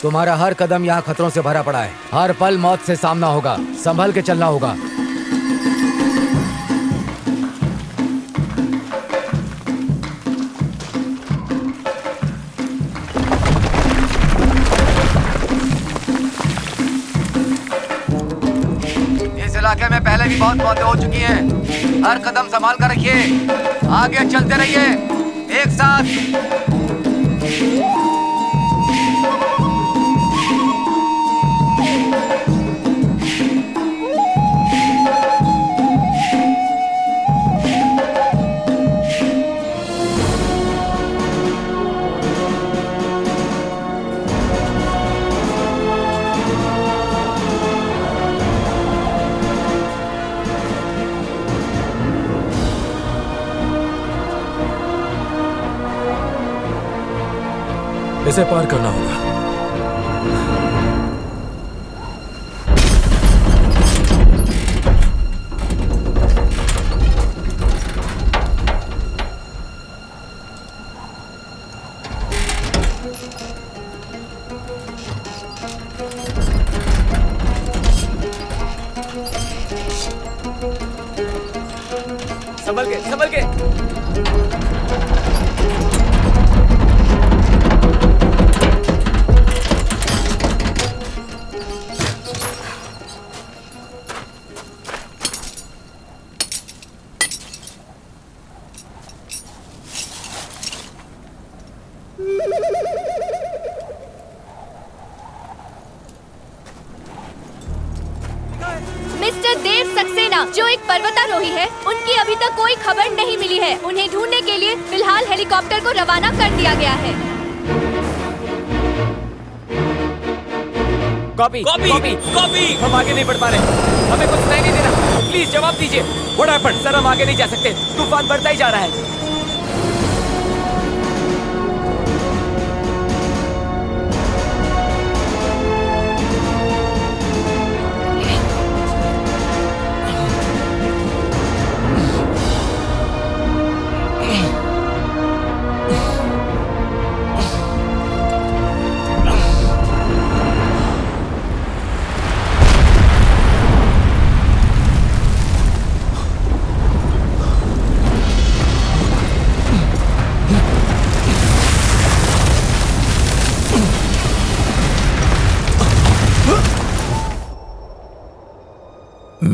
तुम्हारा हर कदम यहाँ खतरों से भरा पड़ा है। हर पल मौत से सामना होगा। संभल के चलना होगा। इस इलाके में पहले भी बहुत मौतें हो चुकी हैं। हर कदम संभाल कर रखिए। आगे चलते रहिए एक साथ। इसे पार करना होगा। संभल के, संभल के। मिस्टर देव सक्सेना, जो एक पर्वतारोही है, उनकी अभी तक कोई खबर नहीं मिली है। उन्हें ढूंढने के लिए फिलहाल हेलीकॉप्टर को रवाना कर दिया गया है। Copy, copy, copy, copy. हम आगे नहीं बढ़ पा रहे। हमें कुछ सुनाई नहीं दे रहा। प्लीज जवाब दीजिए। What happened? सर, हम आगे नहीं जा सकते। तूफान बढ़ता ही जा रहा है।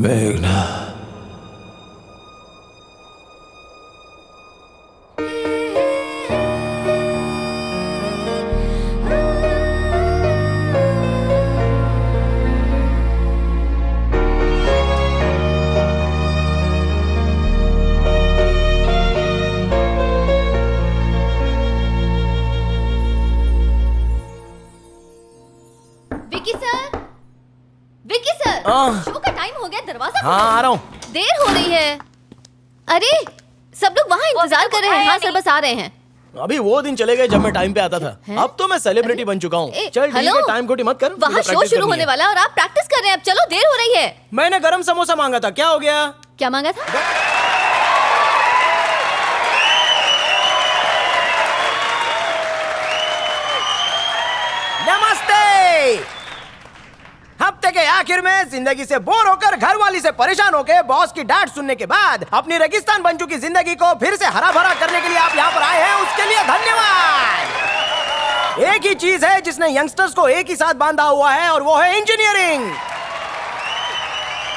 मेघना, Vicky sir, Vicky sir, show का टाइम हो गया। दरवाजा हाँ, आ रहा हूँ। देर हो रही है। अरे सब लोग वहाँ इंतजार कर रहे हैं। हाँ सर, बस आ रहे हैं। अभी वो दिन चले गए जब मैं टाइम पे आता था। अब तो मैं सेलिब्रिटी बन चुका हूँ। चल ठीक है, टाइम खोटी मत कर। वहाँ शो शुरू होने वाला है और आप प्रैक्टिस कर रहे हैं। अब चलो, देर हो रही है। मैंने गरम समोसा मांगा था, क्या हो गया? क्या मांगा था? नमस्ते। हफ्ते के आखिर में जिंदगी से बोर होकर, घर वाली से परेशान होकर, बॉस की डांट सुनने के बाद अपनी रेगिस्तान बन चुकी जिंदगी को फिर से हरा भरा करने के लिए आप यहाँ पर आए हैं, उसके लिए धन्यवाद। एक ही चीज है जिसने यंगस्टर्स को एक ही साथ बांधा हुआ है और वो है इंजीनियरिंग।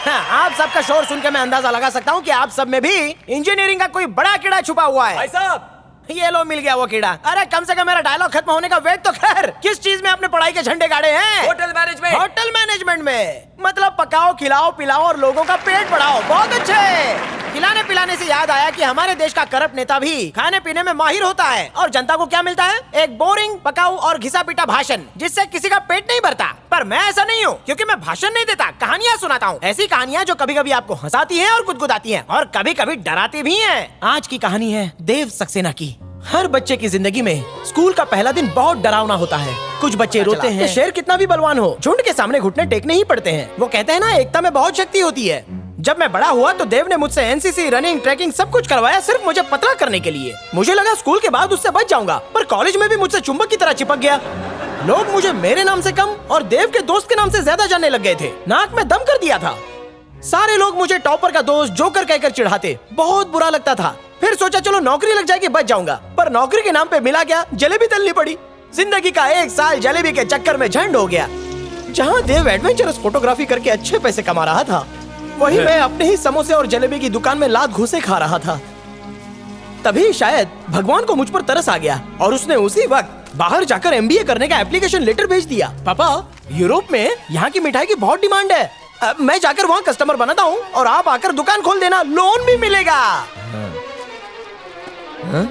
हाँ, आप सबका शोर सुन के मैं अंदाजा लगा सकता हूँ कि आप सब में भी इंजीनियरिंग का कोई बड़ा कीड़ा छुपा हुआ है। भाई साहब, ये लो, मिल गया वो कीड़ा। अरे कम से कम मेरा डायलॉग खत्म होने का वेट तो कर। किस चीज में आपने पढ़ाई के झंडे गाड़े हैं? Hotel management. होटल मैनेजमेंट में मतलब पकाओ, खिलाओ, पिलाओ और लोगों का पेट बढ़ाओ। बहुत अच्छे। खिलाने पिलाने से याद आया कि हमारे देश का करप्ट नेता भी खाने पीने में माहिर होता है और जनता को क्या मिलता है? एक बोरिंग, पकाऊ और घिसा पिटा भाषण जिससे किसी का पेट नहीं भरता। पर मैं ऐसा नहीं हूँ, क्योंकि मैं भाषण नहीं देता, कहानियाँ सुनाता हूँ। ऐसी कहानियाँ जो कभी कभी आपको हंसाती हैं और गुदगुदाती हैं और कभी कभी डराती भी हैं। आज की कहानी है देव सक्सेना की। हर बच्चे की जिंदगी में स्कूल का पहला दिन बहुत डरावना होता है। कुछ बच्चे रोते हैं, शेर कितना भी बलवान हो, झुंड के सामने घुटने टेकने ही पड़ते हैं। वो कहते हैं ना, एकता में बहुत शक्ति होती है। जब मैं बड़ा हुआ तो देव ने मुझसे एनसीसी, रनिंग, ट्रैकिंग सब कुछ करवाया, सिर्फ मुझे पतला करने के लिए। मुझे लगा स्कूल के बाद उससे बच जाऊंगा, पर कॉलेज में भी मुझसे चुंबक की तरह चिपक गया। लोग मुझे मेरे नाम से कम और देव के दोस्त के नाम से ज्यादा जानने लग गए थे। नाक में दम कर दिया था। सारे लोग मुझे टॉपर का दोस्त, जोकर कहकर चिढ़ाते। बहुत बुरा लगता था। फिर सोचा चलो नौकरी लग जाएगी, बच जाऊंगा। पर नौकरी के नाम पे मिला क्या? जलेबी तलनी पड़ी। जिंदगी का 1 साल जलेबी के चक्कर में झंड हो गया। जहाँ देव एडवेंचरस फोटोग्राफी करके अच्छे पैसे कमा रहा था, वहीं मैं अपने ही समोसे और जलेबी की दुकान में लात घुसे खा रहा था। तभी शायद भगवान को मुझ पर तरस आ गया और उसने उसी वक्त बाहर जाकर MBA करने का एप्लीकेशन लेटर भेज दिया। पापा, यूरोप में यहाँ की मिठाई की बहुत डिमांड है। मैं जाकर वहाँ कस्टमर बनाता हूँ और आप आकर दुकान खोल देना, लोन भी मिलेगा। हाँ।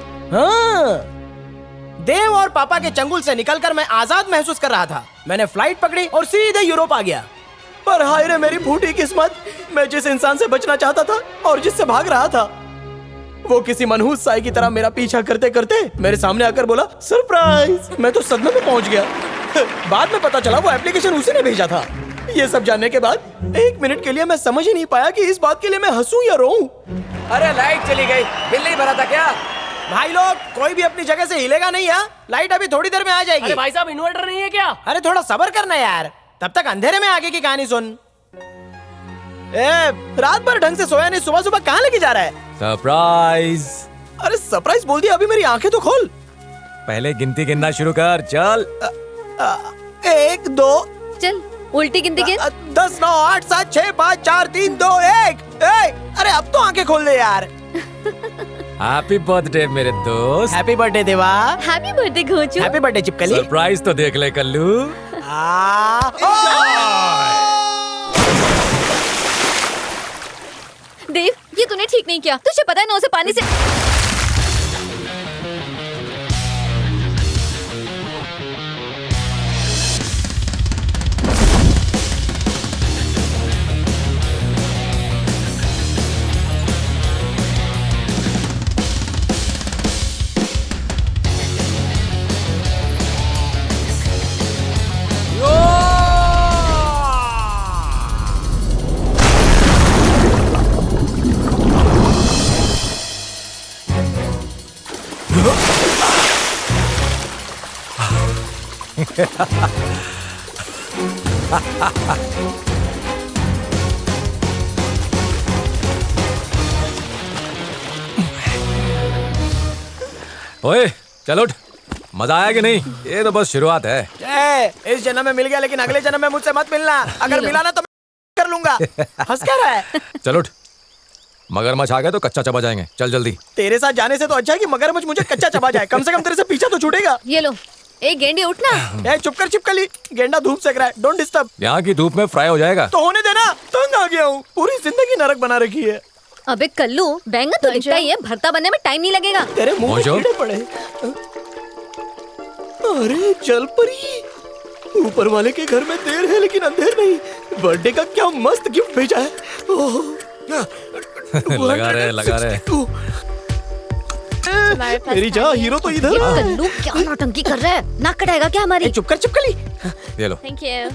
देव और पापा के चंगुल से निकलकर मैं आजाद महसूस कर रहा था। मैंने फ्लाइट पकड़ी और सीधे यूरोप आ गया। पर हाय रे मेरी फूटी किस्मत, मैं जिस इंसान से बचना चाहता था और जिससे भाग रहा था, वो किसी मनहूस साई की तरह मेरा पीछा करते करते मेरे सामने आकर बोला सरप्राइज। मैं तो सदमे में पहुंच गया। बाद में पता चला वो एप्लीकेशन उसी ने भेजा था। ये सब जानने के बाद 1 मिनट के लिए मैं समझ ही नहीं पाया कि इस बात के लिए मैं हंसूं या रोऊं। अरे लाइट चली गई, बिल नहीं भरा था क्या? भाई लोग, कोई भी अपनी जगह से हिलेगा नहीं। यार लाइट अभी थोड़ी देर में आ जाएगी। अरे भाई साहब, इन्वर्टर नहीं है क्या? अरे थोड़ा सब्र करना यार, तब तक अंधेरे में आगे की कहानी सुन। रात भर ढंग से सोया नहीं, सुबह सुबह कहाँ लेके जा रहा है? सरप्राइज। अरे सरप्राइज बोल दिया, अभी मेरी आंखें तो खोल। पहले गिनती गिनना शुरू कर, चल। 1 2 चल उल्टी गिनती गिन। 10 9 8 7 6 5 4 3 2 1। अरे अब तो आंखें खोल दे यार। हैप्पी बर्थडे मेरे दोस्त। Happy birthday Deva. Happy birthday घोंचू। हैप्पी बर्थडे चिपकली। सरप्राइज तो देख ले कल्लू। देव, ये तूने ठीक नहीं किया। तुझे पता है ना उसे पानी से ओए चल उठ, मजा आया कि नहीं? ये तो बस शुरुआत है। इस जन्म में मिल गया, लेकिन अगले जन्म में मुझसे मत मिलना। अगर मिला ना तो मैं कर लूंगा। हंस क्या रहा है? चल उठ, मगरमच्छ आ गए तो कच्चा चबा जाएंगे। चल जल्दी। तेरे साथ जाने से तो अच्छा है कि मगरमच्छ मुझे कच्चा चबा जाए। कम से कम तेरे से पीछा तो छूटेगा। ये लो, एक गेंडी उठना। चुप कर चिपकली, गेंडा धूप सेक रहा है, डोंट डिस्टर्ब। यहाँ की धूप में फ्राई हो जाएगा। तो होने देना, तंग आ गया हूँ। पूरी जिंदगी नरक बना रखी है। अबे कल्लू, बैंगन तो दिखता ही है, भरता बनने में टाइम नहीं लगेगा। तेरे मुंह में मोजो। कीड़े पड़े। अरे जल परी, ऊपर वाले के घर में देर है लेकिन अंधेर नहीं। बर्थडे का क्या मस्त गिफ्ट भेजा है। लगा रहे। मेरी जान, हीरो तो इधर। कल्लू क्या नौटंकी कर रहा है? नाक कटाएगा क्या हमारी? चुप कर चिपकली। ये लो। Thank you.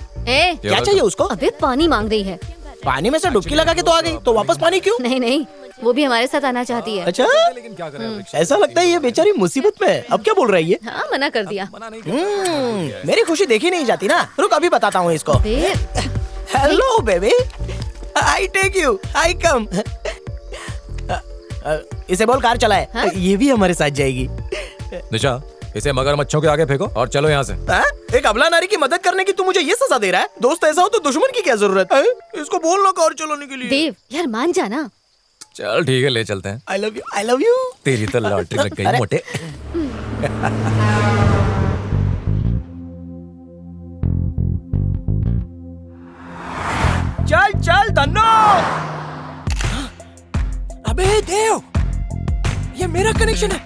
क्या चाहिए उसको? अबे पानी मांग रही है। पानी में से डुबकी लगा के तो आ गई, तो वापस पानी क्यों? नहीं, वो भी हमारे साथ आना चाहती है। अच्छा, लेकिन क्या करें? ऐसा लगता है ये बेचारी मुसीबत में है। अब क्या बोल रही है? हाँ, मना कर दिया। मेरी खुशी देखी नहीं जाती ना। रुक, अभी बताता हूँ इसको। Hello baby, I take you, I come. इसे बोल कार चलाए। हाँ? ये भी हमारे साथ जाएगी। निशा, इसे मगरमच्छों के आगे फेंको और चलो यहाँ से। एक अबला नारी की मदद करने की तू मुझे ये सजा दे रहा है? दोस्त ऐसा हो तो दुश्मन की क्या जरूरत है? इसको बोलना कार चलाने के लिए। देव यार मान जाना। चल ठीक है, ले चलते हैं। आई love you, I love you. तेरी तो लॉटरी लग गई मोटे। तन्नो! अबे देव, ये मेरा कनेक्शन है।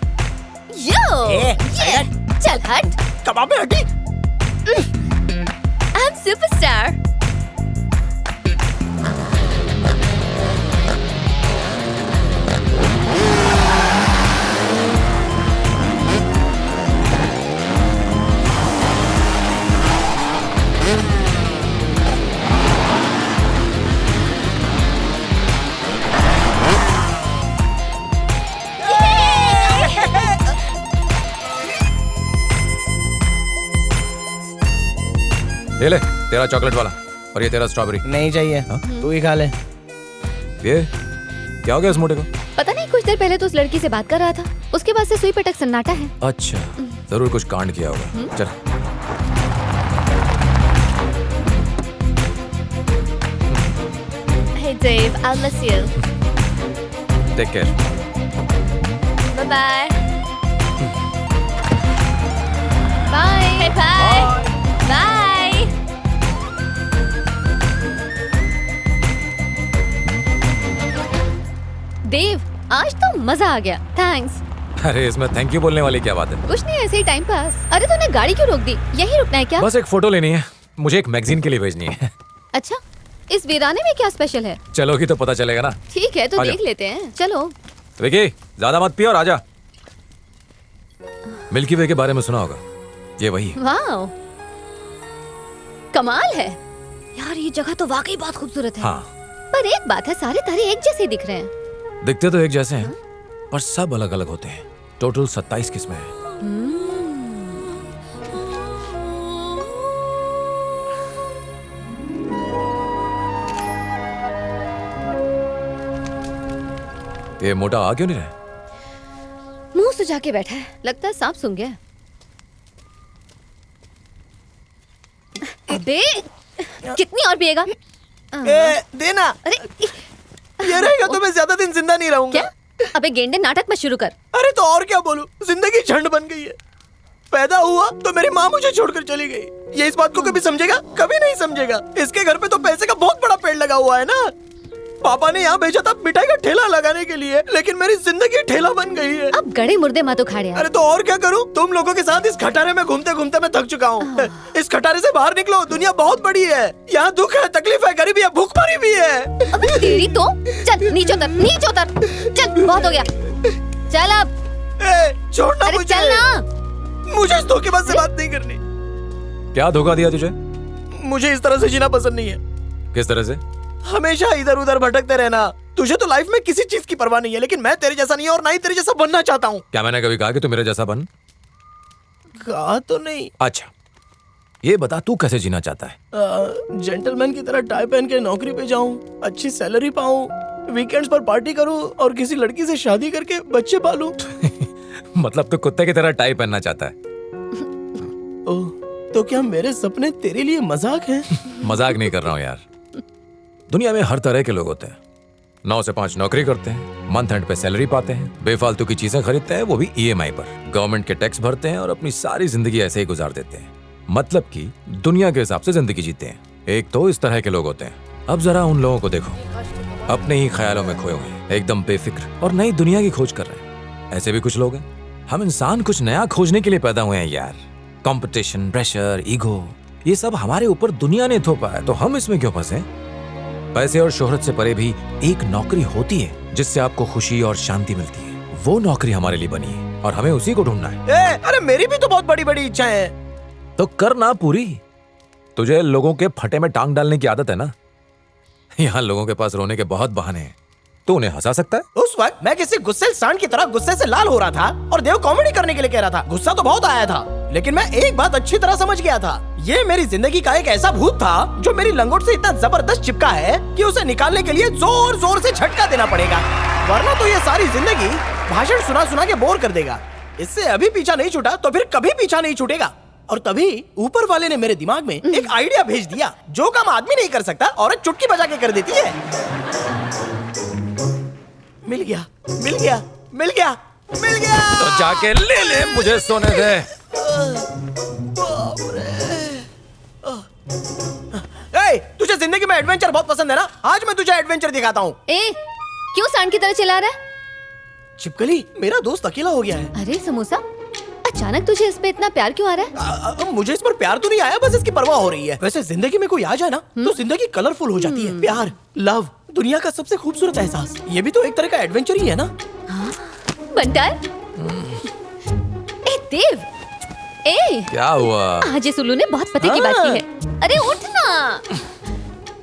यो ए, ये चल हट। कबाबे हटी। I am superstar. ये ले तेरा चॉकलेट वाला और ये तेरा स्ट्रॉबेरी। नहीं चाहिए, तू ही खा ले। ये क्या हो गया इस मोटे को? पता नहीं, कुछ देर पहले तो उस लड़की से बात कर रहा था, उसके बाद से सुई पे टक सन्नाटा है। अच्छा, जरूर कुछ कांड किया होगा। चल। Hey Dave, I'll miss you. Take care. Bye bye. Bye. Hey, bye. Bye. Dave, आज तो मजा आ गया। थैंक्स। अरे इसमें थैंक यू बोलने वाली क्या बात है? कुछ नहीं, ऐसे ही टाइम पास। अरे तूने गाड़ी क्यों रोक दी? यहीं रुकना है क्या? बस एक फोटो लेनी है, मुझे एक मैगजीन के लिए भेजनी है। अच्छा, इस वीराने में क्या स्पेशल है? चलोगी तो पता चलेगा ना। ठीक है, तो आ देख जाओ। लेते हैं। चलो। विकी ज्यादा मत पियो और आजा। मिल्की वे के बारे में सुना होगा, ये वही है। वाह, कमाल है यार, ये जगह तो वाकई बहुत खूबसूरत है। हाँ, पर एक बात है, सारे तारे एक जैसे दिख रहे हैं। दिखते तो एक जैसे हैं, पर सब अलग अलग होते हैं। टोटल 27 किस्में हैं। ये मोटा आ क्यों नहीं रहा? मुंह सुजा के बैठा है, लगता है सांप सूंघ गया। अबे, कितनी और पिएगा? देना। अरे ये रहेगा तो मैं ज्यादा दिन जिंदा नहीं रहूंगा। क्या? अबे गेंडे, नाटक मत शुरू कर। अरे तो और क्या बोलूं, जिंदगी झंड बन गई है। पैदा हुआ तो मेरी माँ मुझे छोड़कर चली गई। ये इस बात को कभी समझेगा? कभी नहीं समझेगा। इसके घर पे तो पैसे का बहुत बड़ा पेड़ लगा हुआ है ना। पापा ने यहाँ भेजा था मिठाई का ठेला लगाने के लिए, लेकिन मेरी जिंदगी ठेला बन गई है। अब गड़े मुर्दे मत उखाड़े यार। अरे तो और क्या करूं? तुम लोगों के साथ इस खटारे में घूमते घूमते मैं थक चुका हूँ। इस खटारे से बाहर निकलो, दुनिया बहुत बड़ी है। यहाँ दुख है, तकलीफ है, गरीबी है, भूखमरी भी है। अबे तेरी तो। चल नीचे उतर, नीचे उतर। चल, बहुत हो गया। चल अब। छोड़ना अरे मुझे। चल ना। मुझे इस धोखेबाज से बात नहीं करनी। क्या धोखा दिया तुझे? मुझे इस तरह से जीना पसंद नहीं है। किस तरह से? हमेशा इधर उधर भटकते रहना। तुझे तो लाइफ में किसी चीज की परवाह नहीं है, लेकिन मैं तेरे जैसा नहीं और ना ही तेरे जैसा बनना चाहता हूँ। क्या मैंने कभी कहा कि तू मेरे जैसा बन? कहा तो नहीं। अच्छा, ये बता तू कैसे जीना चाहता है? जेंटलमैन की तरह टाई पहन के नौकरी पे जाऊं, अच्छी सैलरी पाऊं, वीकेंड्स पर पार्टी करूं और किसी लड़की से शादी करके बच्चे पालूं। मतलब तू कुत्ते की तरह टाई पहनना चाहता है? ओह, तो क्या मेरे सपने तेरे लिए मजाक हैं? मजाक नहीं कर रहा हूँ यार। दुनिया में हर तरह के लोग होते हैं। 9 से 5 नौकरी करते हैं, मंथ एंड पे सैलरी पाते हैं, बेफालतू की चीजें खरीदते हैं, वो भी EMI पर, गवर्नमेंट के टैक्स भरते हैं और अपनी सारी जिंदगी ऐसे ही गुजार देते हैं। मतलब कि दुनिया के हिसाब से जिंदगी जीते हैं। एक तो इस तरह के लोग होते हैं। अब जरा उन लोगों को देखो, अपने ही ख्यालों में खोए हुए हैं, एकदम बेफिक्र और नई दुनिया की खोज कर रहे हैं। ऐसे भी कुछ लोग हैं। हम इंसान कुछ नया खोजने के लिए पैदा हुए हैं यार। कंपटीशन, प्रेशर, ईगो, ये सब हमारे ऊपर दुनिया ने थोपा है, तो हम इसमें क्यों फंसे? पैसे और शोहरत से परे भी एक नौकरी होती है जिससे आपको खुशी और शांति मिलती है। वो नौकरी हमारे लिए बनी है और हमें उसी को ढूंढना है। अरे मेरी भी तो बहुत बड़ी बड़ी इच्छाएं हैं। तो करना पूरी। तुझे लोगों के फटे में टांग डालने की आदत है ना। यहाँ लोगों के पास रोने के बहुत बहाने हैं, तो उन्हें हंसा सकता है। उस वक्त मैं किसी गुस्से सांड की तरह गुस्से से लाल हो रहा था और देव कॉमेडी करने के लिए कह रहा था। गुस्सा तो बहुत आया था, लेकिन मैं एक बात अच्छी तरह समझ गया था। ये मेरी जिंदगी का एक ऐसा भूत था जो मेरी लंगोट से इतना जबरदस्त चिपका है कि उसे निकालने के लिए जोर जोर से झटका देना पड़ेगा, वरना तो ये सारी जिंदगी भाषण सुना सुना के बोर कर देगा। इससे अभी पीछा नहीं छूटा तो फिर कभी पीछा नहीं छूटेगा। और तभी ऊपर वाले ने मेरे दिमाग में एक आइडिया भेज दिया। जो काम आदमी नहीं कर सकता, औरत चुटकी बजा के कर देती है। मिल गया, मिल गया, मिल गया, मिल गया। तो जाके ले ले, मुझे सोने दे। तुझे जिंदगी में एडवेंचर बहुत पसंद है ना, आज मैं तुझे एडवेंचर दिखाता हूँ। क्यों सांड की तरह चिल्ला रहा है? छिपकली, मेरा दोस्त अकेला हो गया है। अरे समोसा, अचानक तुझे इस पे इतना प्यार क्यों आ रहा है? मुझे इस पर प्यार तो नहीं आया, बस इसकी परवाह हो रही है। वैसे जिंदगी में कोई आ जाए ना तो जिंदगी कलरफुल हो जाती है। प्यार, लव, दुनिया का सबसे खूबसूरत एहसास, ये भी तो एक तरह का एडवेंचर ही है ना। बंटर, देव, क्या हुआ? आज ये सुल्लू ने बहुत पते की बात की है। अरे उठ ना,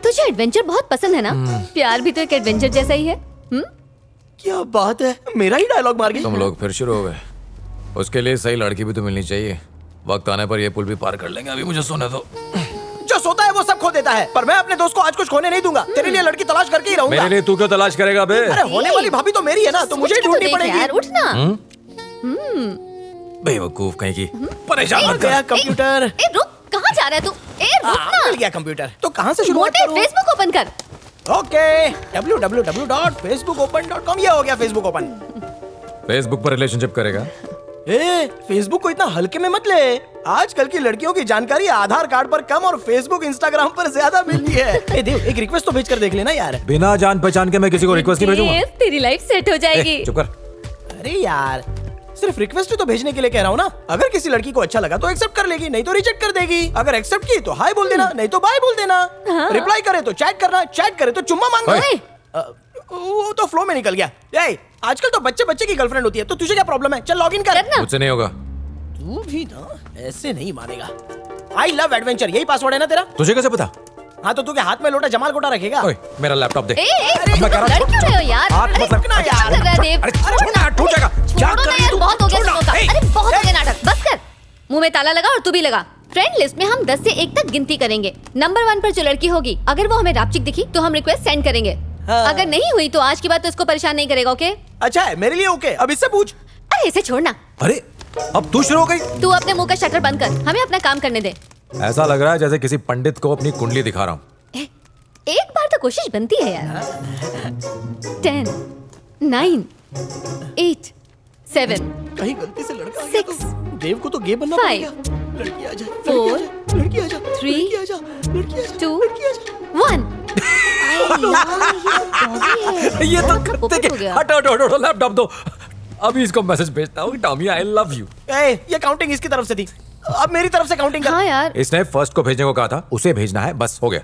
तुझे एडवेंचर बहुत पसंद है ना? प्यार भी तो एक एडवेंचर जैसा ही है। क्या बात है, मेरा ही डायलॉग मार गई। तुम लोग फिर शुरू हो गए। उसके लिए सही लड़की भी तो मिलनी चाहिए। वक्त आने पर ये पुल भी पार कर लेंगे, अभी मुझे सोने दो। जो सोता है वो सब खो देता है, पर मैं अपने दोस्त को आज कुछ खोने नहीं दूंगा। तेरे लिए लड़की तलाश करके ही रहूंगा। मेरे लिए तू क्यों तलाश करेगा बे? अरे होने वाली भाभी तो मेरी है ना, तो मुझे ही ढूंढनी पड़ेगी। यार उठ ना। बेवकूफ कहीं की, परेशान आ मत गया कर। कंप्यूटर। रुक, कहाँ जा रहा है तू? रुक ना। मिल गया कंप्यूटर, तो कहाँ से शुरुआत मोटे, करूं? फेसबुक ओपन कर। ओके, www.facebookopen.com, ये हो गया फेसबुक ओपन। फेसबुक पर रिलेशनशिप करेगा? फेसबुक को इतना हल्के में मत ले। आजकल की लड़कियों की जानकारी आधार कार्ड पर कम और फेसबुक, इंस्टाग्राम पर ज्यादा मिलती है। देव, एक रिक्वेस्ट तो भेज कर देख लेना यार। बिना जान पहचान के मैं किसी को रिक्वेस्ट नहीं भेजूंगा। तेरी लाइफ सेट हो जाएगी। चुप कर। अरे यार, सिर्फ रिक्वेस्ट तो भेजने के लिए कह रहा हूँ ना। अगर किसी लड़की को अच्छा लगा तो एक्सेप्ट कर लेगी, नहीं तो रिजेक्ट कर देगी। अगर एक्सेप्ट की तो हाय बोल देना, नहीं तो बाय बोल देना। रिप्लाई करे तो चैट करना, चैट करे तो चुम्मा मांगना। वो तो फ्लो में निकल गया। आजकल तो बच्चे बच्चे की गर्लफ्रेंड होती है, तो तुझे क्या प्रॉब्लम है? चल लॉग इन कर। मुझसे नहीं होगा। तू भी ना ऐसे नहीं मानेगा। आई लव एडवेंचर, यही पासवर्ड है ना तेरा? तुझे कैसे पता? हाँ तो तू के हाथ में लोटा जमाल गोटा रखेगा। ओए, मेरा लैपटॉप दे। मैं कह रहा हूं, क्यों रहे हो यार? हाथ मत रखना यार। क्या कर रहा है देव? अरे छोड़ ना, टूट जाएगा। क्या छोड़ो कर ना रही यार, तू? बहुत हो गया छोड़ ना। तुमों का। ए, अरे बहुत हो गया नाटक, बस कर। मुंह में ताला लगा और तू भी लगा। फ्रेंड लिस्ट में हम 10 से 1 तक गिनती करेंगे। नंबर 1 पर जो लड़की होगी, अगर वो हमें रापचिक दिखी तो हम रिक्वेस्ट सेंड करेंगे। अगर नहीं हुई तो आज की बात तो इसको परेशान नहीं करेगा, ओके? अच्छा है, मेरे लिए ओके। अब इससे पूछ। अरे इसे छोड़ना। अरे अब तू शुरू हो गई। तू अपने मुंह का शटर बंद कर, हमें अपना काम करने दे। ऐसा लग रहा है जैसे किसी पंडित को अपनी कुंडली दिखा रहा हूँ। एक बार तो कोशिश बनती है यार। 10, 9, 8, 7, कहीं गलती से लड़का आ गया 6, तो देव को तो गे बनना 5, पड़ेगा। लड़की आ जा, 4, लड़की आ जा, 3, लड़की आ जा, लड़की आ जा, 2, लड़की आ जा। 1। ये तो करते हो गया। हटो हटो हटो, लैपटॉप दो। अभी इसको मैसेज भेजता हूँ, टॉमी आई लव यू। ये काउंटिंग इसकी तरफ से थी, अब मेरी तरफ से काउंटिंग कर। हाँ यार, इसने फर्स्ट को भेजने को कहा था, उसे भेजना है, बस हो गया।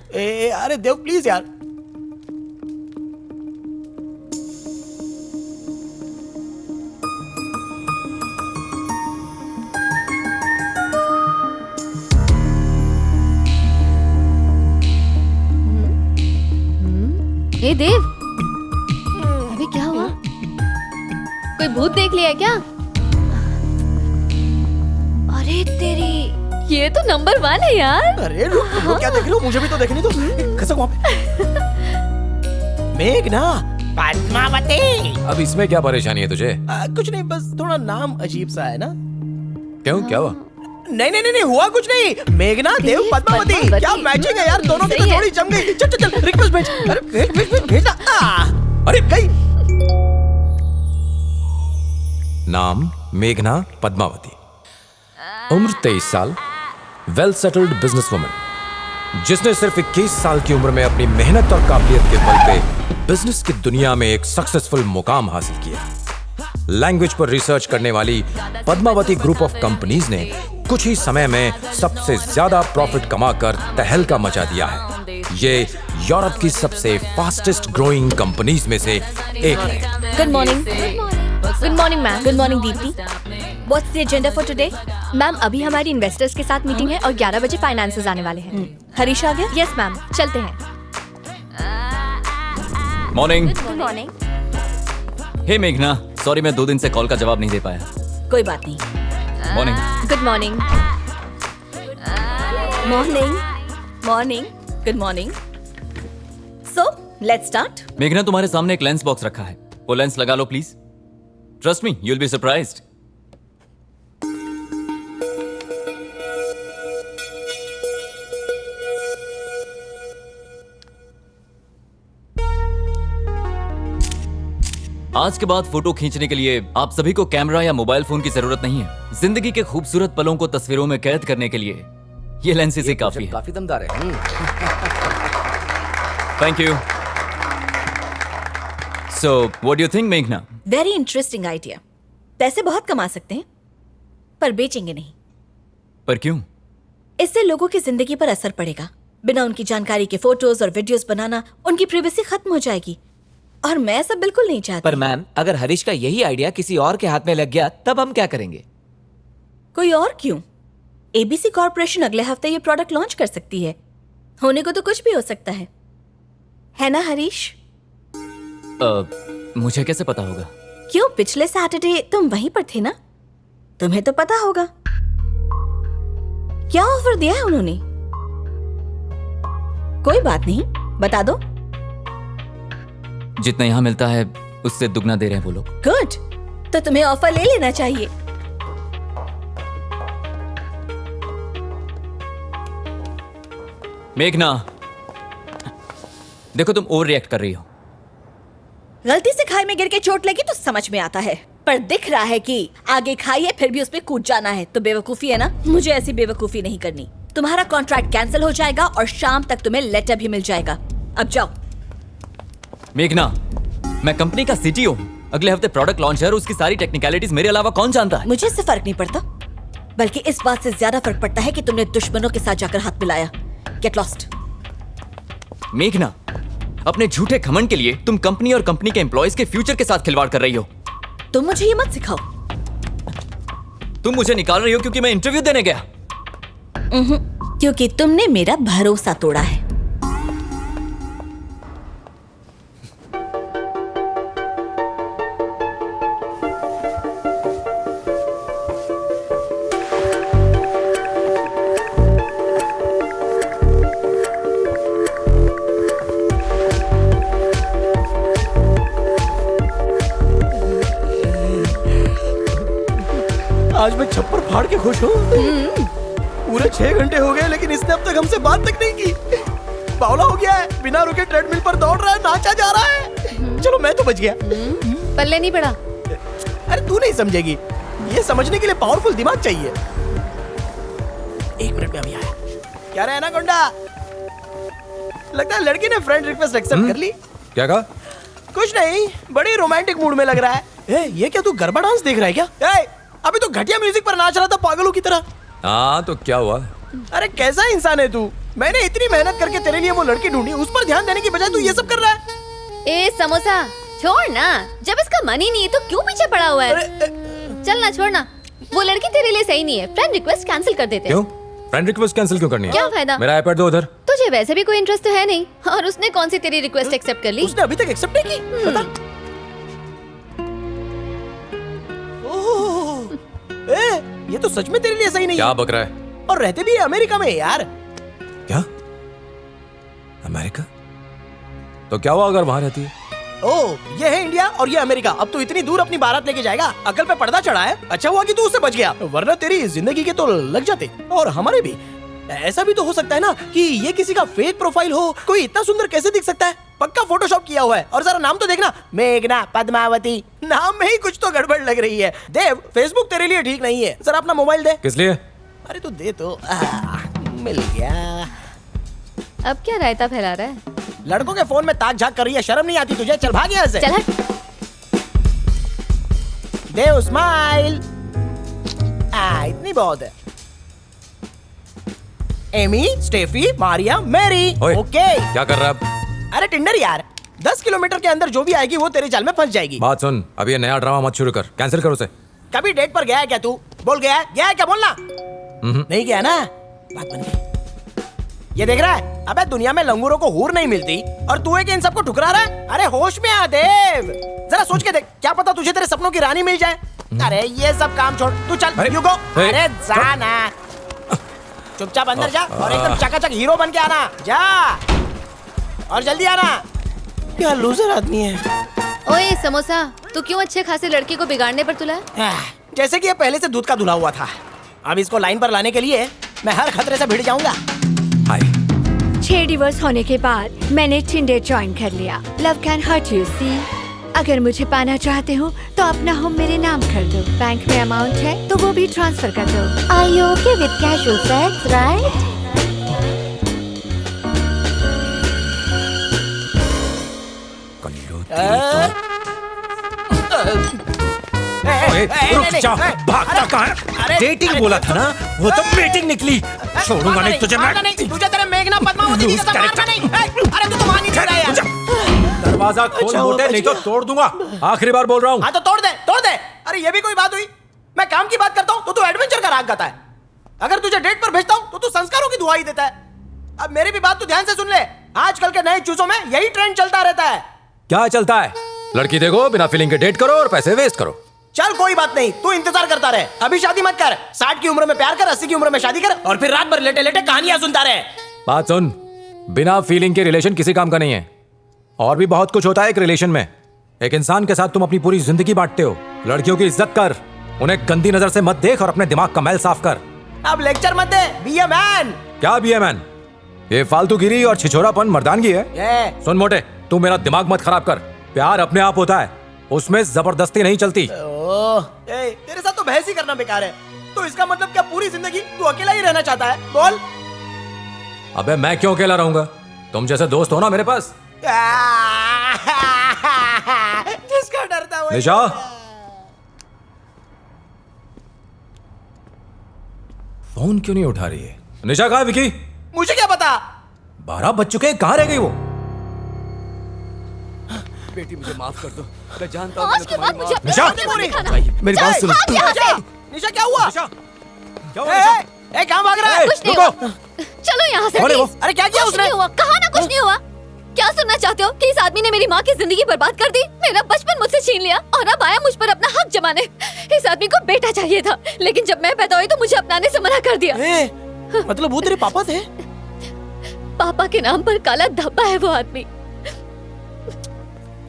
अरे देव प्लीज यार। ए देव, अभी क्या हुआ? कोई भूत देख लिया है क्या? अरे तेरी, ये तो नंबर 1 है यार। अरे रुक, तुम लोग क्या देख रहे हो? मुझे भी तो देखनी दो। खसक वहाँ पे। मेघना, पद्मावती। अब इसमें क्या परेशानी है तुझे? कुछ नहीं, बस थोड़ा नाम अजीब सा है ना। क्यों, क्या हुआ? नहीं नहीं नहीं, हुआ कुछ नहीं। मेघना, देव, पद्मावती, क्या मैचिंग है यार, दोनों की तो जोड़ी जम गई। चल चल चल, रिक्वेस्ट भेज। अरे भेज भेज भेज, भेजना। अरे गई। नाम मेघना पद्मावती, उम्र 23 साल, वेल सेटल्ड बिजनेस वुमन, जिसने सिर्फ 21 साल की उम्र में अपनी मेहनत और काबिलियत के बल पे बिजनेस की दुनिया में एक सक्सेसफुल मुकाम हासिल किया। लैंग्वेज पर रिसर्च करने वाली पद्मावती ग्रुप ऑफ कंपनीज ने कुछ ही समय में सबसे ज्यादा प्रॉफिट कमाकर तहलका मचा दिया है। ये यूरोप की सबसे फास्टेस्ट ग्रोइंग कंपनीज में से एक है। Good morning. Good morning ma'am. Good morning Deepti. What's the agenda for today? Ma'am, अभी हमारी इन्वेस्टर्स के साथ मीटिंग है और 11 बजे फाइनेंसेस आने वाले हैं। हरीश आ गया? यस मैम, चलते हैं। मॉर्निंग। Good morning. हे मेघना, सॉरी मैं 2 दिन से कॉल का जवाब नहीं दे पाया। कोई बात नहीं। Morning. Good morning. Morning. Morning. Good morning. So let's start. मेघना, तुम्हारे सामने एक लेंस बॉक्स रखा है, वो लेंस लगा लो please. Trust me, you will be surprised. आज के बाद फोटो खींचने के लिए आप सभी को कैमरा या मोबाइल फोन की जरूरत नहीं है। जिंदगी के खूबसूरत पलों को तस्वीरों में कैद करने के लिए ये लेंस ही काफी है। काफी दमदार है। Thank you. So what do you think मेघना? Very interesting idea. पैसे बहुत कमा सकते हैं, पर बेचेंगे नहीं। पर क्यों? इससे लोगों की जिंदगी पर असर पड़ेगा। बिना उनकी जानकारी के फोटोज और वीडियोस बनाना, उनकी प्राइवेसी खत्म हो जाएगी, और मैं ऐसा बिल्कुल नहीं चाहती। पर मैम, अगर हरीश का यही आइडिया किसी और के हाथ में लग गया, तब हम क्या करेंगे? कोई और क्यों? एबीसी कॉर्पोरेशन अगले हफ्ते ये प्रोडक्ट लॉन्च कर सकती है। होने को तो कुछ भी हो सकता है ना हरीश? मुझे कैसे पता होगा? क्यों, पिछले सैटरडे तुम वहीं पर थे ना, तुम्हें तो पता होगा। क्या ऑफर दिया है उन्होंने? कोई बात नहीं, बता दो। जितना यहाँ मिलता है उससे दुगना दे रहे हैं वो लोग। गुड, तो तुम्हें ऑफर ले लेना चाहिए। मेघना, देखो तुम ओवर रिएक्ट कर रही हो। गलती से खाई में गिर के चोट लगी तो समझ में आता है, पर दिख रहा है कि आगे खाई है फिर भी उस पे कूद जाना है, तो बेवकूफी है ना। मुझे ऐसी बेवकूफी नहीं करनी। तुम्हारा कॉन्ट्रैक्ट कैंसिल हो जाएगा और शाम तक तुम्हें लेटर भी मिल जाएगा। अब जाओ। मेघना, मैं कंपनी का सीटीओ हूं। अगले हफ्ते प्रोडक्ट लॉन्च है और उसकी सारी टेक्निकलिटीज मेरे अलावा कौन जानता है? मुझे इससे फर्क नहीं पड़ता, बल्कि इस बात से ज्यादा फर्क पड़ता है कि तुमने दुश्मनों के साथ जाकर हाथ मिलाया। Get lost. मेघना, अपने झूठे घमंड के लिए तुम कंपनी और कंपनी के एम्प्लॉयज के फ्यूचर के साथ खिलवाड़ कर रही हो। तुम मुझे ये मत सिखाओ। तुम मुझे निकाल रही हो क्योंकि मैं इंटरव्यू देने गया। क्योंकि तुमने मेरा भरोसा तोड़ा है। आज मैं छप्पर फाड़ के खुश हूँ। पूरे 6 घंटे हो गए लेकिन इसने अब तक हमसे बात तक नहीं की। बावला हो गया है, बिना रुके ट्रेडमिल पर दौड़ रहा है, नाचा जा रहा है। चलो मैं तो बच गया। पल्ले नहीं पड़ा। अरे तू नहीं समझेगी, ये समझने के लिए पावरफुल दिमाग चाहिए। 1 मिनट में अभी आया। क्या रहा है ना गुंडा? लगता है लड़की ने फ्रेंड रिक्वेस्ट एक्सेप्ट कर ली। क्या कहा? कुछ नहीं, बड़ी रोमांटिक मूड में लग रहा है। ये क्या तू गरबा डांस देख रहा है क्या? अभी तो घटिया म्यूजिक पर नाच रहा था पागलों की तरह। हाँ तो क्या हुआ? अरे कैसा इंसान है तू? मैंने इतनी मेहनत करके तेरे लिए वो लड़की ढूंढी, उस पर ध्यान देने की बजाय तू ये सब कर रहा है। ए समोसा छोड़ ना, जब इसका मन ही नहीं है तो क्यों पीछे पड़ा हुआ है? चल ना, छोड़ ना। वो लड़की तेरे लिए सही नहीं है, फ्रेंड रिक्वेस्ट कैंसिल कर देते हैं। क्यों? फ्रेंड रिक्वेस्ट कैंसिल क्यों करनी है? क्या फायदा? मेरा आईपैड दो उधर। तुझे वैसे भी कोई इंटरेस्ट तो है नहीं, और उसने कौन सी तेरी रिक्वेस्ट एक्सेप्ट कर ली? उसने अभी तक एक्सेप्ट नहीं की। बता। ये तो सच में तेरे लिए सही नहीं क्या है। बक रहा है? और रहते भी है अमेरिका में यार। क्या? अमेरिका? तो क्या हुआ अगर वहां रहती है? ये है इंडिया और ये अमेरिका। अब तू इतनी दूर अपनी बारात लेके जाएगा, अकल पे पर्दा चढ़ा है। अच्छा हुआ कि तू उससे बच गया, वरना तेरी जिंदगी के तो लग जाते, और हमारे भी। ऐसा भी तो हो सकता है ना कि ये किसी का फेक प्रोफाइल हो। कोई इतना सुंदर कैसे दिख सकता है? पक्का फोटोशॉप किया हुआ है। और जरा नाम तो देखना, मेघना पद्मावती। नाम में ही कुछ तो गड़बड़ लग रही है। देव, फेसबुक तेरे लिए ठीक नहीं है। जरा अपना मोबाइल दे। किस लिए? अरे तू दे तो। मिल गया। अब क्या रायता फैला रहा है? लड़कों के फोन में ताक झाक कर रही है, शर्म नहीं आती तुझे? चल भाग यहाँ से। चल हट। Dave smile. इतनी बहुत है। Amy, Steffi, Maria, Mary. ओए, ओके। क्या कर रहा है? अरे टिंडर यार, 10 किलोमीटर के अंदर जो भी आएगी वो तेरे जाल में फंस जाएगी। बात सुन, अब ये नया ड्रामा मत शुरू कर, कैंसिल कर उसे। कभी डेट पर गया है क्या तू? बोल गया है? गया है क्या? बोलना। नहीं गया ना? बात बन गई। ये देख रहा है? अबे दुनिया में लंगूरों को हूर नहीं मिलती और तू है कि इन सबको ठुकरा रहा है? अरे होश में आ देव, जरा सोच के देख, क्या पता तुझे तेरे सपनों की रानी मिल जाए। अरे ये सब काम छोड़, तू चल। You go. अरे जा ना, चुपचाप अंदर जा और एकदम चकाचक हीरो बन के आना। जा और जल्दी आना। क्या लूजर आदमी है। ओए समोसा, तू क्यों अच्छे खासे लड़के को बिगाड़ने पर तुला है? जैसे कि ये पहले से दूध का धुला हुआ था। अब इसको लाइन पर लाने के लिए मैं हर खतरे से भिड़ जाऊंगा। हाय। 6 डिवोर्स होने के बाद मैंने टिंडर ज्वाइन कर लिया। Love can hurt you see. अगर मुझे पाना चाहते हो तो अपना होम मेरे नाम कर दो। बैंक में अमाउंट है तो वो भी ट्रांसफर कर दो। Are you okay with casual sex, right? रुक जा, भागता कहाँ है? डेटिंग बोला था ना, वो तो मीटिंग निकली। छोड़ूंगा नहीं तुझे मैं। तुझे तेरे मेघना पद्मावती की कसम मारना नहीं। अरे तू तो मान ही नहीं रहा यार। दरवाजा खोल मोटे, नहीं तो तोड़ दूंगा। आखिरी बार बोल रहा हूँ। हाँ तो तोड़ दे, तोड़ दे। अरे ये भी कोई बात हुई? मैं काम की बात करता हूँ तो तू एडवेंचर का राग गाता है। अगर तुझे डेट पर भेजता हूँ तो तू संस्कारों की दुआई देता है। अब मेरी भी बात तू ध्यान से सुन ले। आजकल के नए चूसों में यही ट्रेंड चलता रहता है। क्या चलता है? लड़की देखो, बिना फीलिंग के डेट करो और पैसे वेस्ट करो। चल कोई बात नहीं, तू इंतजार करता रहे। अभी शादी मत कर। 60 की उम्र में प्यार कर, 80 की उम्र में शादी कर और फिर रात भर लेटे लेटे कहानियां सुनता रहे। बात सुन, बिना फीलिंग के रिलेशन किसी काम का नहीं है। और भी बहुत कुछ होता है एक रिलेशन में। एक इंसान के साथ तुम अपनी पूरी जिंदगी बांटते हो। लड़कियों की इज्जत कर, उन्हें गंदी नजर से मत देख और अपने दिमाग का मैल साफ कर। अब लेक्चर मत दे, बी ए मैन। क्या बी ए मैन? ये फालतूगिरी और छिछोरापन मर्दानगी है। सुन मोटे, तू मेरा दिमाग मत खराब कर। प्यार अपने आप होता है, उसमें जबरदस्ती नहीं चलती। तेरे साथ तो बहस ही करना बेकार है। तो इसका मतलब क्या पूरी जिंदगी तू अकेला ही रहना चाहता है? बोल। अबे मैं क्यों अकेला रहूंगा? तुम जैसे दोस्त हो ना मेरे पास। जिसका डर था वही। निशा, फोन क्यों नहीं उठा रही है? निशा कहाँ है विकी? मुझे क्या पता? 12 बज चुके हैं, कहाँ रह गई वो? बेटी मुझे माफ कर दो, मैं जानता हूँ आज के बाद मुझे अपने निशा! सामने मत दिखाना। मेरी बात सुनो। भाग यहाँ से। निशा क्या हुआ? निशा, क्या हुआ निशा? कहाँ भाग रहा है? कुछ नहीं रुको। हुआ। चलो यहाँ से कौन है वो? प्लीज। अरे क्या किया कुछ उसने? नहीं हुआ, कहा ना कुछ नहीं हुआ। क्या सुनना चाहते हो कि इस आदमी ने मेरी माँ की जिंदगी बर्बाद कर दी, मेरा बचपन मुझसे छीन लिया और अब आया मुझ पर अपना हक जमाने। इस आदमी को बेटा चाहिए था, लेकिन जब मैं पैदा हुई तो मुझे अपनाने से मना कर दिया। मतलब वो तेरे पापा थे? पापा के नाम पर काला धब्बा है वो आदमी।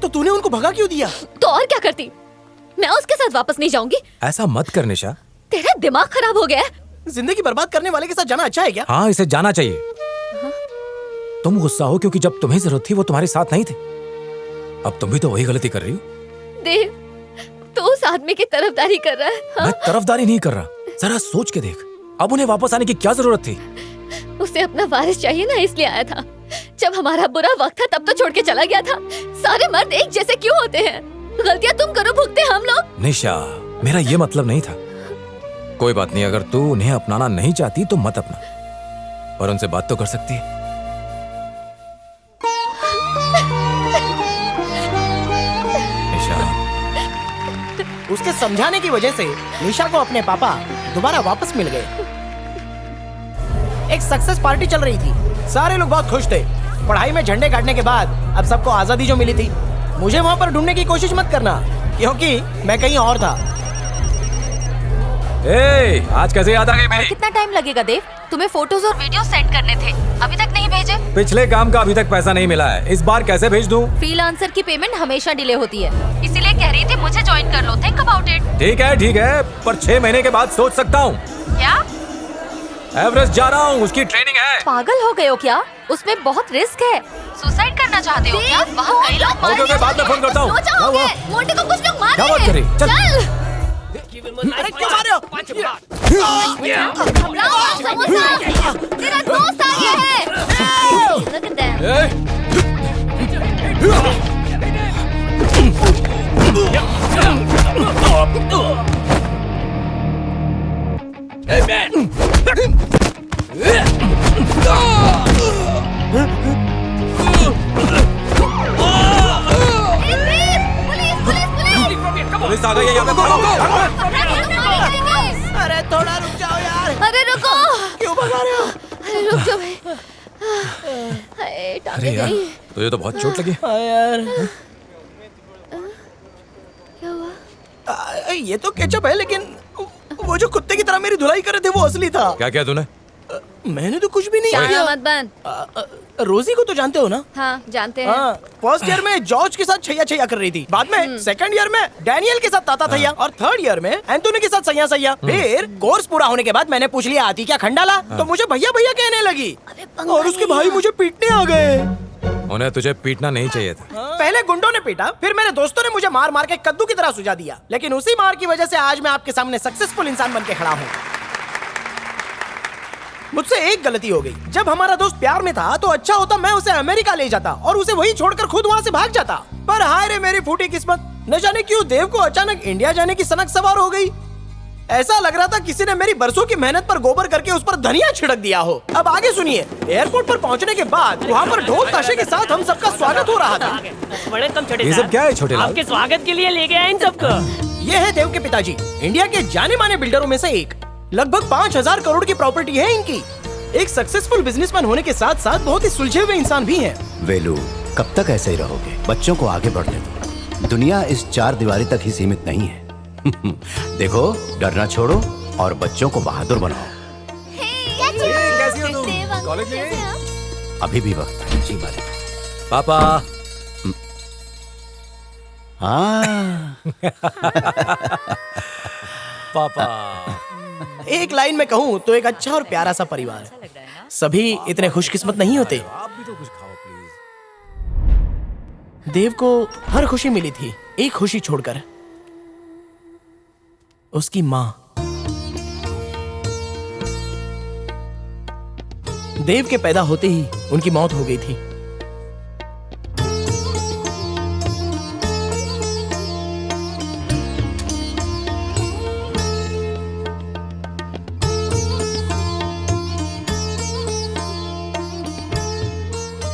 तो तूने उनको भगा क्यों दिया? तो और क्या करती? मैं उसके साथ वापस नहीं जाऊंगी। ऐसा मत कर निशा। तेरा दिमाग खराब हो गया है। जिंदगी बर्बाद करने वाले के साथ जाना अच्छा है क्या? हाँ, इसे जाना चाहिए। तुम गुस्सा हो क्योंकि जब तुम्हें जरूरत थी वो तुम्हारे साथ नहीं थे। अब तुम भी तो वही गलती कर रही हो। देव, तो उस आदमी की तरफदारी कर रहा है। हाँ? मैं तरफदारी नहीं कर रहा, जरा सोच के देख। अब उन्हें वापस आने की क्या जरूरत थी? उसे अपना वारिस चाहिए ना, इसलिए आया था। जब हमारा बुरा वक्त था तब तो छोड़ के चला गया था। सारे मर्द एक जैसे क्यों होते हैं? गलतियां तुम करो, भुगते हम लोग। निशा, मेरा ये मतलब नहीं था। कोई बात नहीं, अगर तू उन्हें अपनाना नहीं चाहती तो मत अपना, पर उनसे बात तो कर सकती है। निशा, उसके समझाने की वजह से निशा को अपने पापा दोबारा वापस मिल गए। एक सक्सेस पार्टी चल रही थी, सारे लोग बहुत खुश थे। पढ़ाई में झंडे गाड़ने के बाद अब सबको आजादी जो मिली थी, मुझे वहाँ पर ढूंढने की कोशिश मत करना, क्योंकि मैं कहीं और था। आज कैसे याद आ गई मेरी? कितना टाइम लगेगा देव? तुम्हें फोटोज और वीडियो सेंड करने थे, अभी तक नहीं भेजे। पिछले काम का अभी तक पैसा नहीं मिला है, इस बार कैसे भेज दूं? फ्रीलांसर की पेमेंट हमेशा डिले होती है, इसीलिए कह रही थी मुझे ज्वाइन कर लो। Think about it. ठीक है, पर 6 महीने के बाद सोच सकता हूँ। क्या? एवरेस्ट जा रहा हूँ, उसकी ट्रेनिंग है। पागल हो गए हो क्या? उसमें बहुत रिस्क है। सुसाइड करना चाहते हो क्या? वहाँ कई लोग मारे ओके, बाद में फोन करता हूँ। क्या हुआ? मोटे को कुछ लोग मार क्या रहे बात कर रही? हैं। चल। अरे क्यों मार रहे हो? घबराओ मत, समोसा। तेरा दोस्त आ गया है। Look at them. पुलिस आ गई है, यहाँ पे भागो। अरे थोड़ा रुक जाओ यार। अरे रुको। क्यों भगा रहे हो? अरे रुक जाओ भाई। टांगे अरे यार, गई। तुझे तो बहुत चोट लगी। यार क्या हुआ? ये तो केचप है, लेकिन वो जो कुत्ते की तरह मेरी धुलाई कर रहे थे वो असली था। क्या किया तूने? मैंने तो कुछ भी नहीं शाना किया। मत बन। रोजी को तो जानते हो ना? हाँ जानते हैं। हाँ, फर्स्ट ईयर में जॉर्ज के साथ छैया छैया कर रही थी, बाद में सेकंड ईयर में डैनियल के साथ ताता थैया, और थर्ड ईयर में एंथोनी के साथ सैया सैया। फिर कोर्स पूरा होने के बाद मैंने पूछ लिया आती क्या खंडाला, तो मुझे भैया भैया कहने लगी, और उसके भाई मुझे पीटने आ गए। उन्हें तुझे पीटना नहीं चाहिए था। पहले गुंडों ने पीटा, फिर मेरे दोस्तों ने मुझे मार मार के कद्दू की तरह सुझा दिया, लेकिन उसी मार की वजह से आज मैं आपके सामने सक्सेसफुल इंसान बन के खड़ा हूँ। मुझसे एक गलती हो गई। जब हमारा दोस्त प्यार में था तो अच्छा होता मैं उसे अमेरिका ले जाता और उसे वहीं छोड़कर खुद वहाँ से भाग जाता। पर हाय रे मेरी फूटी किस्मत, न जाने क्यों देव को अचानक इंडिया जाने की सनक सवार हो गई। ऐसा लग रहा था किसी ने मेरी बरसों की मेहनत पर गोबर करके उस पर धनिया छिड़क दिया हो। अब आगे सुनिए। एयरपोर्ट पर पहुंचने के बाद वहाँ पर ढोल ताशे के साथ हम सबका स्वागत हो रहा था। बड़े कम छोटे ये सब क्या है छोटे लाल? आपके स्वागत के लिए ले गए हैं इन सबको। ये है देव के पिताजी, इंडिया के जाने माने बिल्डरों में से एक। लगभग 5000 करोड़ की प्रॉपर्टी है इनकी। एक सक्सेसफुल बिजनेसमैन होने के साथ साथ बहुत ही सुलझे हुए इंसान भी हैं। वेलू, कब तक ऐसे ही रहोगे? बच्चों को आगे बढ़ने दो। दुनिया इस 4 दीवारी तक ही सीमित नहीं है। देखो, डरना छोड़ो और बच्चों को बहादुर बनाओ। कैसी हो तुम? कॉलेज में गई? अभी भी वक्त है। जी मालिक। पापा। हाँ। पापा। एक लाइन में कहूँ तो एक अच्छा और प्यारा सा परिवार है। सभी इतने खुशकिस्मत नहीं होते। आप भी तो कुछ खाओ प्लीज। देव को हर खुशी मिली थी, एक खुशी छोड़कर, उसकी माँ। देव के पैदा होते ही उनकी मौत हो गई थी।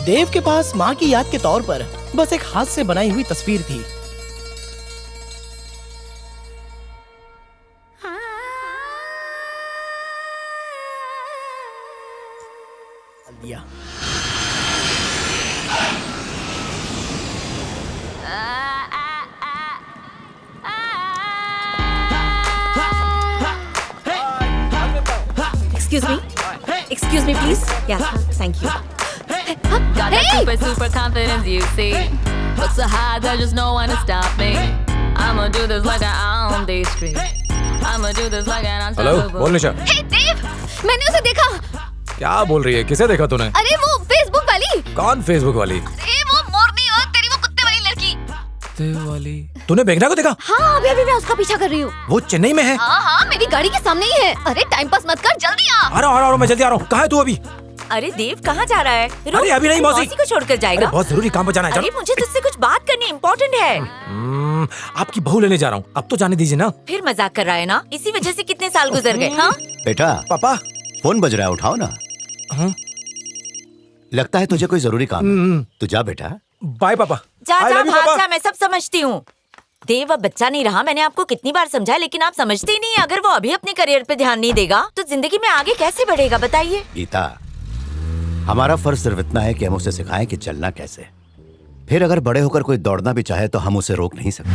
देव के पास माँ की याद के तौर पर बस एक हाथ से बनाई हुई तस्वीर थी। दिया। Excuse me, please. Yeah, thank you. Got that super confidence, you see. But so high, there's just no one to stop me. I'ma do this like I'm on the street. I'ma do this like an hello, बोल निशा। हे देव, मैंने उसे देखा। क्या बोल रही है? किसे देखा तूने? अरे वो फेसबुक वाली। कौन फेसबुक वाली? अरे वो मोरनी और तेरी वो कुत्ते वाली लड़की। कुत्ते वाली? तूने मेघना को देखा? हाँ, अभी मैं उसका पीछा कर रही हूँ। वो चेन्नई में है? हाँ, मेरी गाड़ी के सामने ही है। अरे टाइम पास मत कर, जल्दी आ। आ रहा हूँ, मैं जल्दी आ रहा हूँ। कहाँ है तू अभी? अरे देव कहाँ जा रहा है? अरे अभी नहीं मौसी को छोड़कर जाएगा। बहुत जरूरी काम पर जाना है। अरे मुझे तुझसे कुछ बात करनी इम्पोर्टेंट है। आपकी बहू लेने जा रहा हूँ, अब तो जाने दीजिए ना। फिर मजाक कर रहा है ना? इसी वजह से कितने साल गुजर गए। हाँ बेटा। पापा। फोन बज रहा है, उठाओ ना। लगता है तुझे कोई जरूरी काम है। तू जा बेटा। बाय पापा। जा भाग जा, मैं सब समझती हूँ। देव अब बच्चा नहीं रहा, मैंने आपको कितनी बार समझाया लेकिन आप समझते ही नहीं। अगर वो अभी अपने करियर पे ध्यान नहीं देगा तो जिंदगी में आगे कैसे बढ़ेगा बताइए। गीता, हमारा फर्ज सिर्फ इतना है कि हम उसे सिखाएं कि चलना कैसे। फिर अगर बड़े होकर कोई दौड़ना भी चाहे तो हम उसे रोक नहीं सकते।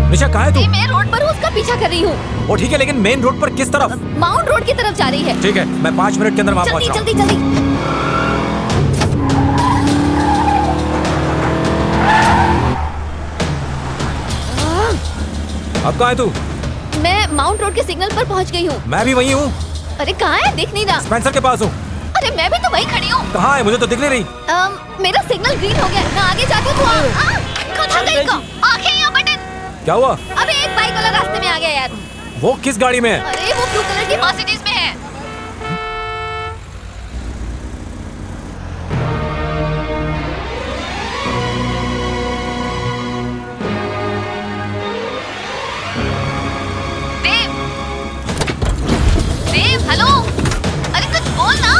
निशा कहाँ है तू? मैं रोड पर उसका पीछा कर रही हूँ। वो ठीक है, लेकिन मेन रोड पर किस तरफ? माउंट रोड की तरफ जा रही है। ठीक है, मैं 5 मिनट के अंदर वहाँ पहुँच रहा हूँ। जल्दी जल्दी। अब कहाँ है तू? मैं माउंट रोड के सिग्नल पर पहुँच गई हूँ। मैं भी वहीं हूँ। अरे कहाँ है? दिख नहीं रहा। स्पेंसर के पास हूँ। अरे मैं भी तो वहीं खड़ी हूँ। कहाँ है? मुझे तो दिख नहीं रही। मेरा सिग्नल ग्रीन हो गया, मैं आगे जाती हूँ। आंखें या बटन। क्या हुआ? अबे एक बाइक वाला रास्ते में आ गया यार। वो किस गाड़ी में है? अरे वो ब्लू कलर की मर्सिडीज में है। देव, हेलो। अरे कुछ बोल ना।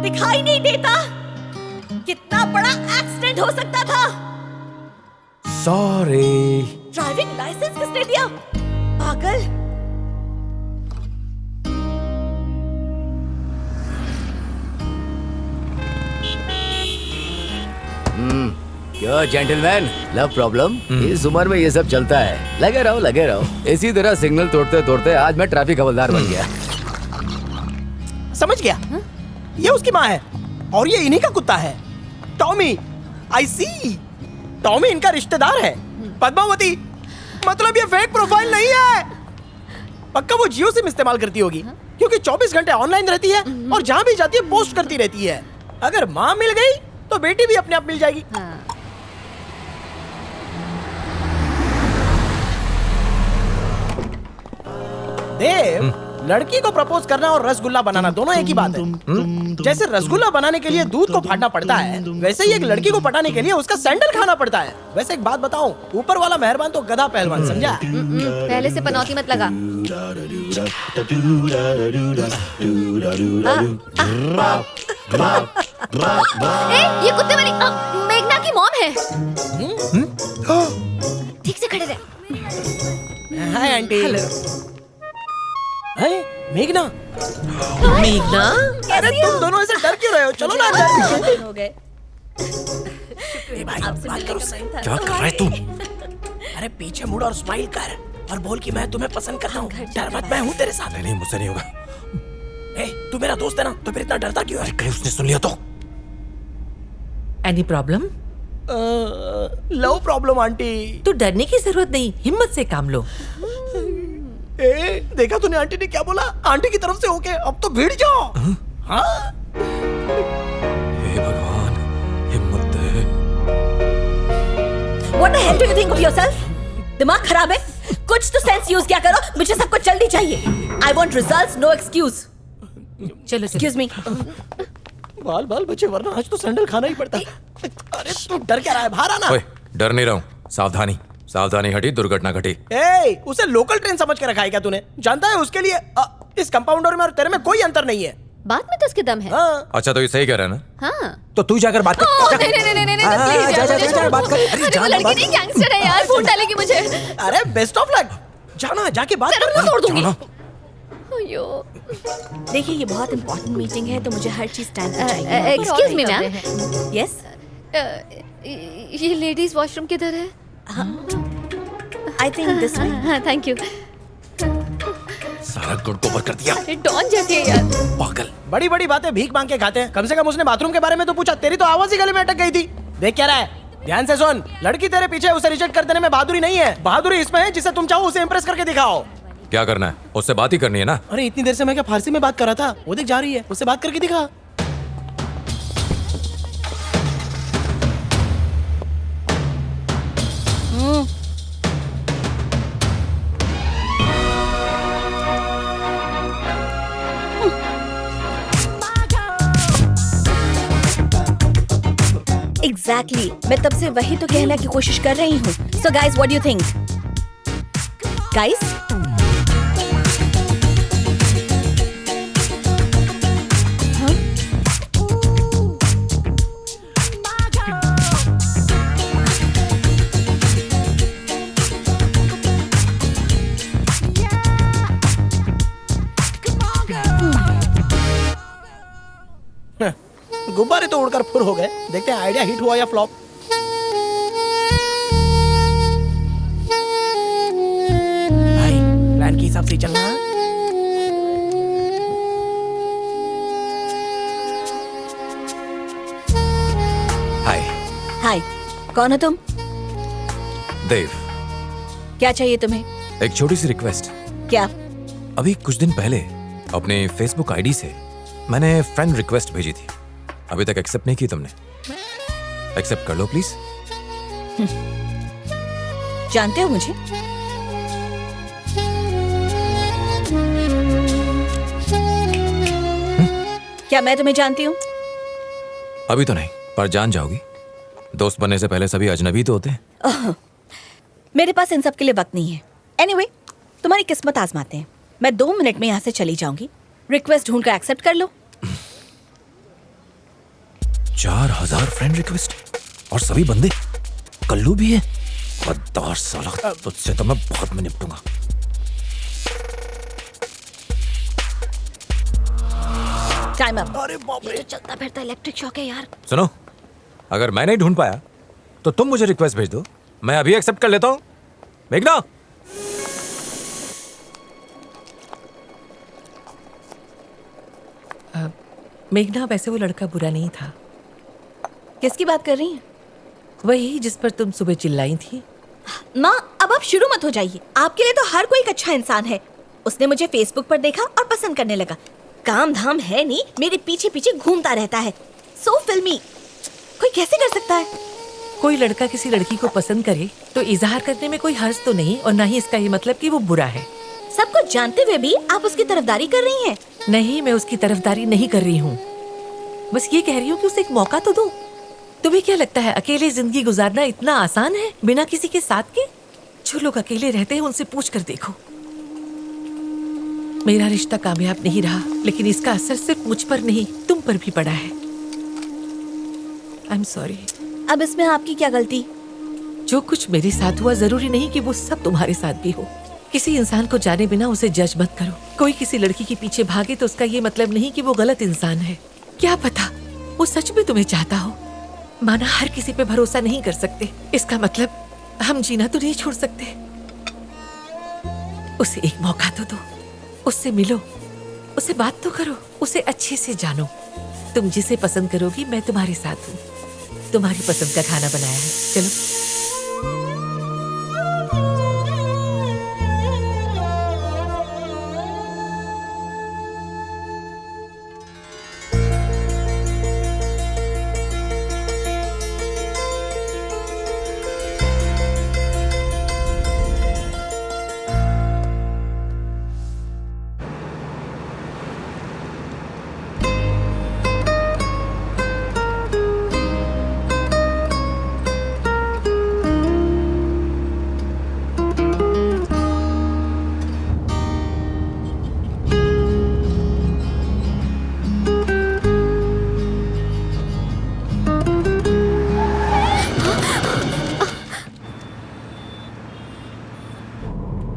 दिखाई नहीं देता? कितना बड़ा एक्सीडेंट हो सकता था। सॉरी। ड्राइविंग लाइसेंस किसने दिया? पागल। क्यों जेंटलमैन, लव प्रॉब्लम? इस उम्र में ये सब चलता है। लगे रहो। इसी तरह सिग्नल तोड़ते तोड़ते आज मैं ट्रैफिक हवलदार बन गया। समझ गया। ये उसकी माँ है और ये इन्हीं का कुत्ता है, टॉमी। आई सी। टॉमी इनका रिश्तेदार है। पद्मावती, मतलब ये फेक प्रोफाइल नहीं है। पक्का वो जियो सिम इस्तेमाल करती होगी, क्योंकि 24 घंटे ऑनलाइन रहती है और जहाँ भी जाती है पोस्ट करती रहती है। अगर माँ मिल गई तो बेटी भी अपने आप मिल जाएगी। देव, लड़की को प्रपोज करना और रसगुल्ला बनाना दोनों एक ही बात है। जैसे रसगुल्ला बनाने के लिए दूध को फाड़ना पड़ता है, वैसे ही एक लड़की को पटाने के लिए उसका सैंडल खाना पड़ता है। वैसे एक बात बताऊं, ऊपर वाला मेहरबान तो गधा पहलवान, समझा? पहले से पनौती मत लगा। ये कुत्ते वाली मेघना की मॉम है। ठीक से खड़े रहे। Hi aunty. हाय मेघना। मेघना, अरे तुम दोनों ऐसे डर क्यों रहे हो? चलो ना अंदर। हो गए। भाई बात करो। क्या कर रहे तू? अरे पीछे मुड़ और स्माइल कर और बोल कि मैं तुम्हें पसंद करता हूँ। डर मत, मैं हूँ तेरे साथ। नहीं, मुझसे नहीं होगा। ए, तू मेरा दोस्त है ना, तो फिर इतना डरता क्यों है? कहीं उसने सुन लिया तो? Any problem? Love problem aunty. तो डरने की जरूरत नहीं, हिम्मत से काम लो। ए, देखा तूने आंटी ने क्या बोला? आंटी की तरफ से होके अब तो भिड़ जाओ। हाँ? हे भगवान, हिम्मत दे। What the hell do you think of yourself? दिमाग खराब है? कुछ तो सेंस यूज किया करो। मुझे सब कुछ जल्दी चाहिए। I want results, no excuse. चलो Excuse me. बाल बाल बचे, वरना आज तो सैंडल खाना ही पड़ता। अरे तू डर क्या रहा है? बाहर आना। ओए, डर नहीं रहा हूँ। सावधानी हटी, दुर्घटना घटी। ए, उसे लोकल ट्रेन समझ के रखा है क्या तूने? जानता है उसके लिए इस कंपाउंडर में और तेरे में कोई अंतर नहीं है। बात में तो उसके दम है। हाँ। अच्छा, तो ये सही कह रहा है ना? हाँ। तो तू जाकर बात कर। नहीं, जा, बात कर। वो लड़की नहीं, गैंगस्टर है यार, फूट डालेगी मुझे। अरे बेस्ट ऑफ लक। जाना, जाके बात कर। तोड़ दूंगी। अयो। देखिए, ये बहुत इंपॉर्टेंट मीटिंग है, तो मुझे हर चीज टाइम पे चाहिए। Excuse me ma'am. यस। ये लेडीज वॉशरूम किधर है? I think this way. हाँ, थैंक यू। सारा गुड़ गोबर कर दिया। अरे डॉन जैसी है यार। पागल। बड़ी बड़ी बातें भीख मांग के खाते हैं। कम से कम उसने बाथरूम के बारे में तो पूछा। तेरी तो आवाज ही गले में अटक गई थी। देख क्या रहा है? ध्यान से सुन। लड़की तेरे पीछे, उसे रिजेक्ट कर देने में बहादुरी नहीं है। बहादुरी इसमें है जिसे तुम चाहो उसे इम्प्रेस करके दिखाओ। क्या करना है? उससे बात ही करनी है ना? अरे इतनी देर से मैं क्या फारसी में बात कर रहा था? वो देख जा रही है, उससे बात करके दिखा। एग्जैक्टली, मैं तब से वही तो कहने की कोशिश कर रही हूँ। So guys, what do you think? Guys, गुब्बारे तो उड़कर फुर हो गए। देखते हैं आइडिया हिट हुआ या फ्लॉप। भाई, प्लान के हिसाब से ही चलना। हाय। हाय, कौन हो तुम? देव। क्या चाहिए तुम्हें? एक छोटी सी रिक्वेस्ट। क्या? अभी कुछ दिन पहले अपने फेसबुक आईडी से मैंने फ्रेंड रिक्वेस्ट भेजी थी। अभी तक एक्सेप्ट नहीं की तुमने। एक्सेप्ट कर लो प्लीज। जानते हो मुझे? क्या मैं तुम्हें जानती हूँ? अभी तो नहीं, पर जान जाओगी। दोस्त बनने से पहले सभी अजनबी तो होते हैं। मेरे पास इन सब के लिए वक्त नहीं है। एनीवे, तुम्हारी किस्मत आजमाते हैं। मैं 2 मिनट में यहाँ से चली जाऊंगी। रिक्वेस्ट ढूंढकर एक्सेप्ट कर लो। 4000 फ्रेंड रिक्वेस्ट और सभी बंदे कल्लू भी है। गद्दार साला, तुझसे तो मैं बाद में निपटूंगा। Time up. अरे बाप रे, चलता फिरता इलेक्ट्रिक शॉक है यार। सुनो, अगर मैं नहीं ढूंढ पाया तो तुम मुझे रिक्वेस्ट भेज दो, मैं अभी एक्सेप्ट कर लेता हूँ। मेघना, मेघना, वैसे वो लड़का बुरा नहीं था। किसकी बात कर रही हैं? वही जिस पर तुम सुबह चिल्लाई थी। माँ, अब आप शुरू मत हो जाइए। आपके लिए तो हर कोई एक अच्छा इंसान है। उसने मुझे फेसबुक पर देखा और पसंद करने लगा। काम धाम है नहीं, मेरे पीछे पीछे घूमता रहता है। सो फिल्मी, कोई कैसे कर सकता है? कोई लड़का किसी लड़की को पसंद करे तो इजहार करने में कोई हर्ज तो नहीं, और ना ही इसका ये मतलब कि वो बुरा है। सब कुछ जानते हुए भी आप उसकी तरफदारी कर रही हैं। नहीं, मैं उसकी तरफदारी नहीं कर रही हूँ। बस ये कह रही हूँ कि उसे एक मौका तो दो। तुम्हें क्या लगता है अकेले जिंदगी गुजारना इतना आसान है बिना किसी के साथ के? जो लोग अकेले रहते हैं उनसे पूछ कर देखो। मेरा रिश्ता कामयाब नहीं रहा, लेकिन इसका असर सिर्फ मुझ पर नहीं तुम पर भी पड़ा है। I am sorry. अब इसमें आपकी क्या गलती? जो कुछ मेरे साथ हुआ जरूरी नहीं कि वो सब तुम्हारे साथ भी हो। किसी इंसान को जाने बिना उसे जज मत करो। कोई किसी लड़की के पीछे भागे तो उसका ये मतलब नहीं कि वो गलत इंसान है। क्या पता वो सच में तुम्हें चाहता हो। माना हर किसी पे भरोसा नहीं कर सकते, इसका मतलब हम जीना तो नहीं छोड़ सकते। उसे एक मौका तो दो, उससे मिलो, उससे बात तो करो, उसे अच्छे से जानो। तुम जिसे पसंद करोगी मैं तुम्हारे साथ हूँ। तुम्हारी पसंद का खाना बनाया है, चलो।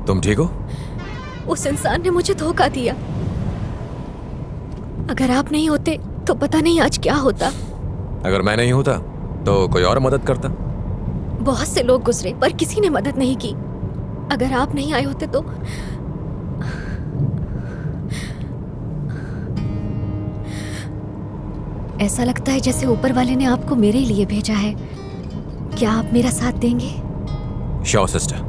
तुम ठीक हो? उस इंसान ने मुझे धोखा दिया। अगर आप नहीं होते तो पता नहीं आज क्या होता। अगर मैं नहीं होता तो कोई और मदद करता। बहुत से लोग गुजरे पर किसी ने मदद नहीं की। अगर आप नहीं आए होते तो ऐसा लगता है जैसे ऊपर वाले ने आपको मेरे लिए भेजा है। क्या आप मेरा साथ देंगे? Sure sister.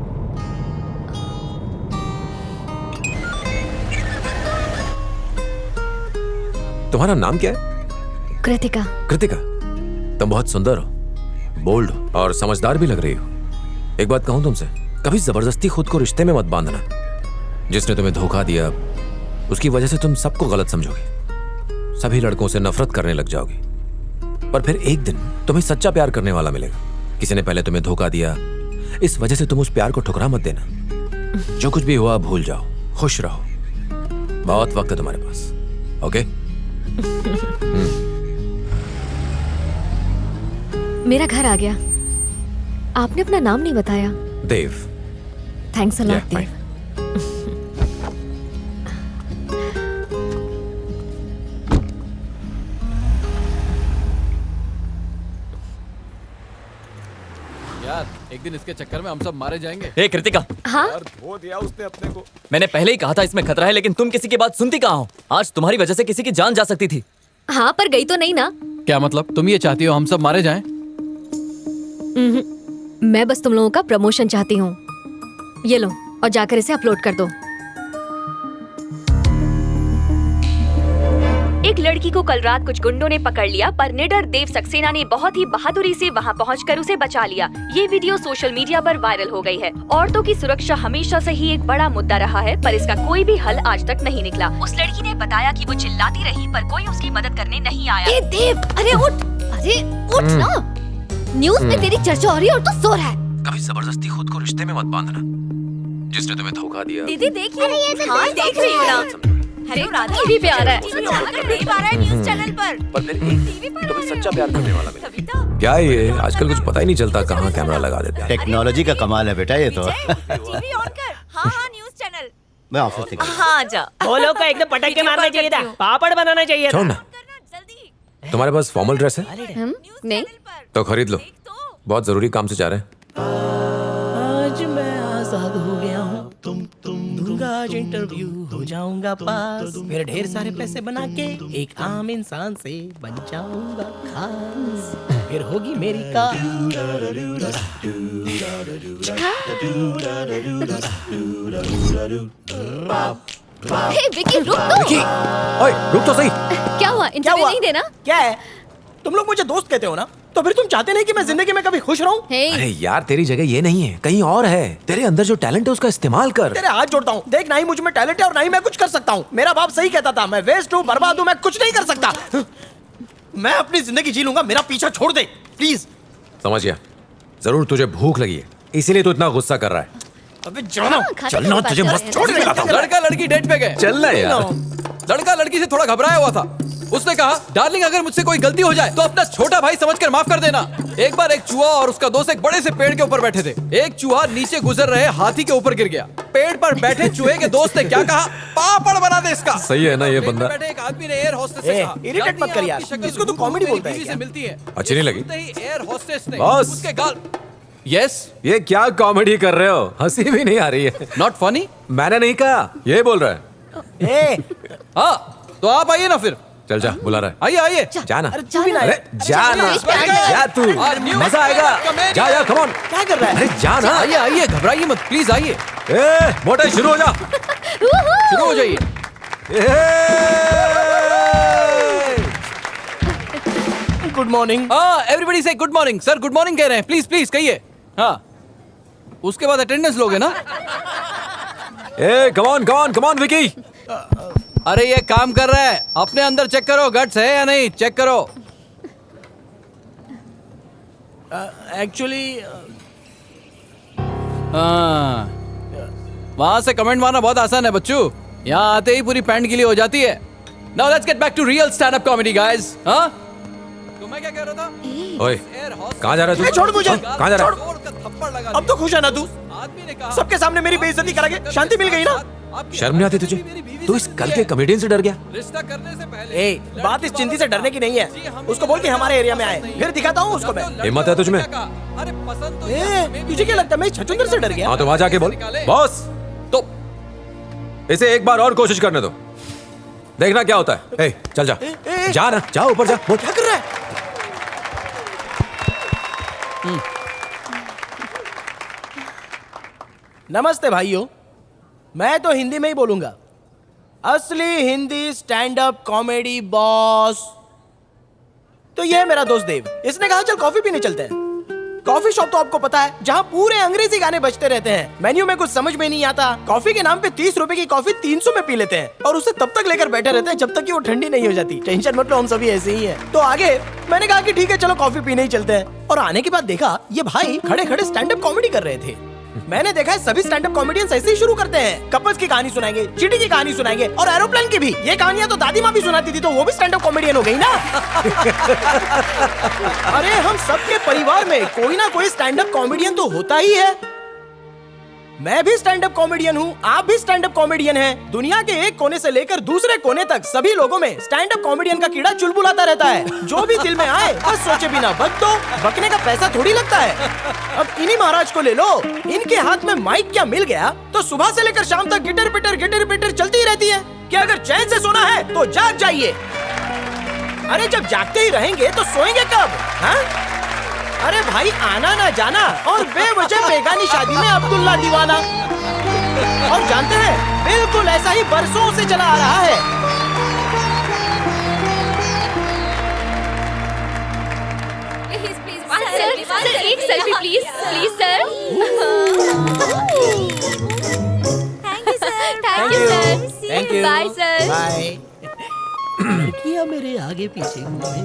तुम्हारा नाम क्या है? कृतिका। कृतिका, तुम बहुत सुंदर हो, बोल्ड हो और समझदार भी लग रही हो। एक बात कहूं तुमसे, कभी जबरदस्ती खुद को रिश्ते में मत बांधना। जिसने तुम्हें धोखा दिया उसकी वजह से तुम सबको गलत समझोगे, सभी लड़कों से नफरत करने लग जाओगे। पर फिर एक दिन तुम्हें सच्चा प्यार करने वाला मिलेगा। किसी ने पहले तुम्हें धोखा दिया, इस वजह से तुम उस प्यार को ठुकरा मत देना। जो कुछ भी हुआ भूल जाओ, खुश रहो। बहुत वक्त है तुम्हारे पास। ओके? मेरा घर आ गया। आपने अपना नाम नहीं बताया। देव। थैंक्स अ लॉट देव। यार एक दिन इसके चक्कर में हम सब मारे जाएंगे। हे कृतिका। हाँ? यार धो दिया उसने अपने को। मैंने पहले ही कहा था इसमें खतरा है, लेकिन तुम किसी की बात सुनती कहाँ हो? आज तुम्हारी वजह से किसी की जान जा सकती थी। हाँ, पर गई तो नहीं ना। क्या मतलब? तुम ये चाहती हो हम सब मारे जाएं? मैं बस तुम लोगों का प्रमोशन चाहती हूँ। ये लो और जाकर इसे अपलोड कर दो। एक लड़की को कल रात कुछ गुंडों ने पकड़ लिया, पर निडर देव सक्सेना ने बहुत ही बहादुरी से वहां पहुंचकर उसे बचा लिया। ये वीडियो सोशल मीडिया पर वायरल हो गई है। औरतों की सुरक्षा हमेशा से ही एक बड़ा मुद्दा रहा है, पर इसका कोई भी हल आज तक नहीं निकला। उस लड़की ने बताया कि वो चिल्लाती रही पर कोई उसकी मदद करने नहीं आया। ए देव, अरे उठ, अरे उठ ना। न्यूज़ में तेरी चर्चा हो रही है और तू सो रहा है। कभी जबरदस्ती खुद को रिश्ते में मत बांधना। जिसने तुम्हें धोखा दिया। दीदी देखिए। हाँ, देख रही हूँ ना। हेलो राधा, टीवी पे आ रहा है। टीवी आ रहा है न्यूज़ चैनल पर। पर मेरे तुम्हें सच्चा प्यार करने वाला मिला। क्या ये आजकल कुछ पता ही नहीं चलता कहाँ कैमरा लगा देते हैं। टेक्नोलॉजी का कमाल है बेटा ये तो। टीवी ऑन कर। हाँ न्यूज़ चैनल। मैं ऑफिस से हाँ जा। वो लोग को एकदम पटक के मारना चाहिए था, पापड़ बनाना चाहिए छोड़ था। ना, तुम्हारे पास फॉर्मल ड्रेस है? नहीं। तो खरीद लो, बहुत जरूरी काम से जा रहे हैं। आज मैं आजाद हो गया हूँ, दूंगा आज इंटरव्यू, हो जाऊंगा पास, फिर ढेर सारे पैसे बना के एक आम इंसान से बन जाऊंगा खास, फिर होगी मेरी कार। हे विकी रुक तो। विकी, ओए रुक तो सही। क्या हुआ? इंटरव्यू नहीं देना? क्या है? तुम लोग मुझे दोस्त कहते हो ना, तो फिर तुम चाहते नहीं कि मैं जिंदगी में कभी खुश रहूं? अरे यार तेरी जगह ये नहीं है, कहीं और है। तेरे अंदर जो टैलेंट है उसका इस्तेमाल कर। तेरे हाथ जोड़ता हूँ, देख ना ही मुझ में टैलेंट है और ना ही मैं कुछ कर सकता हूँ। मेरा बाप सही कहता था, मैं वेस्ट हूँ, बर्बाद हूँ, मैं कुछ नहीं कर सकता। मैं अपनी जिंदगी जी लूंगा, मेरा पीछा छोड़ दे प्लीज। समझ गया, जरूर तुझे भूख लगी है, इसीलिए तू इतना गुस्सा कर रहा है। अबे जाना, चलना, तुझे मस्त छोड़ के लाता हूँ। लड़का लड़की डेट पे गए। चलना यार। लड़का लड़की से थोड़ा घबराया हुआ था। उसने कहा, डार्लिंग अगर मुझसे कोई गलती हो जाए तो अपना छोटा भाई समझकर माफ कर देना। एक बार एक चूहा और उसका दोस्त एक बड़े से पेड़ के ऊपर बैठे थे। एक चूहा नीचे गुजर रहे हाथी के ऊपर गिर गया। पेड़ पर बैठे चूहे के दोस्त ने क्या कहा? पापड़ बना दे इसका। सही है ना ये बंदा? बैठे एक आदमी ने एयर होस्टेस से कहा, इरिटेट मत कर यार, इसको तो कॉमेडी बोलता है क्या? मिलती है। अच्छी नहीं लगी? एयर होस्टेस ने बॉस। उसके गाल। यस, ये क्या कॉमेडी कर रहे हो? हंसी भी नहीं आ रही है। Not funny. मैंने नहीं कहा, ये बोल रहा है। हाँ तो आप आइए ना फिर। चल जा, बुला रहा है। आइए आइए। जाना। अरे तू भी ना। अरे जाना, जा तू, मजा आएगा। जा जा, कम ऑन। क्या कर रहा है? अरे जाना। आइए आइए, घबराइए मत, प्लीज आइए। ए मोटा शुरू हो जा। शुरू हो जाइए। Good morning. हाँ एवरीबडी से good morning. Sir good morning कह रहे हैं, प्लीज प्लीज कहिए। हाँ उसके बाद अटेंडेंस लोगे ना? ए come on, come on, come on Vicky. अरे ये काम कर रहा है, अपने अंदर चेक करो गट्स है या नहीं, चेक करो। एक्चुअली हाँ वहां से कमेंट मारना बहुत आसान है बच्चों, यहाँ आते ही पूरी पैंट गीली हो जाती है। Now let's get back to real stand up comedy guys. हाँ तो मैं क्या कह रहा था? ओए कहाँ जा रहा है तू? छोड़ मुझे। कहाँ जा रहा है? थप्पड़ लगा। अब तो खुश है ना तू? आदमी ने कहा, सबके सामने मेरी बेइज्जती करा के शांति मिल गई ना? शर्म नहीं आती तुझे? तू इस कल के कॉमेडियन से डर गया? रिश्ता करने से पहले। ए, बात इस चिंती से डरने की नहीं है। उसको बोल के हमारे एरिया में आए, फिर दिखाता हूँ उसको मैं। हिम्मत है तुझमें? अरे पसंद तो ए, तुझे क्या लगता है मैं छछूंदर से डर गया? हाँ तो वहां जाके बोल, बॉस तो इसे एक बार और कोशिश करने दो, देखना क्या होता है। ए, चल जा, जा ना, जा ऊपर जा। बोल क्या कर रहा है? नमस्ते भाइयों, मैं तो हिंदी में ही बोलूंगा। असली Hindi stand up comedy boss. तो ये है मेरा दोस्त देव। इसने कहा चल कॉफी पीने चलते हैं। कॉफी शॉप तो आपको पता है, जहाँ पूरे अंग्रेजी गाने बजते रहते हैं। मेन्यू में कुछ समझ में नहीं आता। कॉफी के नाम पे 30 रुपए की कॉफी 300 में पी लेते हैं और उसे तब तक लेकर बैठे रहते हैं जब तक कि वो ठंडी नहीं हो जाती। टेंशन मत लो, हम सभी ऐसे ही हैं। तो आगे मैंने कहा कि ठीक है चलो कॉफी पीने ही चलते हैं। और आने के बाद देखा ये भाई खड़े खड़े स्टैंड अप कॉमेडी कर रहे थे। मैंने देखा है सभी स्टैंड अप कॉमेडियंस ऐसे ही शुरू करते हैं। कपल्स की कहानी सुनाएंगे, चींटी की कहानी सुनाएंगे और एरोप्लेन की भी। ये कहानियां तो दादी माँ भी सुनाती थी, तो वो भी स्टैंड अप कॉमेडियन हो गई ना। अरे हम सबके परिवार में कोई ना कोई स्टैंड अप कॉमेडियन तो होता ही है। मैं भी स्टैंड अप कॉमेडियन हूँ, आप भी स्टैंड अप कॉमेडियन हैं। दुनिया के एक कोने से लेकर दूसरे कोने तक सभी लोगों में स्टैंड अप कॉमेडियन का कीड़ा चुलबुलाता रहता है। जो भी दिल में आए बस सोचे बिना बक दो, बकने का पैसा थोड़ी लगता है। अब इन्हीं महाराज को ले लो, इनके हाथ में माइक क्या मिल गया तो सुबह से लेकर शाम तक गिटर पिटर चलती ही रहती है। कि अगर चैन से सोना है तो जाग जाइए। अरे जब जागते ही रहेंगे तो सोएंगे कब? हाँ? अरे भाई आना ना जाना और बेवजह बेगानी शादी में अब्दुल्ला दीवाना। और जानते हैं बिल्कुल ऐसा ही बरसों से चला आ रहा है। सर एक selfie please, please sir. Thank you sir. Thank you sir. Thank you. Bye sir. Bye. लड़कियां मेरे आगे पीछे घूमे,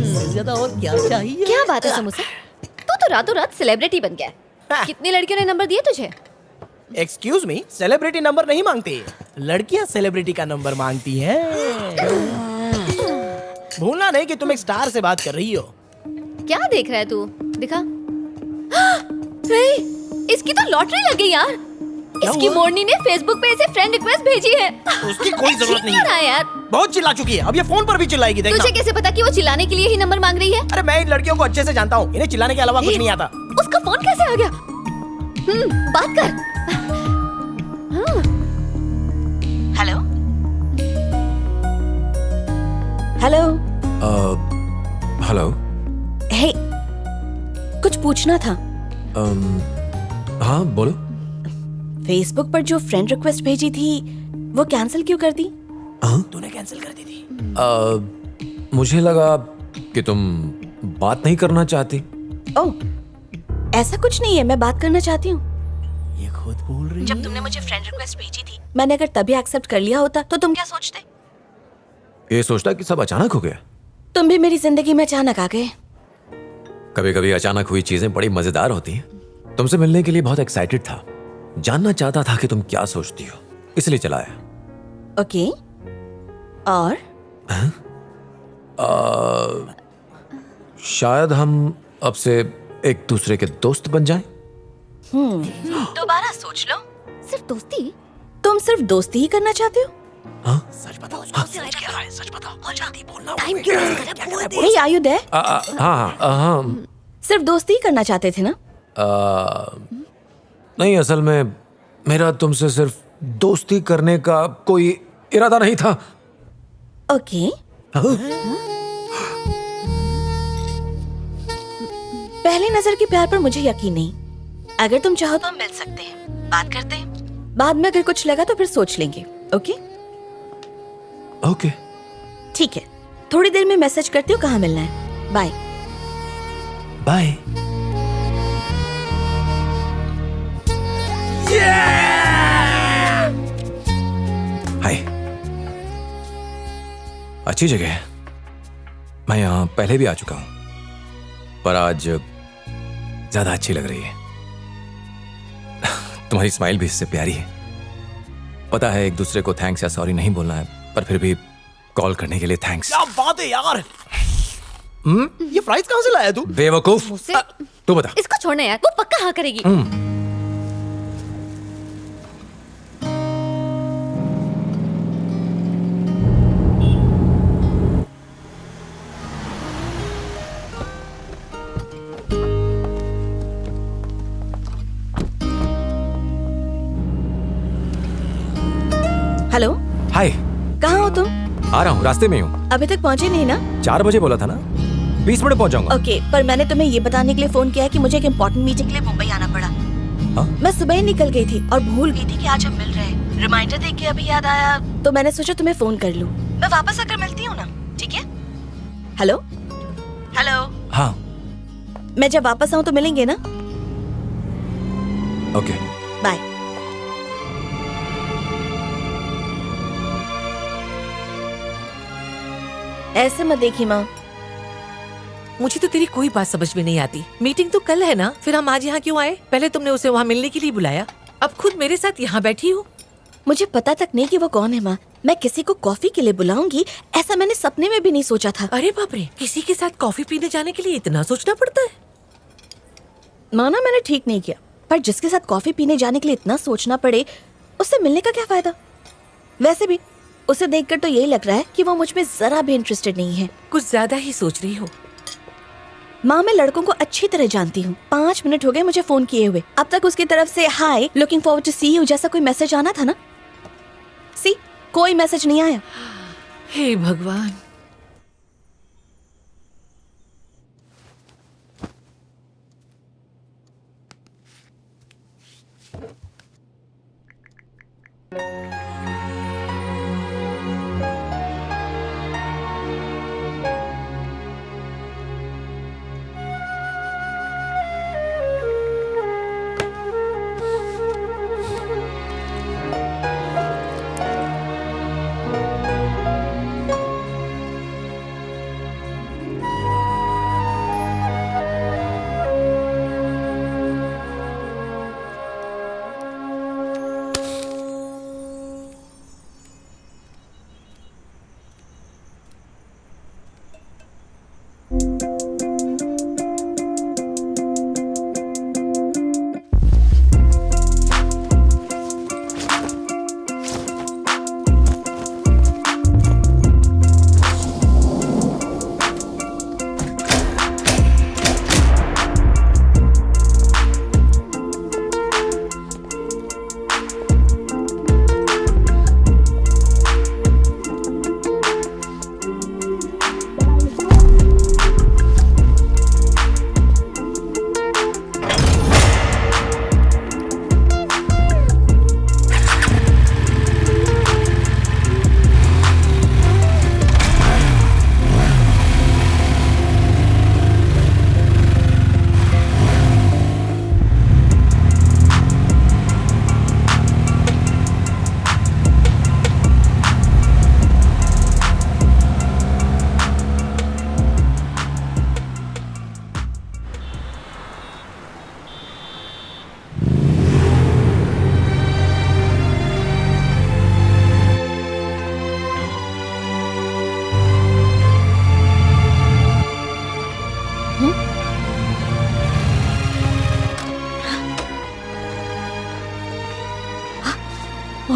इससे ज्यादा और क्या चाहिए? क्या बात है समोसा, तू तो रातों रात सेलिब्रिटी बन गया। कितनी लड़कियों ने नंबर दिए तुझे? एक्सक्यूज मी, सेलिब्रिटी नंबर नहीं मांगती, लड़कियां सेलिब्रिटी का नंबर मांगती हैं। भूलना नहीं कि तुम एक स्टार से बात कर रही हो। क्या देख रहा है तू? दिखा। हे, इसकी तो लॉटरी लग गई यार। इसकी हुआ? मोरनी ने फेसबुक पे इसे फ्रेंड रिक्वेस्ट भेजी है। उसकी कोई जरूरत नहीं है यार। बहुत चिल्ला चुकी है, अब ये फोन पर भी चिल्लाएगी, देखना। तुझे कैसे पता कि वो चिल्लाने के लिए ही नंबर मांग रही है? अरे मैं इन लड़कियों को अच्छे से जानता हूँ, इन्हें चिल्लाने के अलावा कुछ नहीं आता। उसका फोन कैसे आ गया? बात कर। Hello hello hello. हे, कुछ पूछना था। हाँ बोलो। फेसबुक पर जो फ्रेंड रिक्वेस्ट भेजी थी वो कैंसिल क्यों कर दी? तूने कैंसिल कर दी थी। मुझे लगा कि तुम बात नहीं करना चाहती। ओह, ऐसा कुछ नहीं है, मैं बात करना चाहती हूँ। ये खुद बोल रही है। जब तुमने मुझे फ्रेंड रिक्वेस्ट भेजी थी, मैंने अगर तभी एक्सेप्ट कर लिया होता तो तुम क्या सोचते? ये सोचता कि सब अचानक हो गया। तुम भी मेरी जिंदगी में अचानक आ गए। कभी कभी अचानक हुई चीजें बड़ी मजेदार होती हैं। तुमसे मिलने के लिए बहुत एक्साइटेड था, जानना चाहता था कि तुम क्या सोचती हो, इसलिए चला आया। ओके, और? शायद हम अब से एक दूसरे के दोस्त बन जाएं। दोबारा सोच लो। सिर्फ दोस्ती? तुम सिर्फ दोस्ती ही करना चाहते हो? सच बताओ, सच बताओ, जल्दी बोलना। टाइम क्यों वेस्ट कर रहा है? Hey, are you there? हाँ। सिर्फ दोस्ती ही करना चाहते थे ना? नहीं, असल में मेरा तुमसे सिर्फ दोस्ती करने का कोई इरादा नहीं था। ओके। पहली नजर के प्यार पर मुझे यकीन नहीं। अगर तुम चाहो तो हम मिल सकते हैं, बात करते हैं। बाद में अगर कुछ लगा तो फिर सोच लेंगे। ओके? ओके। ठीक है, थोड़ी देर में मैसेज करती हूँ कहाँ मिलना है। बाय। बाय। हाय। अच्छी जगह है, मैं यहाँ पहले भी आ चुका हूँ, पर आज ज्यादा अच्छी लग रही है। तुम्हारी स्माइल भी इससे प्यारी है। पता है एक दूसरे को थैंक्स या सॉरी नहीं बोलना है, पर फिर भी कॉल करने के लिए थैंक्स। क्या बात है यार। ये प्राइस कहाँ से लाया तू? बेवकूफ। तू बता। इसको छोड़ना यार, वो पक्का हाँ करेगी। हेलो। हाय। कहाँ हो तुम? आ रहा हूँ, रास्ते में हूँ। अभी तक पहुँचे नहीं ना? 4 बजे बोला था ना, 20 मिनट पहुँच जाऊंगा। ओके, पर मैंने तुम्हें ये बताने के लिए फोन किया है कि मुझे एक इम्पोर्टेंट मीटिंग के लिए मुंबई आना पड़ा। मैं सुबह ही निकल गई थी और भूल गई थी कि आज हम मिल रहे हैं। रिमाइंडर देख के अभी याद आया, तो मैंने सोचा तुम्हें फोन कर लूं। मैं वापस आकर मिलती हूँ ना, ठीक है? Hello hello. हाँ। मैं जब वापस आऊँ तो मिलेंगे ना? ओके। बाय। ऐसे मत देखी माँ। मुझे तो तेरी कोई बात समझ में नहीं आती। मीटिंग तो कल है ना, फिर हम आज यहाँ क्यों आए? पहले तुमने उसे वहाँ मिलने के लिए बुलाया, अब खुद मेरे साथ यहाँ बैठी हो। मुझे पता तक नहीं कि वो कौन है माँ। मैं किसी को कॉफी के लिए बुलाऊंगी, ऐसा मैंने सपने में भी नहीं सोचा था। अरे बाप रे, किसी के साथ कॉफी पीने जाने के लिए इतना सोचना पड़ता है? माना मैंने ठीक नहीं किया, पर जिसके साथ कॉफी पीने जाने के लिए इतना सोचना पड़े, उससे मिलने का क्या फायदा? वैसे भी उसे देखकर तो यही लग रहा है कि वो मुझ में जरा भी इंटरेस्टेड नहीं है। कुछ ज्यादा ही सोच रही हो। माँ, मैं लड़कों को अच्छी तरह जानती हूँ। 5 मिनट हो गए मुझे फोन किए हुए। अब तक उसकी तरफ से hi, looking forward to see you जैसा कोई मैसेज आना था ना? सी, कोई मैसेज नहीं आया। हे भगवान।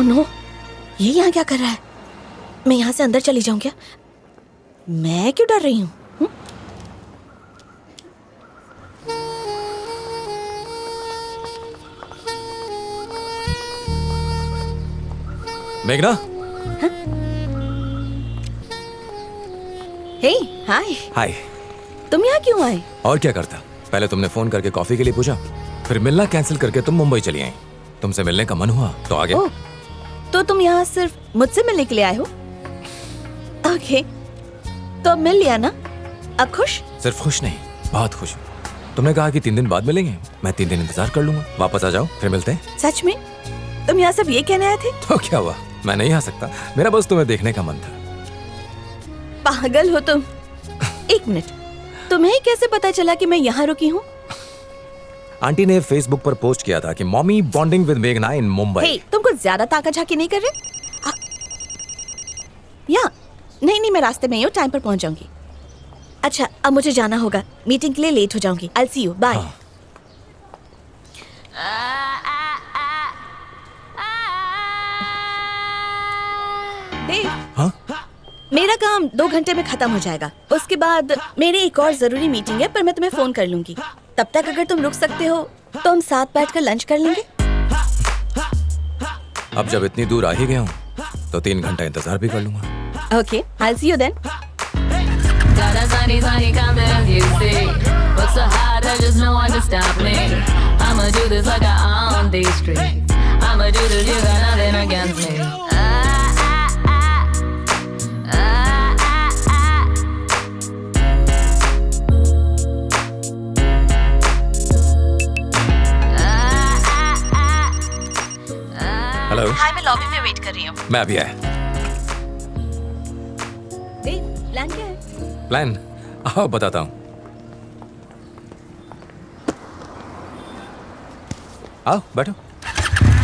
नो, ये यहाँ क्या कर रहा है? मैं यहाँ से अंदर चली जाऊँ क्या? मैं क्यों डर रही हूँ? मेघना, हे, हाय। हाय। तुम यहाँ क्यों आए? और क्या करता? पहले तुमने फोन करके कॉफी के लिए पूछा, फिर मिलना कैंसिल करके तुम मुंबई चली आई। तुमसे मिलने का मन हुआ तो आ गए। ओह, तो तुम यहाँ सिर्फ मुझसे मिलने के लिए आए हो? ओके, तो अब मिल लिया ना? अब खुश? सिर्फ खुश नहीं, बहुत खुश हूँ। तुमने कहा कि 3 दिन बाद मिलेंगे। मैं 3 दिन इंतजार कर लूंगा। वापस आ जाओ, फिर मिलते हैं। सच में? तुम यहाँ सब ये कहने आए थे? तो क्या हुआ, मैं नहीं आ सकता? मेरा बस तुम्हें देखने का मन था। पागल हो तुम। एक मिनट, तुम्हें कैसे पता चला कि मैं यहाँ रुकी हूँ? आंटी ने फेसबुक पर पोस्ट किया था कि मॉमी बॉन्डिंग विद मेघना इन मुंबई। हे, तुम कुछ ज्यादा ताका झाकी नहीं कर रहे? या नहीं, मैं रास्ते में ही हूँ, टाइम पर पहुंच जाऊंगी। अच्छा, अब मुझे जाना होगा, मीटिंग के लिए लेट हो जाऊंगी। I'll see you, bye। हाँ? मेरा काम 2 घंटे में खत्म हो जाएगा। उसके बाद मेरी एक और जरूरी मीटिंग है, पर मैं तुम्हें फोन कर लूंगी। तब तक अगर तुम रुक सकते हो तो हम साथ बैठकर लंच कर लेंगे। अब जब इतनी दूर आ ही गया हूँ तो 3 घंटा इंतजार भी कर लूंगा। Okay, I'll see you then। Got a sunny, sunny confidence, you see. Work so hard, there's just no one to stop me. I'ma do this like I own these streets. I'ma do this, you got nothing against me. Hello. Hi, मैं lobby में wait कर रही हूँ। मैं अभी आया। Plan क्या है? प्लान आओ बताता हूँ। आओ बैठो।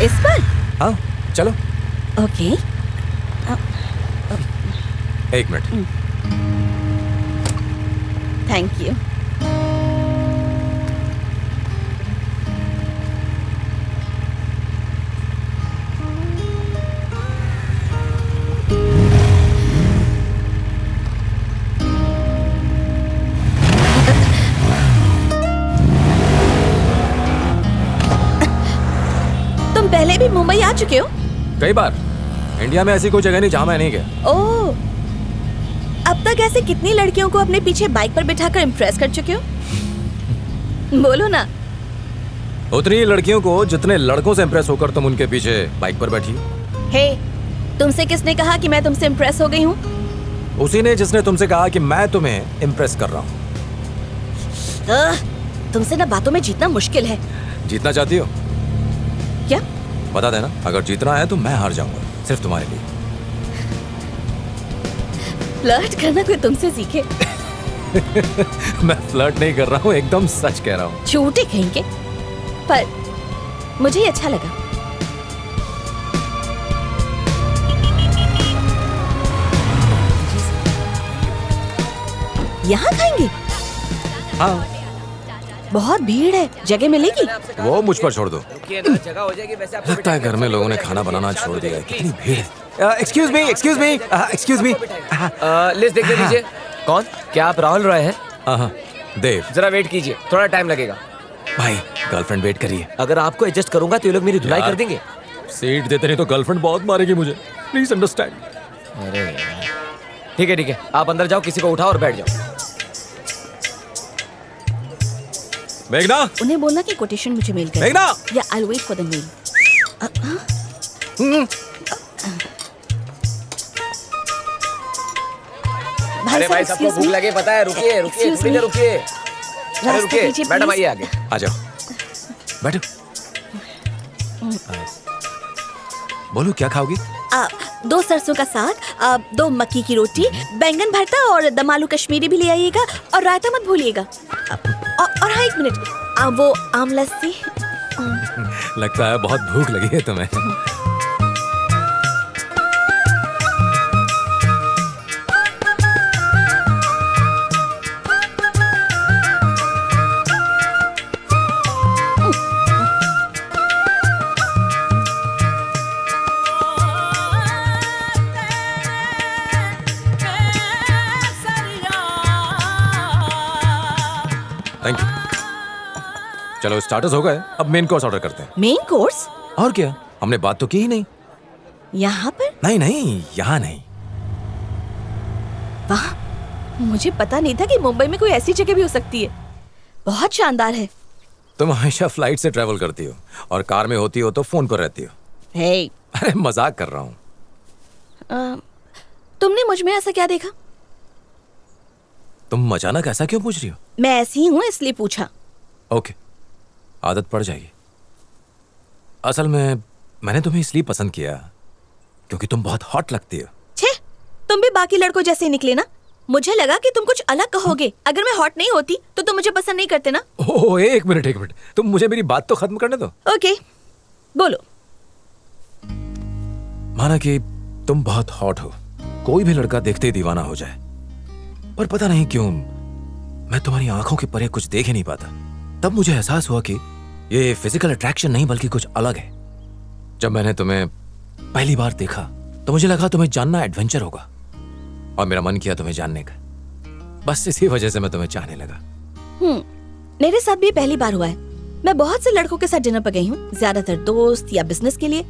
इस पर? हाँ चलो। ओके। 1 मिनट। Thank you. पहले भी मुंबई आ चुके हो? कई बार। इंडिया में ऐसी कोई जगह नहीं जहाँ मैं नहीं गया। ओह, अब तक ऐसे कितनी लड़कियों को अपने पीछे बाइक पर बिठाकर इम्प्रेस कर चुके हो? बोलो ना। उतनी ही लड़कियों को जितने लड़कों से इम्प्रेस होकर तुम उनके पीछे बाइक पर बैठी हो। हे, तुमसे किसने कहा कि मैं तुमसे इम्प्रेस हो गई हूँ? उसी ने जिसने तुमसे कहा कि मैं तुम्हें इम्प्रेस कर रहा हूँ। तुमसे ना बातों में जीतना मुश्किल है। जीतना चाहती हो? क्या? बता देना, अगर जीतना है तो मैं हार जाऊंगा, सिर्फ तुम्हारे लिए। फ्लर्ट करना कोई तुमसे सीखे? मैं फ्लर्ट नहीं कर रहा हूँ, एकदम सच कह रहा हूँ। झूठे कहेंगे, पर मुझे ये अच्छा लगा। यहाँ खाएंगे? हाँ। बहुत भीड़ है, जगह मिलेगी? वो मुझ पर छोड़ दो। जगह हो जाएगी वैसे। लगता है घर में लोगों ने खाना बनाना छोड़ दिया है। कितनी भीड़ है। Excuse me, excuse me, excuse me. List देख लीजिए। कौन? क्या आप राहुल रॉय हैं? हाँ, देव। जरा वेट कीजिए, थोड़ा टाइम लगेगा। भाई, गर्लफ्रेंड वेट करिए। अगर आपको एडजस्ट करूंगा तो ये लोग मेरी धुलाई कर देंगे। सीट देते नहीं तो गर्लफ्रेंड बहुत मारेगी मुझे। Please understand. अरे ठीक है, आप अंदर जाओ, किसी को उठाओ और बैठ जाओ। मेघना, उन्हें बोलना कि कोटेशन मुझे मेल कर। मेघना, या I will wait for the mail. अरे भाई, सबको भूख लगे पता है। रुकिए थोड़ी देर रुकिए। अरे रुकिए, मैडम आइए आगे। आ जाओ, बैठो। बोलो क्या खाओगी? 2 सरसों का साग, 2 मक्की की रोटी, बैंगन भरता और दम आलू कश्मीरी भी ले आइएगा, और रायता मत भूलिएगा। और हाँ, 1 मिनट, वो आम लस्सी। लगता है बहुत भूख लगी है तुम्हें। Thank you. चलो स्टार्टर्स हो गए, अब मेन कोर्स ऑर्डर करते हैं। मेन कोर्स और क्या, हमने बात तो की ही नहीं। यहाँ पर? नहीं, यहाँ नहीं। वाह, मुझे पता नहीं था कि मुंबई में कोई ऐसी जगह भी हो सकती है। बहुत शानदार है। तुम हमेशा फ्लाइट से ट्रेवल करती हो और कार में होती हो तो फोन पर रहती हो। हे, अरे मजाक कर रहा हूँ। तुमने मुझ में ऐसा क्या देखा? तुम अचानक ऐसा क्यों पूछ रही हो? मैं ऐसी ही हूँ इसलिए पूछा। ओके, आदत पड़ जाएगी। असल में मैंने तुम्हें इसलिए पसंद किया क्योंकि तुम बहुत हॉट लगती हो। छे, तुम भी बाकी लड़कों जैसे ही निकले ना। मुझे लगा कि तुम कुछ अलग कहोगे। अगर मैं हॉट नहीं होती तो तुम मुझे पसंद नहीं करते ना। ओह, एक मिनट, तुम मुझे मेरी बात तो खत्म करने दो। ओके, बोलो। माना कि तुम बहुत हॉट हो, कोई भी लड़का देखते ही दीवाना हो जाए, पर पता नहीं क्यों मैं तुम्हारी आंखों के परे कुछ देख ही नहीं पाता। तब मुझे एहसास हुआ कि ये फिजिकल अट्रैक्शन नहीं बल्कि कुछ अलग है। जब मैंने तुम्हें पहली बार देखा तो मुझे लगा तुम्हें जानना एडवेंचर होगा और मेरा मन किया तुम्हें जानने का। बस इसी वजह से मैं तुम्हें चाहने लगा। मेरे साथ भी पहली बार हुआ है। मैं बहुत से लड़कों के साथ डिनर पर गई हूँ, ज्यादातर दोस्त या बिजनेस के लिए,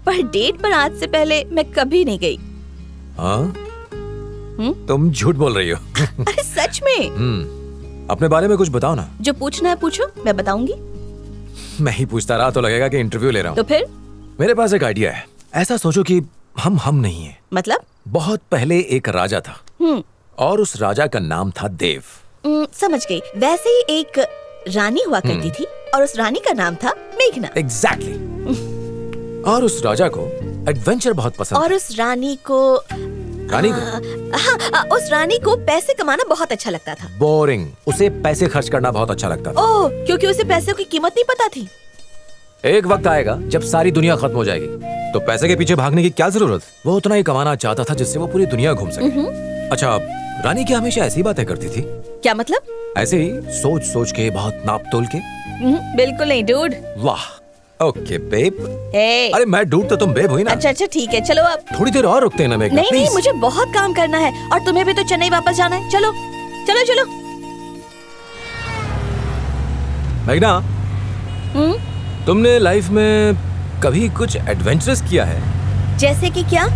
पर डेट पर आज से पहले मैं कभी नहीं गई। हाँ? तुम झूठ बोल रही हो। अरे सच में। अपने बारे में कुछ बताओ ना। जो पूछना है पूछो, मैं बताऊंगी। मैं ही पूछता रहा तो लगेगा कि इंटरव्यू ले रहा हूँ। तो फिर? मेरे पास एक आइडिया है। ऐसा सोचो कि हम नहीं है। मतलब? बहुत पहले एक राजा था और उस राजा का नाम था देव। समझ गई। वैसे ही एक रानी हुआ करती थी और उस रानी का नाम था मेघना। एग्जैक्टली। और उस राजा को एडवेंचर बहुत पसंद और उस रानी को उस रानी को पैसे कमाना बहुत अच्छा लगता था। बोरिंग। उसे पैसे खर्च करना बहुत अच्छा लगता था। ओह, क्योंकि उसे पैसों की कीमत नहीं पता थी। एक वक्त आएगा जब सारी दुनिया खत्म हो जाएगी तो पैसे के पीछे भागने की क्या जरूरत। वो उतना ही कमाना चाहता था जिससे वो पूरी दुनिया घूम सके। अच्छा, रानी क्या हमेशा ऐसी बातें करती थी? क्या मतलब? ऐसे ही सोच सोच के, बहुत नाप तोल के। बिल्कुल नहीं डूड। वाह, ओके बेब। हे। अरे मैं डूड तो तुम बेब हुई ना। अच्छा ठीक है, चलो अब थोड़ी देर और रुकते हैं ना मेघना। नहीं, मुझे बहुत काम करना है और तुम्हें भी तो चेन्नई वापस जाना है। चलो चलो चलो। मेघना, तुमने लाइफ में कभी कुछ एडवेंचरस किया है? जैसे कि क्या?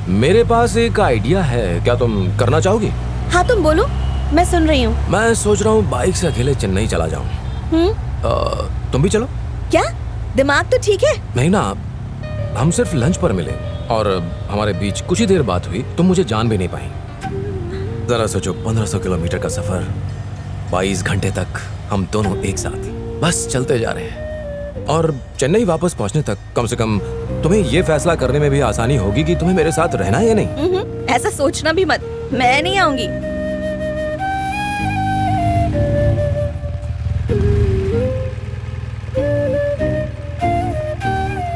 मेरे पास एक आइडिया है, क्या तुम करना चाहोगी? हाँ तुम बोलो, मैं सुन रही हूँ। मैं सोच रहा हूँ बाइक से अकेले चेन्नई चला जाऊँ। तुम भी चलो। क्या? दिमाग तो ठीक है। नहीं ना, हम सिर्फ लंच पर मिले और हमारे बीच कुछ ही देर बात हुई, तुम मुझे जान भी नहीं पाई। जरा सोचो, 1500 किलोमीटर का सफर, 22 घंटे तक हम दोनों एक साथ बस चलते जा रहे हैं और चेन्नई वापस पहुंचने तक कम से कम तुम्हें ये फैसला करने में भी आसानी होगी कि तुम्हें मेरे साथ रहना है या नहीं। ऐसा सोचना भी मत, मैं नहीं आऊंगी।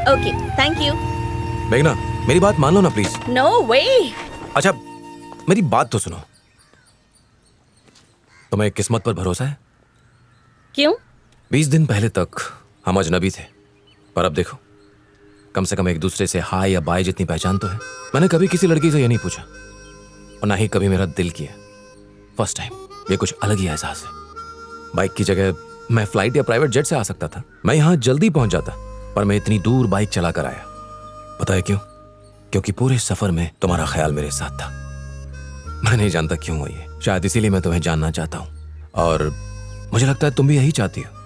Okay, thank you. मेघना, मेरी बात मान लो ना प्लीज। नो वे। अच्छा, मेरी बात तो सुनो। तुम्हें किस्मत पर भरोसा है? क्यों? 20 दिन पहले तक हम अजनबी थे, पर अब देखो, कम से कम एक दूसरे से हाय या बाय जितनी पहचान तो है। मैंने कभी किसी लड़की से ये नहीं पूछा और ना ही कभी मेरा दिल किया। फर्स्ट टाइम, ये कुछ अलग ही एहसास है। बाइक की जगह मैं फ्लाइट या प्राइवेट जेट से आ सकता था। मैं यहाँ जल्दी पहुंच जाता, पर मैं इतनी दूर बाइक चला कर आया। पता है क्यों? क्योंकि पूरे सफर में तुम्हारा ख्याल मेरे साथ था। मैं नहीं जानता क्यों हुआ ये, शायद इसीलिए मैं तुम्हें जानना चाहता हूँ और मुझे लगता है तुम भी यही चाहती हो।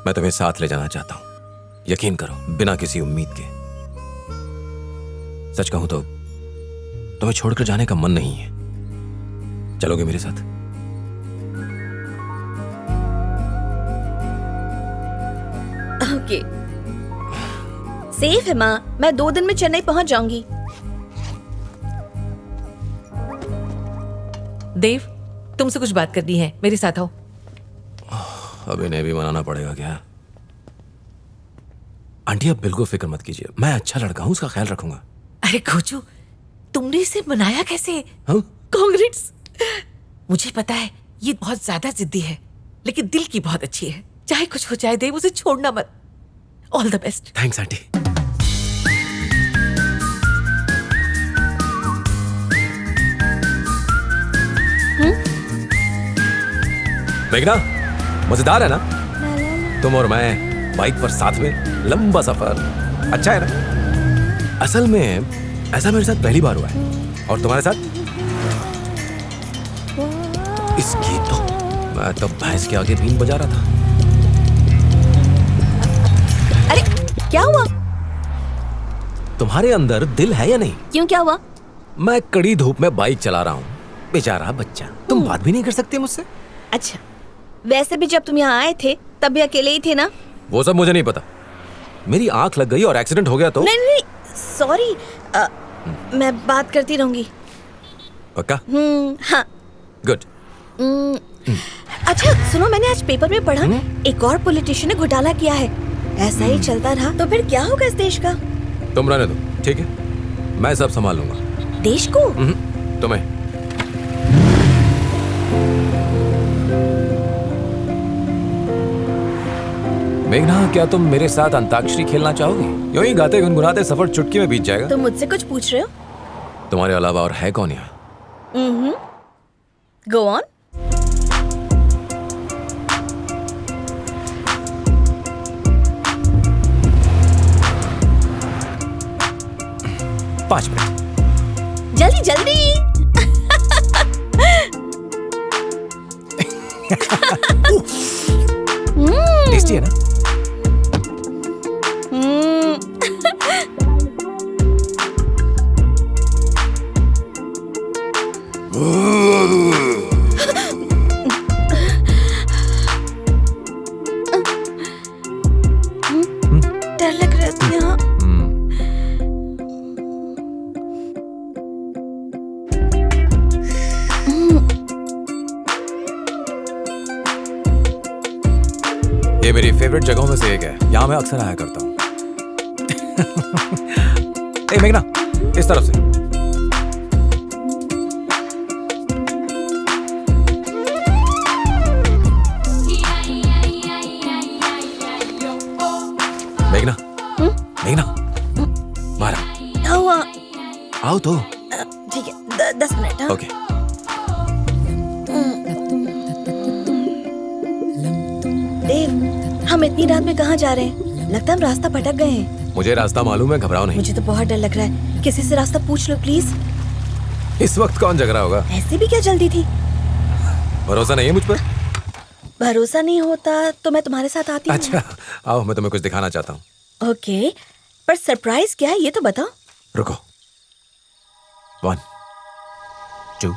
मैं तुम्हें साथ ले जाना चाहता हूँ, यकीन करो, बिना किसी उम्मीद के। सच कहूं तो तुम्हें छोड़कर जाने का मन नहीं है। चलोगे मेरे साथ? ओके, सेफ है माँ। मैं 2 दिन में चेन्नई पहुंच जाऊंगी। देव, तुमसे कुछ बात करनी है, मेरे साथ आओ। अब इन्हें भी मनाना पड़ेगा क्या? आंटी, अब बिल्कुल फिक्र मत कीजिए, मैं अच्छा लड़का हूँ, उसका ख्याल रखूंगा। अरे खोजू, तुमने इसे मनाया कैसे? हाँ? कांग्रेट्स। मुझे पता है ये बहुत ज्यादा जिद्दी है, लेकिन दिल की बहुत अच्छी है। चाहे कुछ हो जाए देव, उसे छोड़ना मत। All the best. Thanks aunty. मेघना, मजेदार है ना? तुम और मैं बाइक पर साथ में, लंबा सफर, अच्छा है ना? असल में ऐसा मेरे साथ पहली बार हुआ है। और तुम्हारे साथ? इसकी तो मैं तो भैंस के आगे बीन बजा रहा था। अरे क्या हुआ? तुम्हारे अंदर दिल है या नहीं? क्यों, क्या हुआ? मैं कड़ी धूप में बाइक चला रहा हूँ, बेचारा बच्चा। तुम बात भी नहीं कर सकते मुझसे? अच्छा, वैसे भी जब तुम यहाँ आए थे तब भी अकेले ही थे ना? वो सब मुझे नहीं पता। मेरी आंख लग गई और एक्सीडेंट हो गया तो? नहीं नहीं, सॉरी, मैं बात करती रहूंगी। पक्का? हाँ। गुड। अच्छा सुनो, मैंने आज पेपर में पढ़ा एक और पॉलिटिशियन ने घोटाला किया है। ऐसा ही चलता रहा तो फिर क्या होगा इस देश का? तुम रहने दो, ठीक है? मैं सब संभाल लूंगा। देश को? तुम्हें। मेघना, क्या तुम मेरे साथ अंताक्षरी खेलना चाहोगी? यूं ही गाते गुनगुनाते सफर चुटकी में बीत जाएगा। तुम मुझसे कुछ पूछ रहे हो? तुम्हारे अलावा और है कौन यहाँ? Go on. पाँच मिनट। जल्दी जल्दी। टेस्टी है ना? डर लग रहा है यहाँ। ये मेरी फेवरेट जगहों में से एक है। यहाँ मैं अक्सर आया करता हूँ। ए मेघना, इस तरफ से। मेघना, मेघना, बाहर क्या हुआ? आओ तो। ठीक है, 10 मिनट। हाँ? ओके। देव, हम इतनी रात में कहाँ जा रहे हैं? लगता है हम रास्ता भटक गए हैं। मुझे रास्ता मालूम है, घबराओ नहीं। मुझे तो बहुत डर लग रहा है। किसी से रास्ता पूछ लो प्लीज। इस वक्त कौन जग रहा होगा? ऐसे भी क्या जल्दी थी? भरोसा नहीं है मुझ पर? भरोसा नहीं होता तो मैं तुम्हारे साथ आती हूँ। अच्छा, आओ, मैं तुम्हें कुछ दिखाना चाहता हूँ। ओके, पर सरप्राइज क्या है ये तो बताओ। रुको। 1 2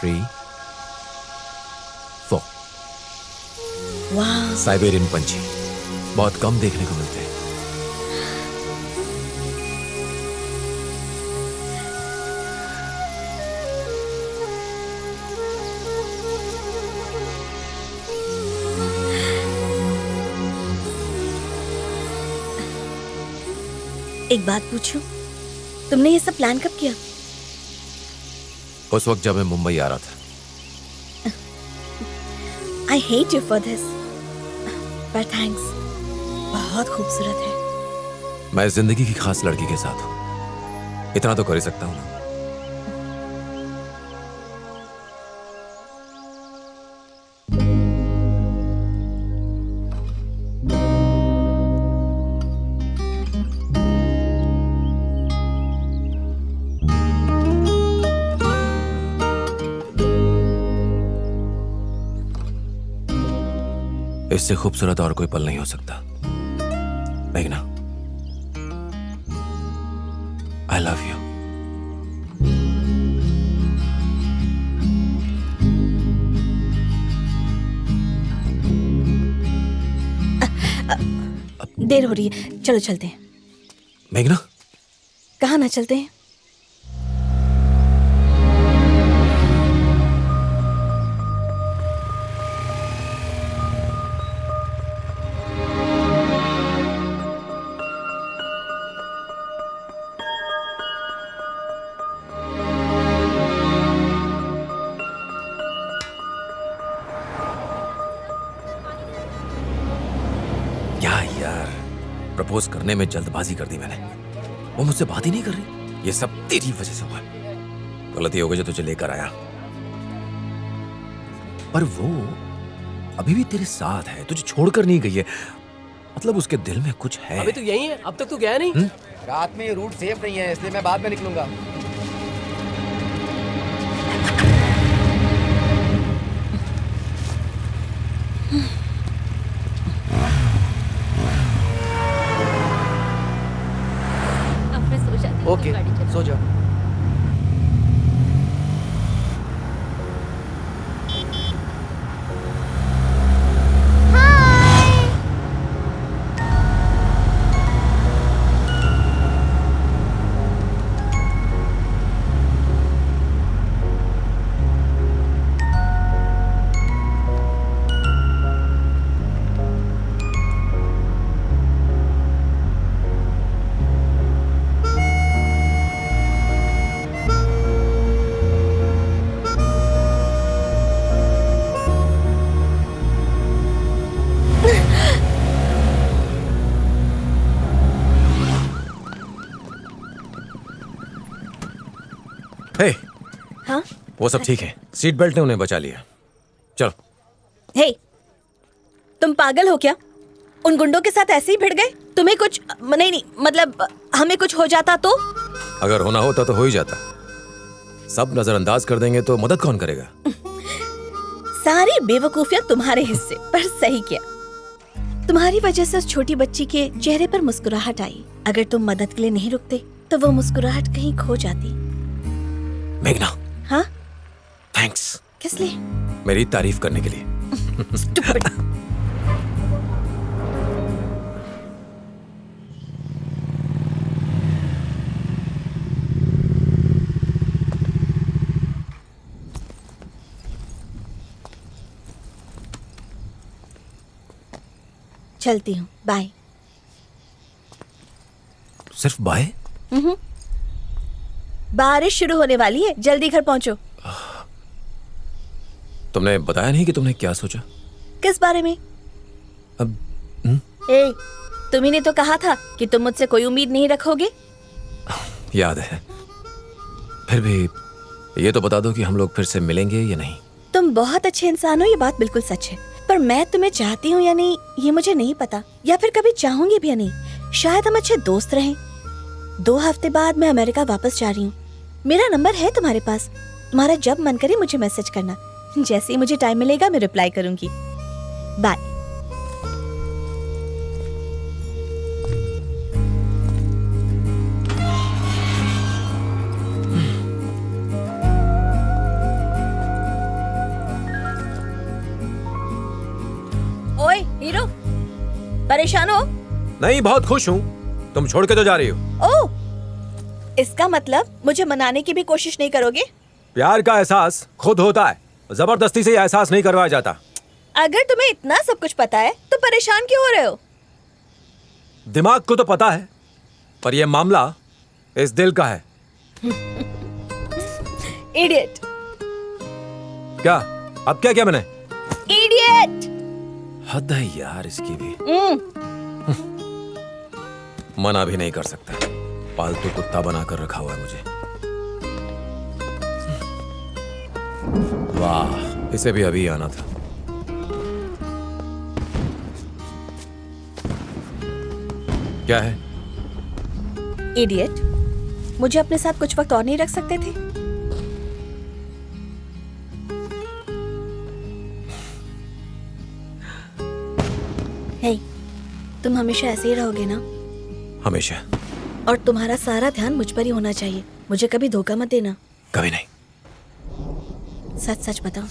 3 4। वाह, साइबेरियन पंछी बहुत कम देखने को मिलते हैं। एक बात पूछूं, तुमने ये सब प्लान कब किया? उस वक्त जब मैं मुंबई आ रहा था। I hate you for this, but thanks. बहुत खूबसूरत है। मैं जिंदगी की खास लड़की के साथ हूँ, इतना तो कर ही सकता हूँ ना। इससे खूबसूरत और कोई पल नहीं हो सकता। मेघना, आई लव यू। देर हो रही है, चलो चलते हैं। मेघना, कहाँ ना चलते हैं? प्रपोज करने में जल्दबाजी कर दी मैंने। वो मुझसे बात ही नहीं कर रही। ये सब तेरी वजह से हुआ। गलती हो गई जो तुझे लेकर आया। पर वो अभी भी तेरे साथ है, तुझे छोड़कर नहीं गई है। मतलब उसके दिल में कुछ है। अभी तो यही है, अब तक तो गया नहीं। रात में ये रूट सेफ नहीं है, इसलिए मैं बाद में निकलूंगा। अब मैं सो जाती हूँ, ओके, गाड़ी चला। सो जाओ। हे, हाँ? वो सब ठीक है, सीट बेल्ट ने उन्हें बचा लिया। चलो। हे, तुम पागल हो क्या? उन गुंडों के साथ ऐसे ही भिड़ गए? तुम्हें कुछ नहीं मतलब हमें कुछ हो जाता तो? अगर होना होता तो हो ही जाता। सब नजरअंदाज कर देंगे तो मदद कौन करेगा? सारी बेवकूफियां तुम्हारे हिस्से, पर सही किया। तुम्हारी वजह से उस छोटी बच्ची के चेहरे पर मुस्कुराहट आई। अगर तुम मदद के लिए नहीं रुकते तो वो मुस्कुराहट कहीं खो जाती। मेघना। हाँ? थैंक्स। किस लिए? मेरी तारीफ करने के लिए। चलती हूँ, बाय। सिर्फ बाय? बारिश शुरू होने वाली है, जल्दी घर पहुंचो। तुमने बताया नहीं कि तुमने क्या सोचा? किस बारे में? अब ए, तुम्ही ने तो कहा था कि तुम मुझसे कोई उम्मीद नहीं रखोगे। याद है। फिर भी ये तो बता दो कि हम लोग फिर से मिलेंगे या नहीं। तुम बहुत अच्छे इंसान हो, ये बात बिल्कुल सच है। पर मैं तुम्हें चाहती हूँ या नहीं ये मुझे नहीं पता, या फिर कभी चाहूंगी भी या नहीं। शायद हम अच्छे दोस्त रहें। 2 हफ्ते बाद मैं अमेरिका वापस जा रही हूँ। मेरा नंबर है तुम्हारे पास। तुम्हारा जब मन करे मुझे मैसेज करना। जैसे ही मुझे टाइम मिलेगा मैं रिप्लाई करूंगी। बाय। ओए हीरो, परेशान हो? नहीं, बहुत खुश हूँ। तुम छोड़ के तो जा रही हो। ओह, इसका मतलब मुझे मनाने की भी कोशिश नहीं करोगे? प्यार का एहसास खुद होता है, जबरदस्ती से एहसास नहीं करवाया जाता। अगर तुम्हें इतना सब कुछ पता है तो परेशान क्यों हो रहे हो? दिमाग को तो पता है, पर यह मामला इस दिल का है। इडियट। क्या? अब क्या मैंने? इडियट। हद है यार इसकी भी। मना भी नहीं कर सकता। पालतू कुत्ता बनाकर रखा हुआ है मुझे। वाह, इसे भी अभी आना था। क्या है? इडियट, मुझे अपने साथ कुछ वक्त और नहीं रख सकते थे? हे, तुम हमेशा ऐसे ही रहोगे ना? हमेशा। और तुम्हारा सारा ध्यान मुझ पर ही होना चाहिए। मुझे कभी धोखा मत देना। कभी नहीं। सच सच बताओ,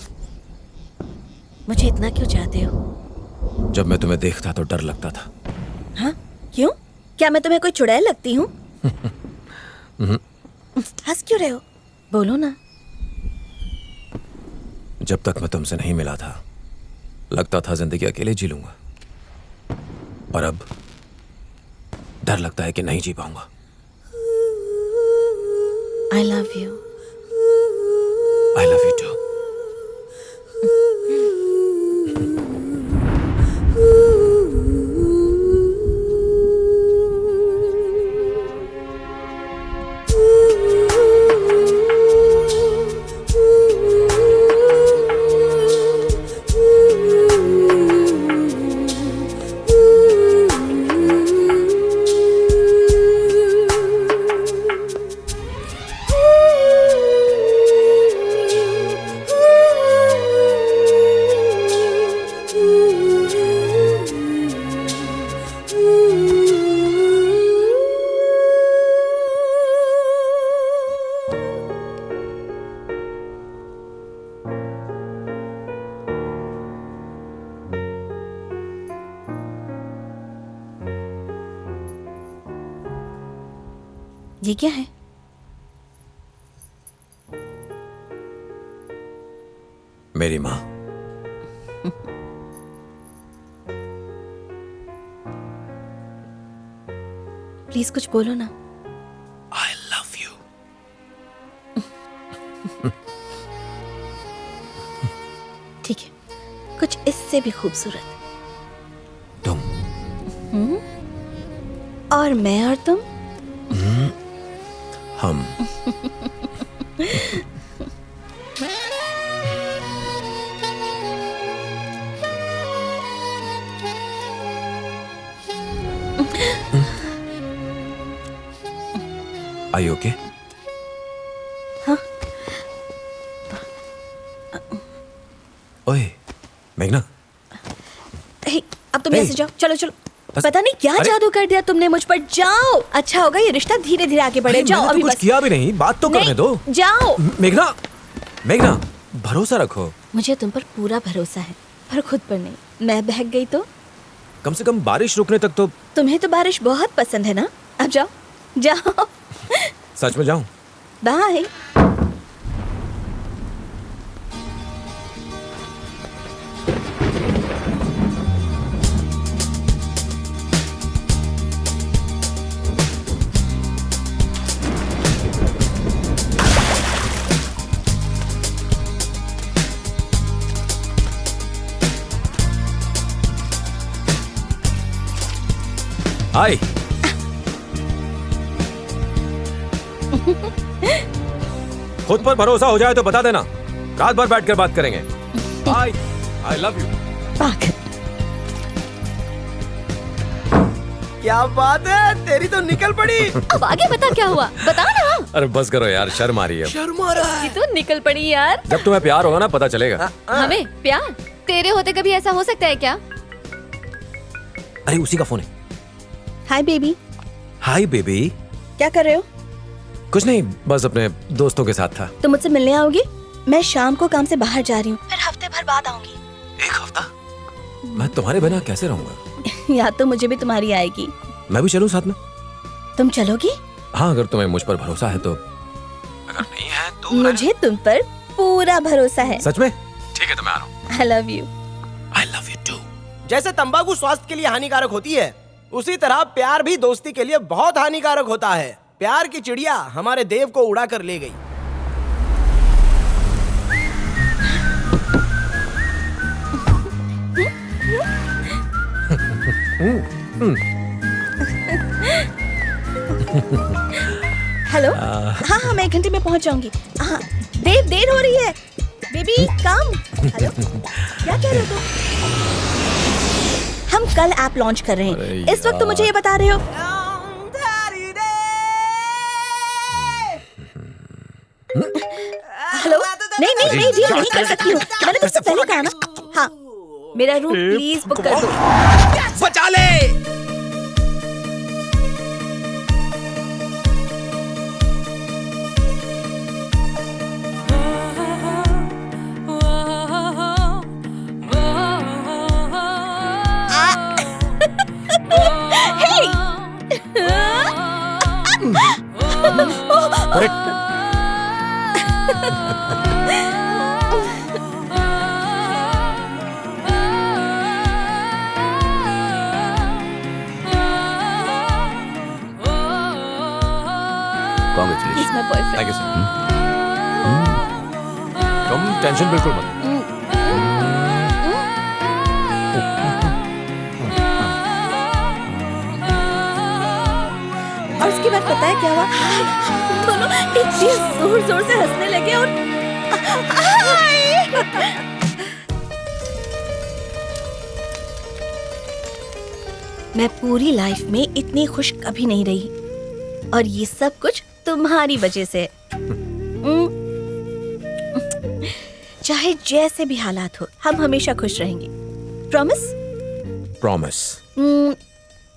मुझे इतना क्यों चाहते हो? जब मैं तुम्हें देखता तो डर लगता था। हाँ? क्यों? क्या मैं तुम्हें कोई चुड़ैल लगती हूँ? हंस क्यों रहे हो? बोलो ना। जब तक मैं तुमसे नहीं मिला था लगता था जिंदगी अकेले जी लूंगा, पर अब डर लगता है कि नहीं जी पाऊंगा। I love you. I love you too. ये क्या है? मेरी माँ। प्लीज कुछ बोलो ना। I love you. ठीक है, कुछ इससे भी खूबसूरत। तुम। और मैं और तुम। हम। Are you okay? हाँ। ओए, मेघना। हे, अब तुम यहाँ से जाओ, चलो चलो। बस- पता नहीं क्या अरे- जादू कर दिया तुमने मुझ पर। जाओ, अच्छा होगा ये रिश्ता धीरे धीरे आगे बढ़े। अरे, जाओ मैंने अभी तो कुछ बस। किया भी नहीं, बात तो करने नहीं, दो। जाओ। मेघना, मेघना, भरोसा रखो। मुझे तुम पर पूरा भरोसा है, पर खुद पर नहीं। मैं बहक गई तो? कम से कम बारिश रुकने तक तो। तुम्हें तो बारिश बहुत पसंद है ना? अब जाओ, जाओ। सच में जाऊं? बाय। हाय। खुद पर भरोसा हो जाए तो बता देना, रात भर बैठ कर बात करेंगे। बाय। I love you. क्या बात है, तेरी तो निकल पड़ी। अब आगे बता क्या हुआ, बता ना। अरे बस करो यार, शर्म आ रही है। शर्म आ रहा है। ये तो निकल पड़ी यार। जब तुम्हें प्यार होगा ना पता चलेगा। हमें प्यार? तेरे होते कभी ऐसा हो सकता है क्या? अरे उसी का फोन है। Hi baby. Hi baby. क्या कर रहे हो? कुछ नहीं, बस अपने दोस्तों के साथ था। तुम मुझसे मिलने आओगे? मैं शाम को काम से बाहर जा रही हूँ, फिर हफ्ते भर बाद आऊंगी। एक हफ्ता? मैं तुम्हारे बिना कैसे रहूंगा? या तो मुझे भी तुम्हारी आएगी। मैं भी चलूं साथ में? तुम चलोगी? हाँ, अगर तुम्हें मुझ पर भरोसा है तो। अगर नहीं है तो। मुझे तुम पर पूरा भरोसा है। सच में? ठीक है तो मैं आ रहा हूँ। I love you. I love you too. जैसे तंबाकू स्वास्थ्य के लिए हानिकारक होती है, उसी तरह प्यार भी दोस्ती के लिए बहुत हानिकारक होता है। प्यार की चिड़िया हमारे देव को उड़ा कर ले गई। हेलो। हाँ हाँ, मैं 1 घंटे में पहुंच जाऊंगी। हाँ देव, देर हो रही है। बेबी कम। हेलो, क्या कह रहे हो तुम? हम कल ऐप लॉन्च कर रहे हैं। इस वक्त तुम मुझे ये बता रहे हो? हेलो, नहीं नहीं नहीं, डील नहीं कर सकती हूँ। मैंने तुझसे पहले कहा ना। हाँ, मेरा रूम प्लीज बुक कर दो। बचा ले। He's my boyfriend. Thank you sir. तुम टेंशन बिल्कुल मत। और उसके बाद पता है क्या हुआ? दोनों इतनी जोर जोर से हंसने लगे और मैं पूरी लाइफ में इतनी खुश कभी नहीं रही, और ये सब कुछ तुम्हारी वजह से। चाहे जैसे भी हालात हो, हम हमेशा खुश रहेंगे। प्रॉमिस? प्रॉमिस।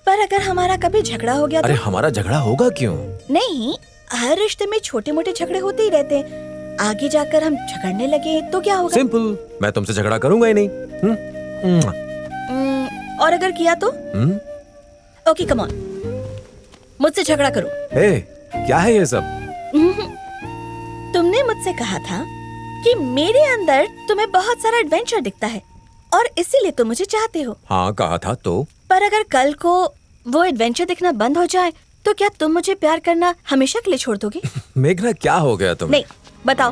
पर अगर हमारा कभी झगड़ा हो गया अरे तो? हमारा झगड़ा होगा क्यों? नहीं, हर रिश्ते में छोटे मोटे झगड़े होते ही रहते हैं। आगे जाकर हम झगड़ने लगे तो क्या होगा? सिंपल, मैं तुमसे झगड़ा करूंगा ही नहीं। और अगर किया तो? ओके कम ऑन, मुझसे झगड़ा करो। ए, क्या है ये सब? तुमने मुझसे कहा था कि मेरे अंदर तुम्हें बहुत सारा एडवेंचर दिखता है और इसीलिए तुम मुझे चाहते हो। हाँ कहा था तो। पर अगर कल को वो एडवेंचर दिखना बंद हो जाए तो क्या तुम मुझे प्यार करना हमेशा के लिए छोड़ दोगे? मेघना क्या हो गया तुम्हें? नहीं बताओ,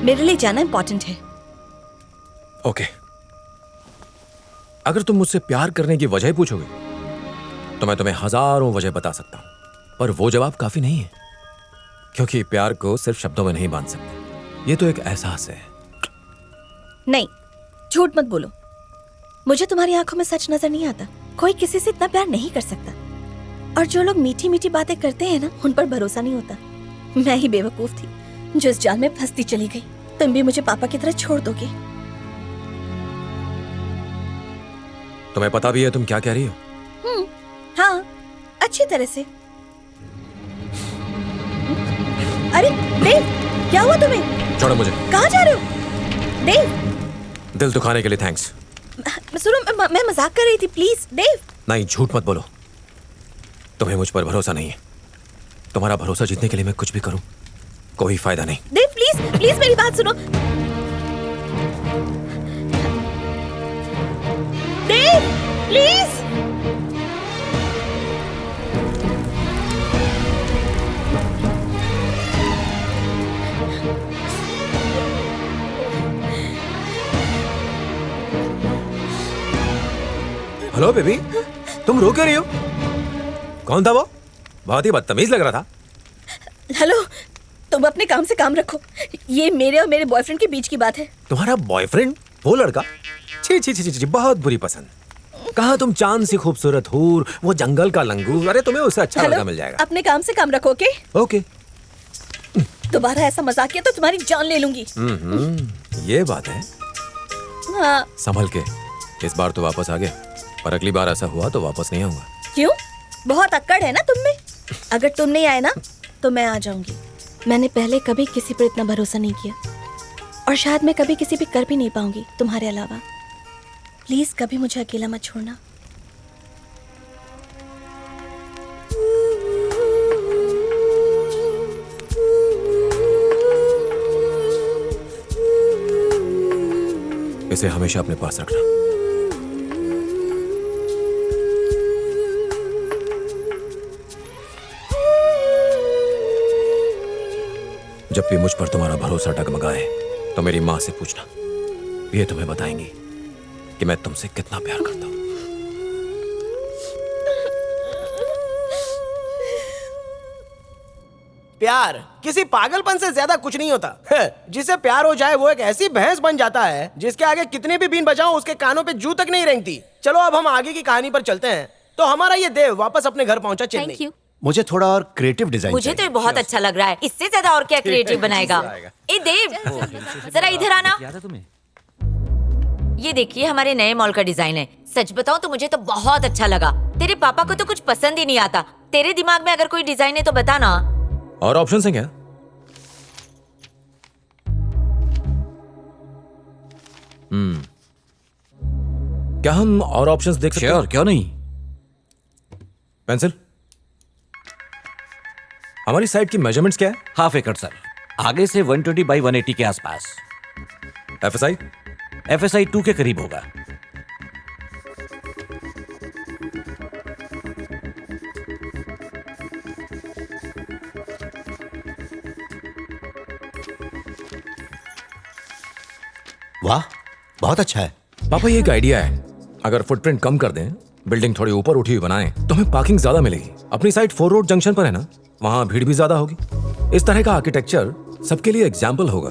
मेरे लिए जाना इम्पोर्टेंट है। ओके, अगर तुम मुझसे प्यार करने की वजह पूछोगे तो मैं तुम्हें हजारों वजह बता सकता हूं, पर वो जवाब काफी नहीं है, क्योंकि प्यार को सिर्फ शब्दों में नहीं बांध सकते। ये तो एक एहसास है। नहीं, झूठ मत बोलो। मुझे तुम्हारी आंखों में सच नजर नहीं आता। कोई किसी से इतना प्यार नहीं कर सकता, और जो लोग मीठी मीठी बातें करते हैं ना, उन पर भरोसा नहीं होता। मैं ही बेवकूफ थी जो इस जाल में फंसती चली गई। तुम भी मुझे पापा की तरह छोड़ दोगे? तुम्हें पता भी है तुम क्या कह रही हो? हाँ, अच्छी तरह से। अरे देव, क्या हुआ तुम्हें? छोड़ो मुझे। कहाँ जा रहे हो? देव, दिल दुखाने के लिए थैंक्स। सुनो, मैं मजाक कर रही थी। प्लीज देव। नहीं, झूठ मत बोलो। तुम्हें मुझ पर भरोसा नहीं है। तुम्हारा भरोसा जीतने के लिए मैं कुछ भी करूं, कोई फायदा नहीं। देव प्लीज, प्लीज मेरी बात सुनो। देव प्लीज। हेलो बेबी, तुम रो क्यों रही हो? कौन था वो? बहुत ही बदतमीज लग रहा था। हेलो, तुम अपने काम से काम रखो। ये मेरे और मेरे बॉयफ्रेंड के बीच की बात है। तुम्हारा बॉयफ्रेंड? वो लड़का? छी छी छी छी, बहुत बुरी पसंद। कहा तुम चांद सी खूबसूरत हूर, वो जंगल का लंगूर। अरे तुम्हें उससे अच्छा लड़का मिल जाएगा। अपने काम से काम रखो। Okay okay. दोबारा ऐसा मजाक किया तो तुम्हारी जान ले लूंगी। ये बात है। हाँ। संभल के, इस बार तो वापस आ गया, पर अगली बार ऐसा हुआ तो वापस नहीं आऊंगा। क्यों? बहुत अक्कड़ है ना तुम में। अगर तुम नहीं आए ना तो मैं आ जाऊंगी। मैंने पहले कभी किसी पर इतना भरोसा नहीं किया, और शायद मैं कभी किसी पे कर भी नहीं पाऊंगी तुम्हारे अलावा। प्लीज कभी मुझे अकेला मत छोड़ना। इसे हमेशा अपने पास रखना। जब भी मुझ पर तुम्हारा भरोसा डगमगाए तो मेरी माँ से पूछना। ये तुम्हें बताएंगी कि मैं तुमसे कितना प्यार करता हूँ। प्यार किसी पागलपन से ज्यादा कुछ नहीं होता। जिसे प्यार हो जाए वो एक ऐसी भैंस बन जाता है जिसके आगे कितने भी बीन बजाओ उसके कानों पे जू तक नहीं रेंगती। चलो अब हम आगे की कहानी पर चलते हैं। तो हमारा ये देव वापस अपने घर पहुंचा चेन्नई। Thank you. मुझे थोड़ा और क्रिएटिव डिजाइन मुझे तो ये बहुत अच्छा लग रहा है। इससे ज्यादा और क्या क्रिएटिव बनाएगा? ए देव, जरा इधर आना। ये देखिए हमारे नए मॉल का डिजाइन है। सच बताऊं तो मुझे तो बहुत अच्छा लगा। तेरे पापा को तो कुछ पसंद ही नहीं आता। तेरे दिमाग में अगर कोई डिजाइन है तो बता ना। और ऑप्शंस हैं क्या? क्या हम और ऑप्शंस देख सकते हैं? श्योर, क्यों नहीं। पेंसिल। हमारी साइड की मेजरमेंट्स क्या है? हाफ एकड़ सर, आगे से 120 बाई 180 के आसपास। एफएसआई? एफएसआई 2 के करीब होगा। वाह, बहुत अच्छा है। पापा ये एक आइडिया है। अगर फुटप्रिंट कम कर दें, बिल्डिंग थोड़ी ऊपर उठी हुई बनाएं, तो हमें पार्किंग ज्यादा मिलेगी। अपनी साइड 4 रोड जंक्शन पर है ना, वहां भीड़ भी ज्यादा होगी। इस तरह का आर्किटेक्चर सबके लिए एग्जाम्पल होगा,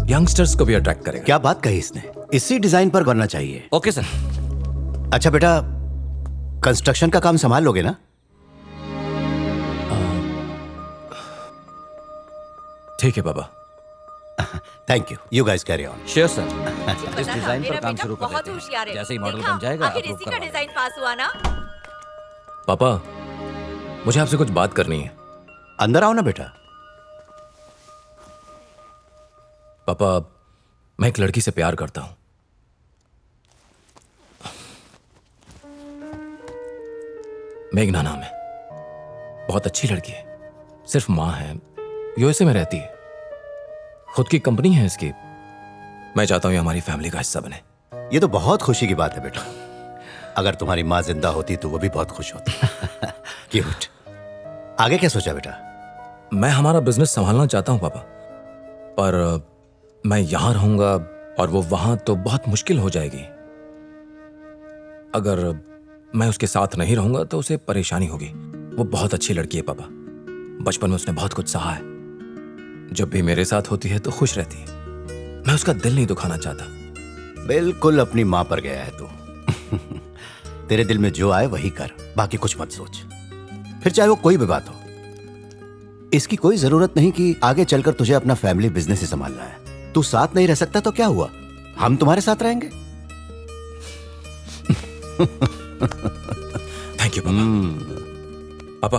यंगस्टर्स को भी अट्रैक्ट करेगा। क्या बात कही इसने, इसी डिजाइन पर बनना चाहिए। Okay sir. अच्छा बेटा, कंस्ट्रक्शन का काम संभाल लोगे ना? ठीक है पापा। Thank you. You guys carry on. Sure sir. इस डिजाइन पर काम शुरू कर बहुत देते होशियार हैं। है। जैसे ही मॉडल देखा? बन जाएगा आखिर approve इसी का करवा डिजाइन पास हुआ ना। पापा, मुझे आपसे कुछ बात करनी है। अंदर आओ ना बेटा। पापा, मैं एक लड़की से प्यार करता हूं। मेघना नाम है, बहुत अच्छी लड़की है। सिर्फ माँ है, यूएसए में रहती है, खुद की कंपनी है इसकी। मैं चाहता हूँ ये हमारी फैमिली का हिस्सा बने। ये तो बहुत खुशी की बात है बेटा। अगर तुम्हारी माँ जिंदा होती तो वो भी बहुत खुश होती। क्यूट। आगे क्या सोचा बेटा? मैं हमारा बिजनेस संभालना चाहता हूँ पापा, पर मैं यहाँ रहूंगा और वो वहां तो बहुत मुश्किल हो जाएगी। अगर मैं उसके साथ नहीं रहूंगा तो उसे परेशानी होगी। वो बहुत अच्छी लड़की है पापा, बचपन में उसने बहुत कुछ सहा है। जब भी मेरे साथ होती है तो खुश रहती है। मैं उसका दिल नहीं दुखाना चाहता। बिल्कुल अपनी माँ पर गया है तू। तेरे दिल में जो आए वही कर, बाकी कुछ मत सोच। फिर चाहे वो कोई भी बात हो। इसकी कोई जरूरत नहीं कि आगे चलकर तुझे अपना फैमिली बिजनेस ही संभालना है। तू साथ नहीं रह सकता तो क्या हुआ, हम तुम्हारे साथ रहेंगे। थैंक यू पापा।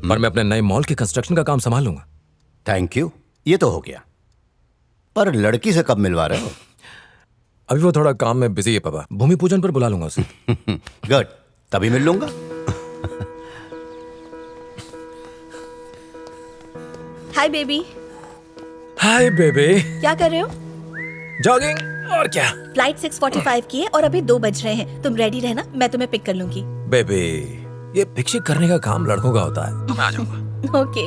पर मैं अपने नए मॉल के कंस्ट्रक्शन का काम संभाल लूंगा। थैंक यू, ये तो हो गया। पर लड़की से कब मिलवा रहे हो? अभी वो थोड़ा काम में बिजी है पापा। भूमि पूजन पर बुला लूंगा उसे। गुड, तभी मिल लूंगा। Hi baby. Hi baby. क्या कर रहे हो? जॉगिंग, और क्या। फ्लाइट 6:45 की है और अभी 2 बज रहे हैं। तुम रेडी रहना, मैं तुम्हें पिक कर लूंगी। बेबी, ये पिकशिक करने का काम लड़कों का होता है, तो मैं आ जाऊंगा। Okay.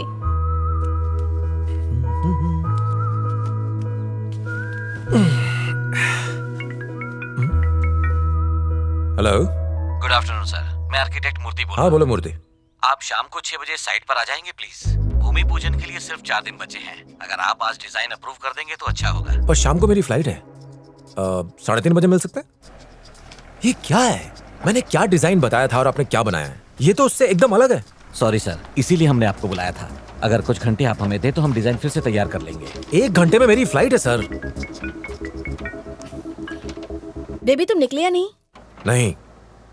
Hello. Good afternoon sir, मैं आर्किटेक्ट मूर्ति बोल रहा हाँ बोलो मूर्ति। आप शाम को 6 बजे साइट पर आ जाएंगे प्लीज। भूमि पूजन के लिए सिर्फ 4 दिन बचे हैं। अगर आप आज डिजाइन अप्रूव कर देंगे तो अच्छा होगा। पर शाम को मेरी फ्लाइट है। 3:30 बजे मिल सकते हैं? ये क्या है? मैंने क्या डिजाइन बताया था और आपने क्या बनाया है? ये तो उससे एकदम अलग है। सॉरी सर, इसीलिए हमने आपको बुलाया था। अगर कुछ घंटे आप हमें दे तो हम डिजाइन फिर से तैयार कर लेंगे। 1 घंटे में मेरी फ्लाइट है सर। बेबी तुम निकले या नहीं? नहीं,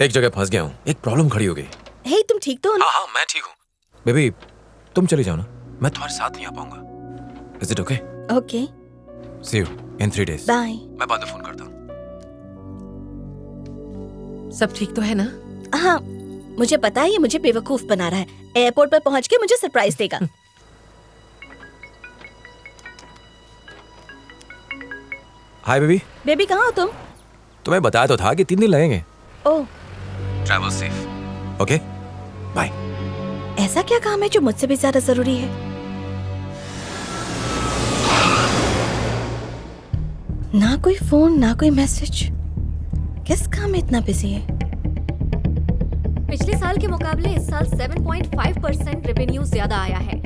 एक जगह फंस गया हूँ। एक प्रॉब्लम खड़ी हो गई। हे तुम ठीक तो हो ना? हाँ मैं ठीक हूँ। बेबी तुम चली जाओ ना, मैं तुम्हारे साथ नहीं आ पाऊंगा। Is it okay? Okay. See you in 3 days। Bye. मैं बाद में फोन करता हूँ। सब ठीक तो है ना? हाँ, मुझे पता है ये मुझे बेवकूफ बना रहा है। एयरपोर्ट पर पहुंच के मुझे सरप्राइज देगा। Hi baby. बेबी कहाँ हो तुम? तुम्हें बताया तो था कि 3 दिन लगेंगे। Oh, travel safe. Okay bye. ऐसा क्या काम है जो मुझसे भी ज्यादा जरूरी है? ना कोई फोन ना कोई मैसेज। किस काम में इतना बिजी है? पिछले साल के मुकाबले इस साल 7.5% रेवेन्यू ज्यादा आया है।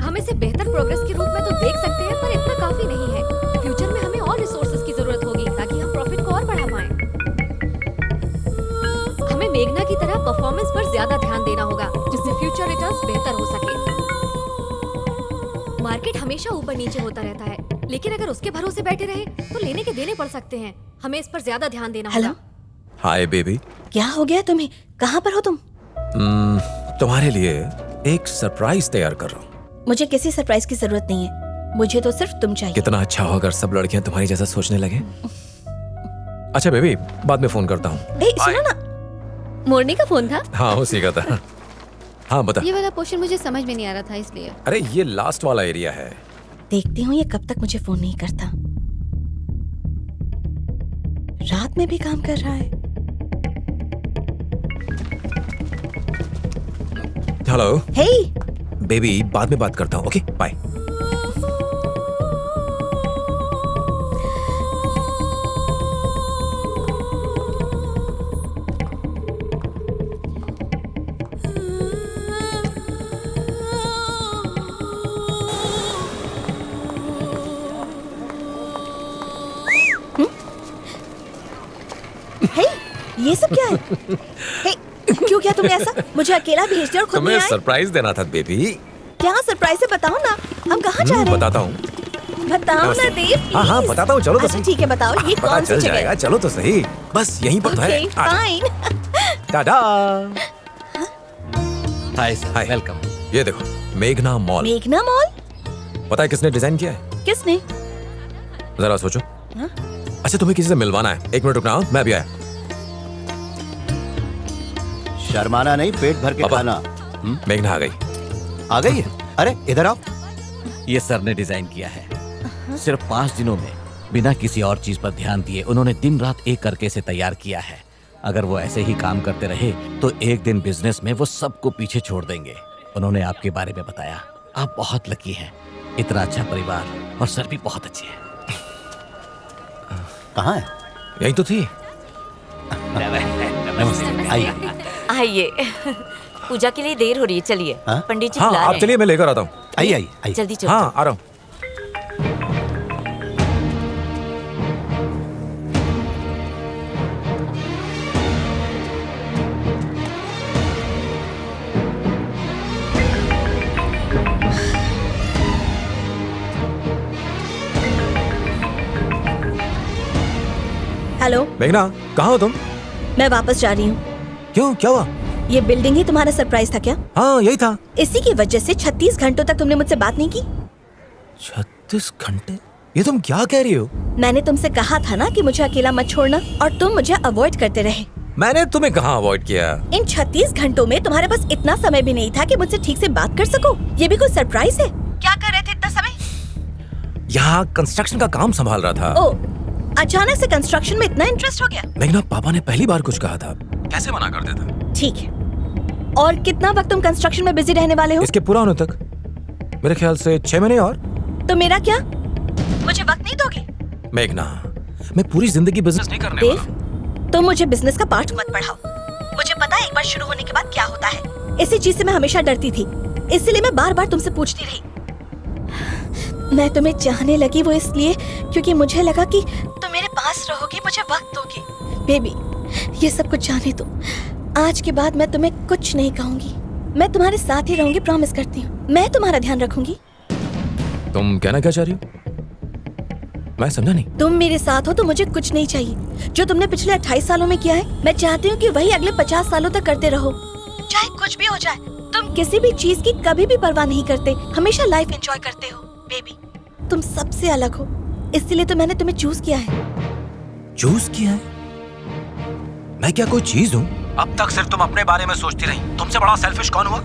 हम इसे बेहतर प्रोग्रेस के रूप में तो देख सकते हैं, पर इतना काफी नहीं है। फ्यूचर में हमें और रिसोर्सेज की जरूरत होगी ताकि हम प्रॉफिट को और बढ़ा पाएं। हमें मेघना की तरह परफॉर्मेंस पर ज्यादा ध्यान देना होगा, जिससे फ्यूचर रिटर्न्स बेहतर हो सके। मार्केट हमेशा ऊपर नीचे होता रहता है, लेकिन अगर उसके भरोसे बैठे रहे तो लेने के देने पड़ सकते हैं। हमें इस पर ज्यादा ध्यान देना होगा। Hi baby. क्या हो गया तुम्हें? कहाँ पर हो तुम? तुम्हारे लिए एक सरप्राइज तैयार कर रहा हूँ। मुझे किसी सरप्राइज की जरूरत नहीं है। मुझे तो सिर्फ तुम चाहिए। कितना अच्छा हो अगर सब लड़कियां तुम्हारी जैसा सोचने लगे। अच्छा बेबी, बाद में फोन करता हूँ। सुनो ना। मोरनी का फोन था? हाँ उसी का था। हाँ बता। ये वाला पोर्शन मुझे समझ में नहीं आ रहा था इसलिए। अरे ये लास्ट वाला एरिया है। देखती हूँ ये कब तक मुझे फोन नहीं करता। रात में भी काम कर रहा है। हेलो। हे बेबी, बाद में बात करता हूँ। Okay bye. हे, ये सब क्या है? हे, क्यों किया तुमने ऐसा? मुझे अकेला भेज दिया और खुद नहीं तुम्हें आए? सरप्राइज देना था बेबी। क्या सरप्राइज है? बताओ ना। हम कहाँ जा रहे हैं? बताता हूँ। बताओ ना देव। हाँ हाँ please। बताता हूँ, चलो तो अच्छा सही। ठीक है, बताओ ये पता कौन सी चल जगह जाएगा, है? चलो तो सही। बस यहीं पर तो है। Okay fine. Tata. Hi sir, hi welcome. ये देखो, मेघना मॉल। मेघना मॉल? पता है किसने डिजाइन किया है? किसने? जरा सोचो। हाँ? अच्छा तुम्हें किसी से मिलवाना है? 1 मिनट रुकना, मैं भी आया। शर्माना नहीं, पेट भर के खाना। मेघना आ गई। आ गई है? अरे इधर आओ। ये सर ने डिजाइन किया है। सिर्फ 5 दिनों में बिना किसी और चीज पर ध्यान दिए उन्होंने दिन रात एक करके इसे तैयार किया है। अगर वो ऐसे ही काम करते रहे तो एक दिन बिजनेस में वो सबको पीछे छोड़ देंगे। उन्होंने आपके बारे में बताया, आप बहुत लकी हैं। इतना अच्छा परिवार और सर भी बहुत अच्छे हैं। कहाँ है? यही तो थी। आइए। आइए। पूजा के लिए देर हो रही है, चलिए। पंडित जी हाँ, बुला रहे आप हैं। चलिए, मैं लेकर आता हूँ। आइए आइए आइए। जल्दी चलो। हाँ, आ रहा हूँ। हेलो मेघना, कहाँ हो तुम? मैं वापस जा रही हूँ। क्यों, क्या हुआ? ये बिल्डिंग ही तुम्हारा सरप्राइज था क्या? हाँ, यही था। इसी की वजह से 36 घंटों तक तुमने मुझसे बात नहीं की। 36 घंटे? ये तुम क्या कह रही हो? मैंने तुमसे कहा था ना कि मुझे अकेला मत छोड़ना, और तुम मुझे अवॉइड करते रहे। मैंने तुम्हें कहाँ अवॉइड किया? इन 36 घंटों में तुम्हारे पास इतना समय भी नहीं था कि मुझसे ठीक से बात कर सको। ये भी कोई सरप्राइज है? क्या कर रहे थे इतना समय? यहाँ कंस्ट्रक्शन का काम संभाल रहा था। ओ, अचानक से कंस्ट्रक्शन में इतना इंटरेस्ट हो गया? मेघना, पापा ने पहली बार कुछ कहा था, कैसे मना कर देता? ठीक है। और कितना वक्त तुम कंस्ट्रक्शन में बिजी रहने वाले हो? इसके पूरा होने तक मेरे ख्याल से 6 महीने और। तो मेरा क्या? मुझे वक्त नहीं दोगे? मेघना, मैं पूरी जिंदगी बिजनेस नहीं करने वाला। देव, तुम मुझे बिजनेस का पार्ट मत पढ़ाओ। मुझे पता है एक बार शुरू होने के बाद क्या होता है। इसी चीज से मैं हमेशा डरती थी, इसलिए मैं बार बार तुमसे पूछती रही। मैं तुम्हें चाहने लगी वो इसलिए क्योंकि मुझे लगा कि तुम मेरे पास रहोगी, मुझे वक्त दोगी। बेबी, ये सब कुछ जाने दो। आज के बाद मैं तुम्हें कुछ नहीं कहूंगी। मैं तुम्हारे साथ ही रहूंगी, प्रॉमिस करती हूँ। मैं तुम्हारा ध्यान रखूंगी। तुम कहना क्या चाह रही हो? मैं समझा नहीं। तुम मेरे साथ हो तो मुझे कुछ नहीं चाहिए। जो तुमने पिछले 28 सालों में किया है, मैं चाहती हूँ कि वही अगले 50 सालों तक करते रहो, चाहे कुछ भी हो जाए। तुम किसी भी चीज की कभी भी परवाह नहीं करते, हमेशा लाइफ एंजॉय करते हो। बेबी, तुम सबसे अलग हो, इसलिए तो मैंने तुम्हें चूज किया है। चूज किया है? मैं क्या कोई चीज हूँ? अब तक सिर्फ तुम अपने बारे में सोचती रही। तुमसे बड़ा सेल्फिश कौन हुआ?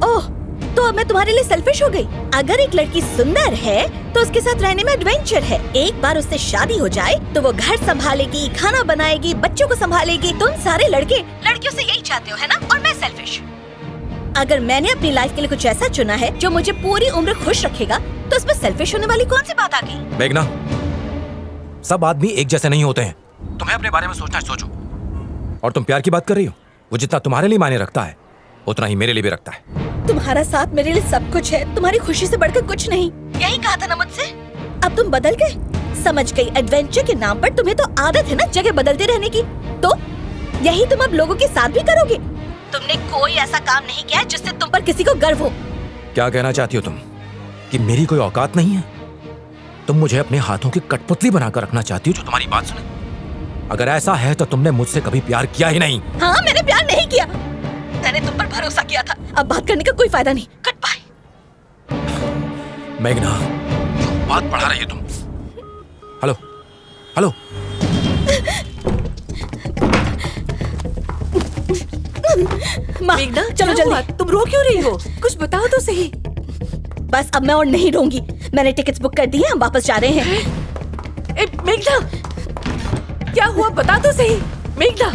ओह, तो अब मैं तुम्हारे लिए सेल्फिश हो गई? अगर एक लड़की सुंदर है तो उसके साथ रहने में एडवेंचर है। एक बार उससे शादी हो जाए तो वो घर संभालेगी, खाना बनाएगी, बच्चों को संभालेगी। तुम सारे लड़के लड़कियों से यही चाहते हो, है ना? और मैं सेल्फिश। अगर मैंने अपनी लाइफ के लिए कुछ ऐसा चुना है जो मुझे पूरी उम्र खुश रखेगा, तो उसमें सेल्फिश होने वाली कौन सी बात आ गई? मेघना, सब आदमी एक जैसे नहीं होते हैं। तुम्हें अपने बारे में सोचना है, सोचो। और तुम प्यार की बात कर रही हो, वो जितना तुम्हारे लिए मायने रखता है उतना ही मेरे लिए भी रखता है। तुम्हारा साथ मेरे लिए सब कुछ है, तुम्हारी खुशी से बढ़कर कुछ नहीं। यही कहा था ना मुझसे? अब तुम बदल गए। समझ गई, एडवेंचर के नाम पर तुम्हें तो आदत है ना जगह बदलते रहने की। तो यही तुम अब लोगों के साथ भी करोगे? तुमने कोई ऐसा काम नहीं किया है जिससे तुम पर किसी को गर्व हो। क्या कहना चाहती हो तुम? कि मेरी कोई औकात नहीं है? तुम मुझे अपने हाथों की कठपुतली बनाकर रखना चाहती हो जो तुम्हारी बात सुने? अगर ऐसा है तो तुमने मुझसे कभी प्यार किया ही नहीं। हाँ, मैंने प्यार नहीं किया। मैंने तुम पर भरोसा किया था। अब बात करने का कोई फायदा नहीं। Good bye. मेघना, जो बात बढ़ा रही हो तुम। Hello, hello. मेघना, चलो जल्दी। तुम रो क्यों रही हो? कुछ बताओ तो सही। बस अब मैं और नहीं रोऊंगी। मैंने टिकट्स बुक कर दी हैं, हम वापस जा रहे हैं। मेघना, क्या हुआ? बता तो सही। मेघना,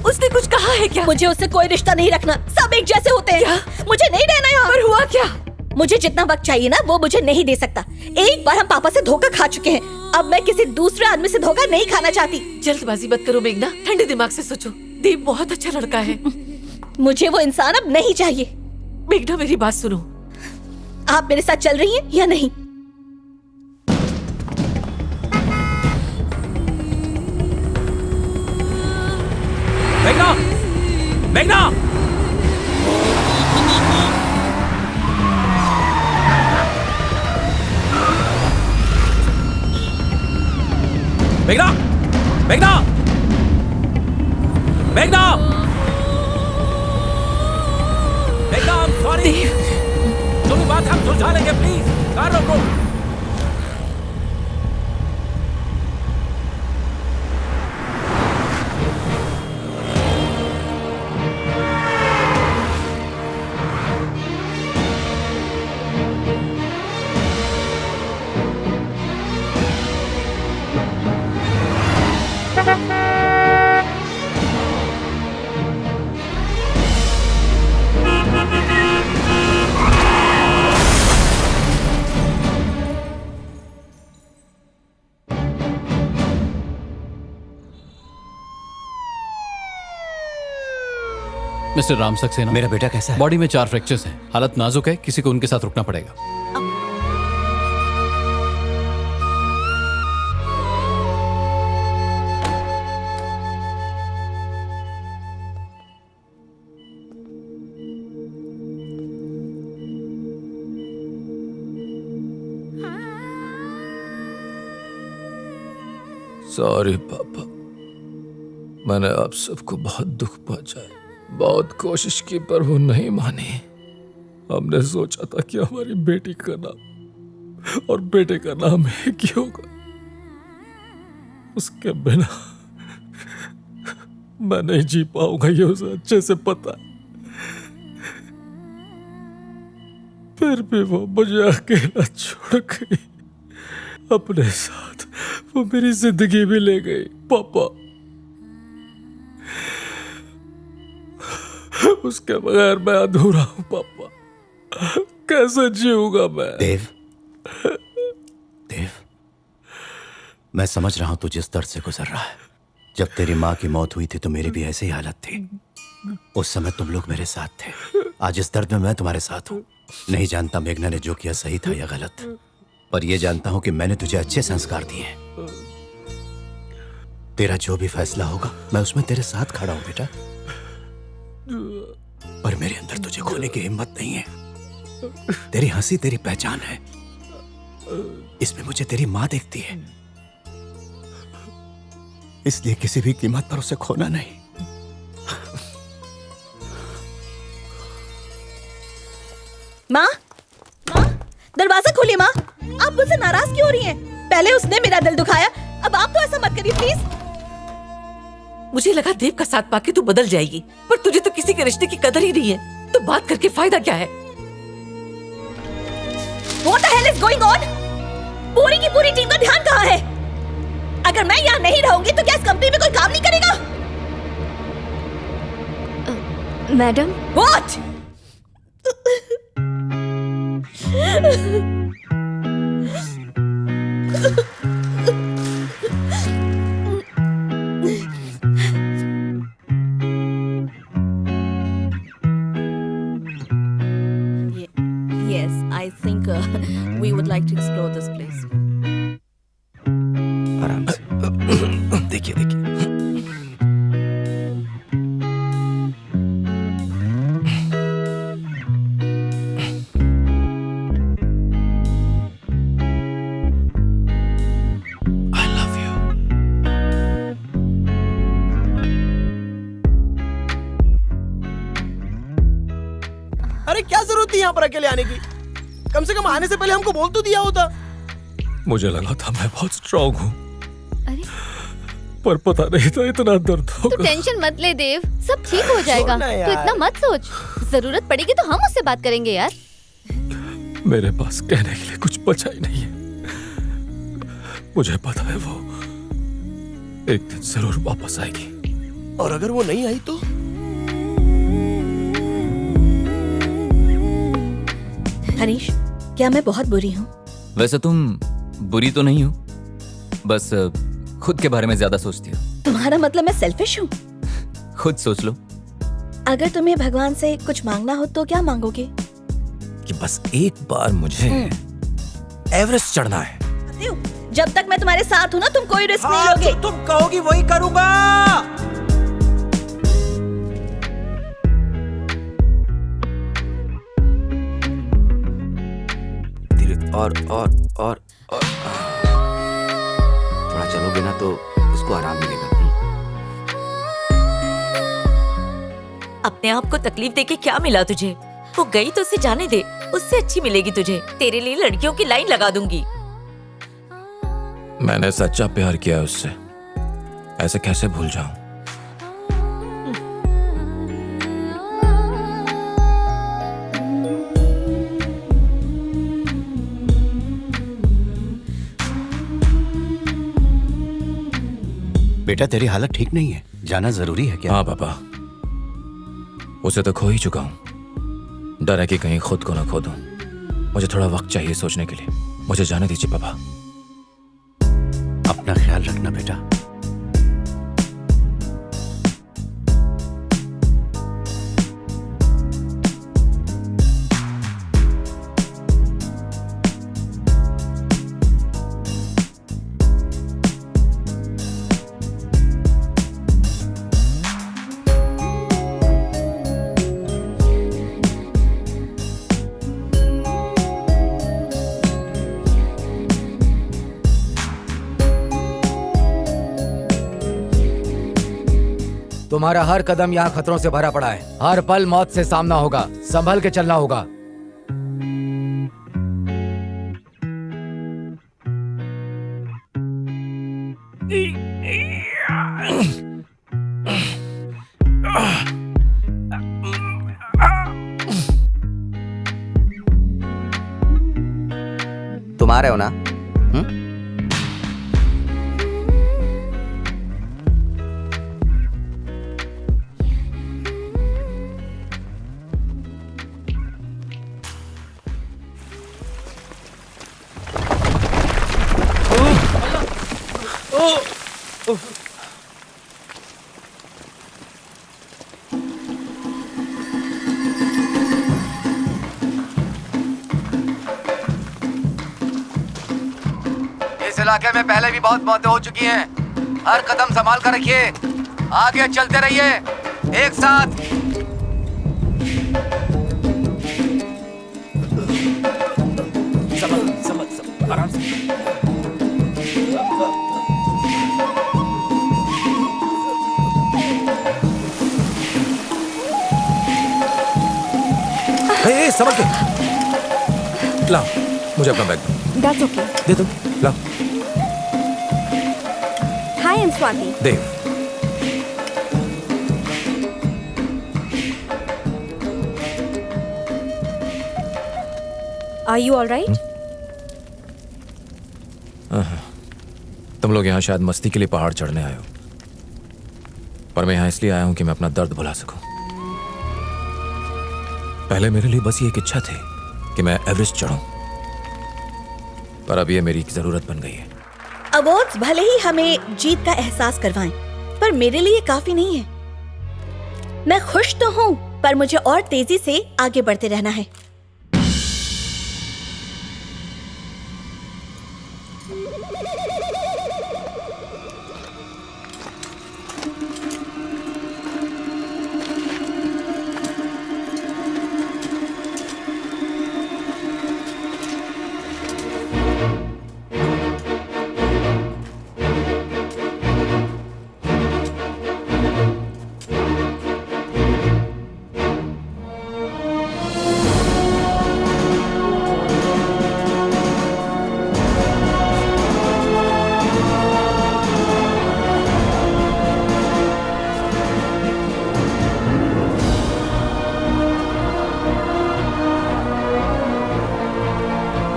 उसने कुछ कहा है क्या? मुझे उससे कोई रिश्ता नहीं रखना। सब एक जैसे होते हैं। मुझे नहीं रहना यहाँ। पर हुआ क्या? मुझे जितना वक्त चाहिए ना, वो मुझे नहीं दे सकता। एक बार हम पापा से धोखा खा चुके हैं, अब मैं किसी दूसरे आदमी से धोखा नहीं खाना चाहती। जल्दबाजी मत करो मेघना, ठंडे दिमाग से सोचो। देव बहुत अच्छा लड़का है। मुझे वो इंसान अब नहीं चाहिए। मेघना, मेरी बात सुनो। आप मेरे साथ चल रही हैं या नहीं? मेघना, मेघना, मेघना, मेघना, मेघना, मेघना, आई एम सॉरी। जो भी बात हम सुलझा लेंगे, प्लीज कार रोको। मिस्टर राम सक्सेना, मेरा बेटा कैसा है? बॉडी में 4 फ्रैक्चर्स हैं, हालत नाजुक है, किसी को उनके साथ रुकना पड़ेगा। सॉरी पापा, मैंने आप सबको बहुत दुख पहुंचाया। बहुत कोशिश की पर वो नहीं मानी। हमने सोचा था कि हमारी बेटी का नाम और बेटे का नाम एक ही होगा। उसके बिना मैं नहीं जी पाऊंगा, ये उसे अच्छे से पता है। फिर भी वो मुझे अकेला छोड़ गई। अपने साथ वो मेरी जिंदगी भी ले गई। पापा, उसके बगैर मैं अधूरा हूं। पापा, कैसे जीऊंगा मैं? देव, मैं समझ रहा हूं तू जिस दर्द से गुजर रहा है। जब तेरी माँ की मौत हुई थी तो मेरी भी ऐसी ही हालत थी। उस समय तुम लोग मेरे साथ थे। आज इस दर्द में मैं तुम्हारे साथ हूं। नहीं जानता मेघना ने जो किया सही था या गलत, पर यह जानता हूं कि मैंने तुझे अच्छे संस्कार दिए। तेरा जो भी फैसला होगा मैं उसमें तेरे साथ खड़ा हूं बेटा। पर मेरे अंदर तुझे खोने की हिम्मत नहीं है। तेरी हंसी तेरी पहचान है, इसमें मुझे तेरी माँ दिखती है। इसलिए किसी भी कीमत पर उसे खोना नहीं। माँ, दरवाजा खोलिए माँ। आप मुझसे नाराज क्यों हो रही हैं? पहले उसने मेरा दिल दुखाया, अब आप तो ऐसा मत करिए प्लीज। मुझे लगा देव का साथ पाके तू बदल जाएगी, पर तुझे तो किसी के रिश्ते की कदर ही नहीं है। तो बात करके फायदा क्या है? What the hell is going on? पूरी की पूरी टीम का ध्यान कहाँ है? अगर मैं यहाँ नहीं रहूंगी तो क्या इस कंपनी में कोई काम नहीं करेगा? Madam, What? Yes, I think we would like to explore this place. आराम से देखिए देखिए। अरे क्या जरूरत थी यहाँ पर अकेले आने की? कम से कम आने से पहले हमको बोल तो दिया होता। मुझे लगा था मैं बहुत स्ट्रांग हूँ, पर पता नहीं था इतना दर्द तू होगा। टेंशन मत ले देव, सब ठीक हो जाएगा। छोड़ना तू यार। इतना मत सोच। जरूरत पड़ेगी तो हम उससे बात करेंगे यार। मेरे पास कहने के लिए कुछ बचा ही नहीं है। मुझे पता है वो एक दिन जरूर वापस आएगी। और अगर वो नहीं आई तो? हनीश, क्या मैं बहुत बुरी हूँ? वैसे तुम बुरी तो नहीं हो, बस खुद के बारे में ज्यादा सोचती हो। तुम्हारा मतलब मैं सेल्फिश हूँ? खुद सोच लो। अगर तुम्हें भगवान से कुछ मांगना हो तो क्या मांगोगे? कि बस एक बार मुझे एवरेस्ट चढ़ना है। जब तक मैं तुम्हारे साथ हूँ ना, तुम कोई रिस्क नहीं लोगे। जो तुम कहोगी वही करूंगा। और थोड़ा चलोगे ना तो उसको आराम मिलेगा। अपने आप को तकलीफ देके क्या मिला तुझे? वो गई तो उसे जाने दे, उससे अच्छी मिलेगी तुझे। तेरे लिए लड़कियों की लाइन लगा दूंगी। मैंने सच्चा प्यार किया उससे, ऐसे कैसे भूल जाऊं? बेटा तेरी हालत ठीक नहीं है, जाना जरूरी है क्या? हाँ पापा, उसे तो खो ही चुका हूं। डर है कि कहीं खुद को ना खो दूं। मुझे थोड़ा वक्त चाहिए सोचने के लिए। मुझे जाने दीजिए पापा। अपना ख्याल रखना बेटा। तुम्हारा हर कदम यहाँ खतरों से भरा पड़ा है। हर पल मौत से सामना होगा, संभल के चलना होगा। तुम आ रहे हो ना? इस इलाके में पहले भी बहुत मौतें हो चुकी हैं। हर कदम संभाल कर रखिए, आगे चलते रहिए एक साथ। संभल आराम से। संभल के ला, मुझे अपना बैग दो। That's okay. दे दो, ला। Hi, I'm Swati. Dev. Are you all right? तुम लोग यहाँ शायद मस्ती के लिए पहाड़ चढ़ने आए हो, पर मैं यहाँ इसलिए आया हूँ कि मैं अपना दर्द भुला सकूं। पहले मेरे लिए बस ये एक इच्छा थी कि मैं एवरेस्ट चढ़ूं, पर अब ये मेरी एक जरूरत बन गई है। अवार्ड्स भले ही हमें जीत का एहसास करवाएं, पर मेरे लिए काफी नहीं है। मैं खुश तो हूँ, पर मुझे और तेजी से आगे बढ़ते रहना है।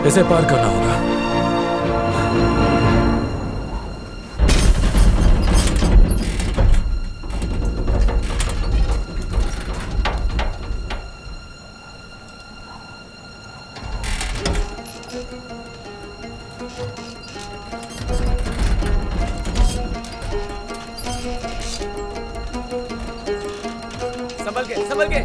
इसे पार करना होगा। संभल के।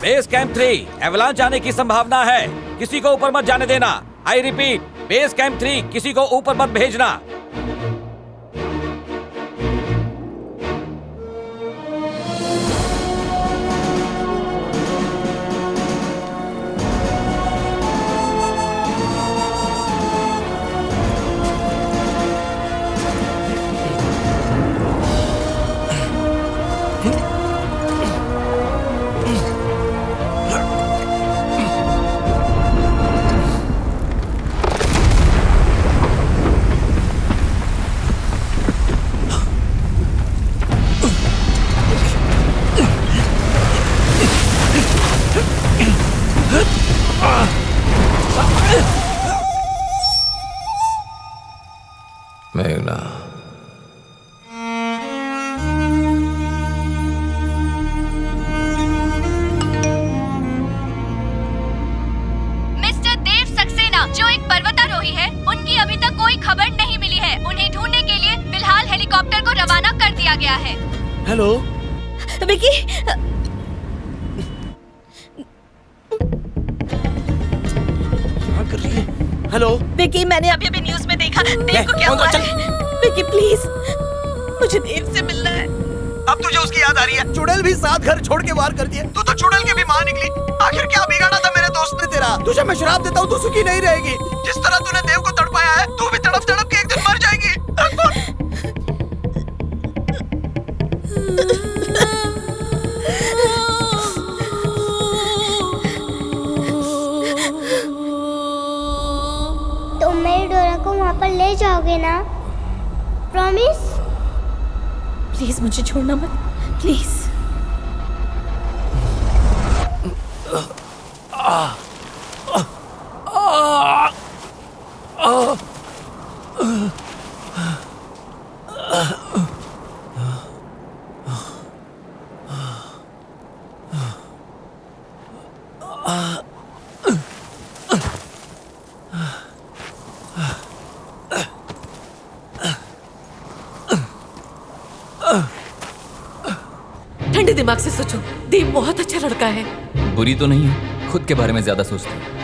बेस कैंप 3 एवलांच आने की संभावना है, किसी को ऊपर मत जाने देना। आई रिपीट, बेस कैंप 3 किसी को ऊपर मत भेजना। मेघना, मिस्टर देव सक्सेना, जो एक पर्वतारोही है, उनकी अभी तक कोई खबर नहीं मिली है। उन्हें ढूंढने के लिए फिलहाल हेलीकॉप्टर को रवाना कर दिया गया है। हेलो, विकी, कर रही है? हेलो विकी, मैंने अभी अभी न्यूज में देखा, देव को क्या हुआ है? विकी प्लीज, मुझे देव से मिलना है। अब तुझे उसकी याद आ रही है? चुड़ैल भी साथ घर छोड़ के बाहर कर दिया। तू तो चुड़ैल की भी मां निकली। आखिर क्या बिगाड़ा था मेरे दोस्त ने तेरा? तुझे मैं शराब देता हूँ, तू सुखी नहीं रहेगी। जिस तरह तूने देव को तड़पाया है, तू भी तड़प तड़प के एक दिन मर जाएगी। तुम मेरी डोरा को वहाँ पर ले जाओगे ना? प्रॉमिस? प्लीज मुझे छोड़ना मत, प्लीज। ठंडे दिमाग से सोचो, देव बहुत अच्छा लड़का है। बुरी तो नहीं है, खुद के बारे में ज्यादा सोचती है।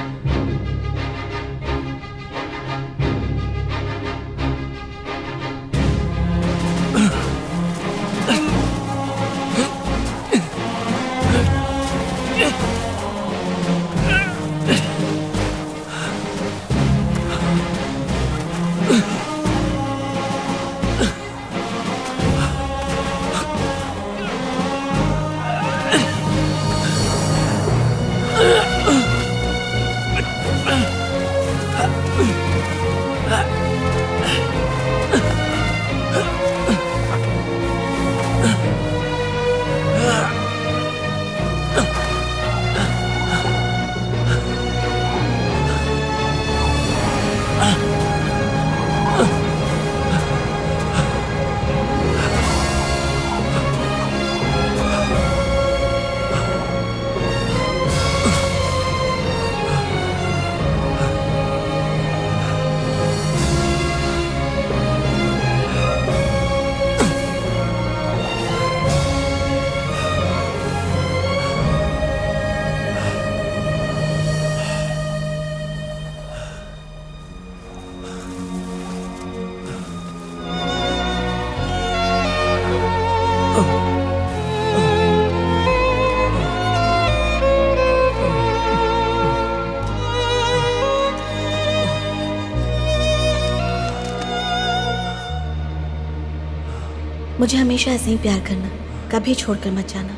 मुझे हमेशा ऐसे ही प्यार करना, कभी छोड़कर मत जाना।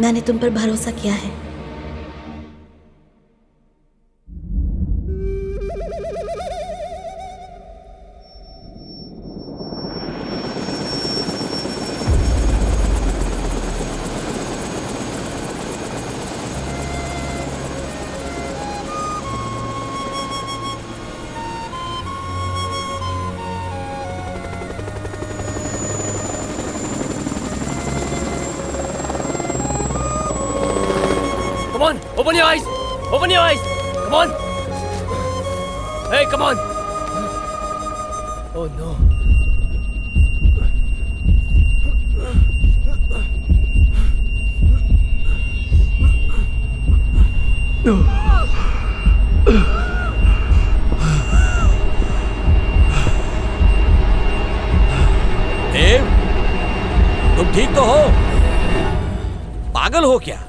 मैंने तुम पर भरोसा किया है। Come on, open your eyes. Open your eyes. Come on. Hey, come on. Oh no. देव, तुम ठीक तो हो? पागल हो क्या?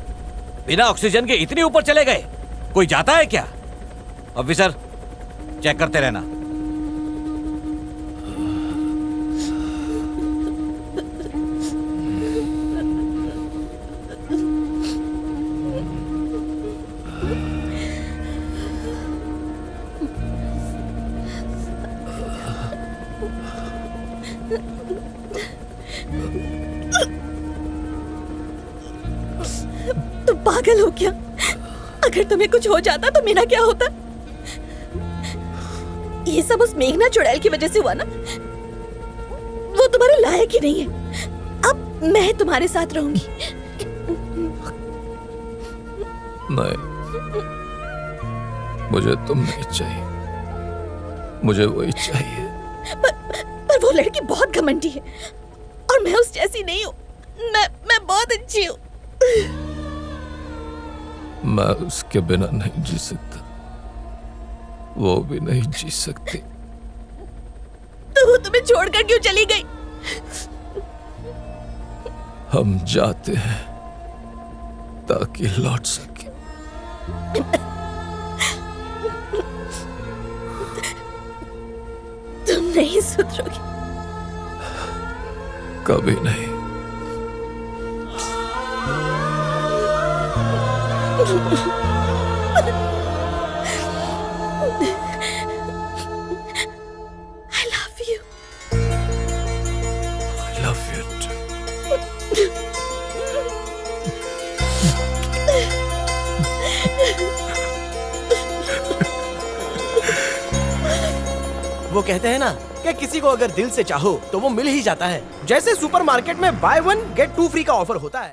बिना ऑक्सीजन के इतने ऊपर चले गए? कोई जाता है क्या? ऑफिसर, चेक करते रहना। तुम पागल हो क्या? अगर तुम्हें कुछ हो जाता तो मेरा क्या होता? ये सब उस मेघना चुड़ैल की वजह से हुआ ना? वो तुम्हारे लायक ही नहीं है। अब मैं तुम्हारे साथ रहूंगी। नहीं, मुझे तुम नहीं चाहिए, मुझे वही चाहिए। पर वो लड़की बहुत घमंडी है और मैं उस जैसी नहीं हूँ। मैं बहुत अच्छी हूँ। मैं उसके बिना नहीं जी सकता, वो भी नहीं जी सकती। तो वो तुम्हें छोड़कर क्यों चली गई? हम जाते हैं ताकि लौट सके। तुम नहीं सुधरोगी। कभी नहीं। I love you. I love you too. वो कहते हैं ना कि किसी को अगर दिल से चाहो तो वो मिल ही जाता है। जैसे सुपरमार्केट में बाय 1 गेट 2 फ्री का ऑफर होता है।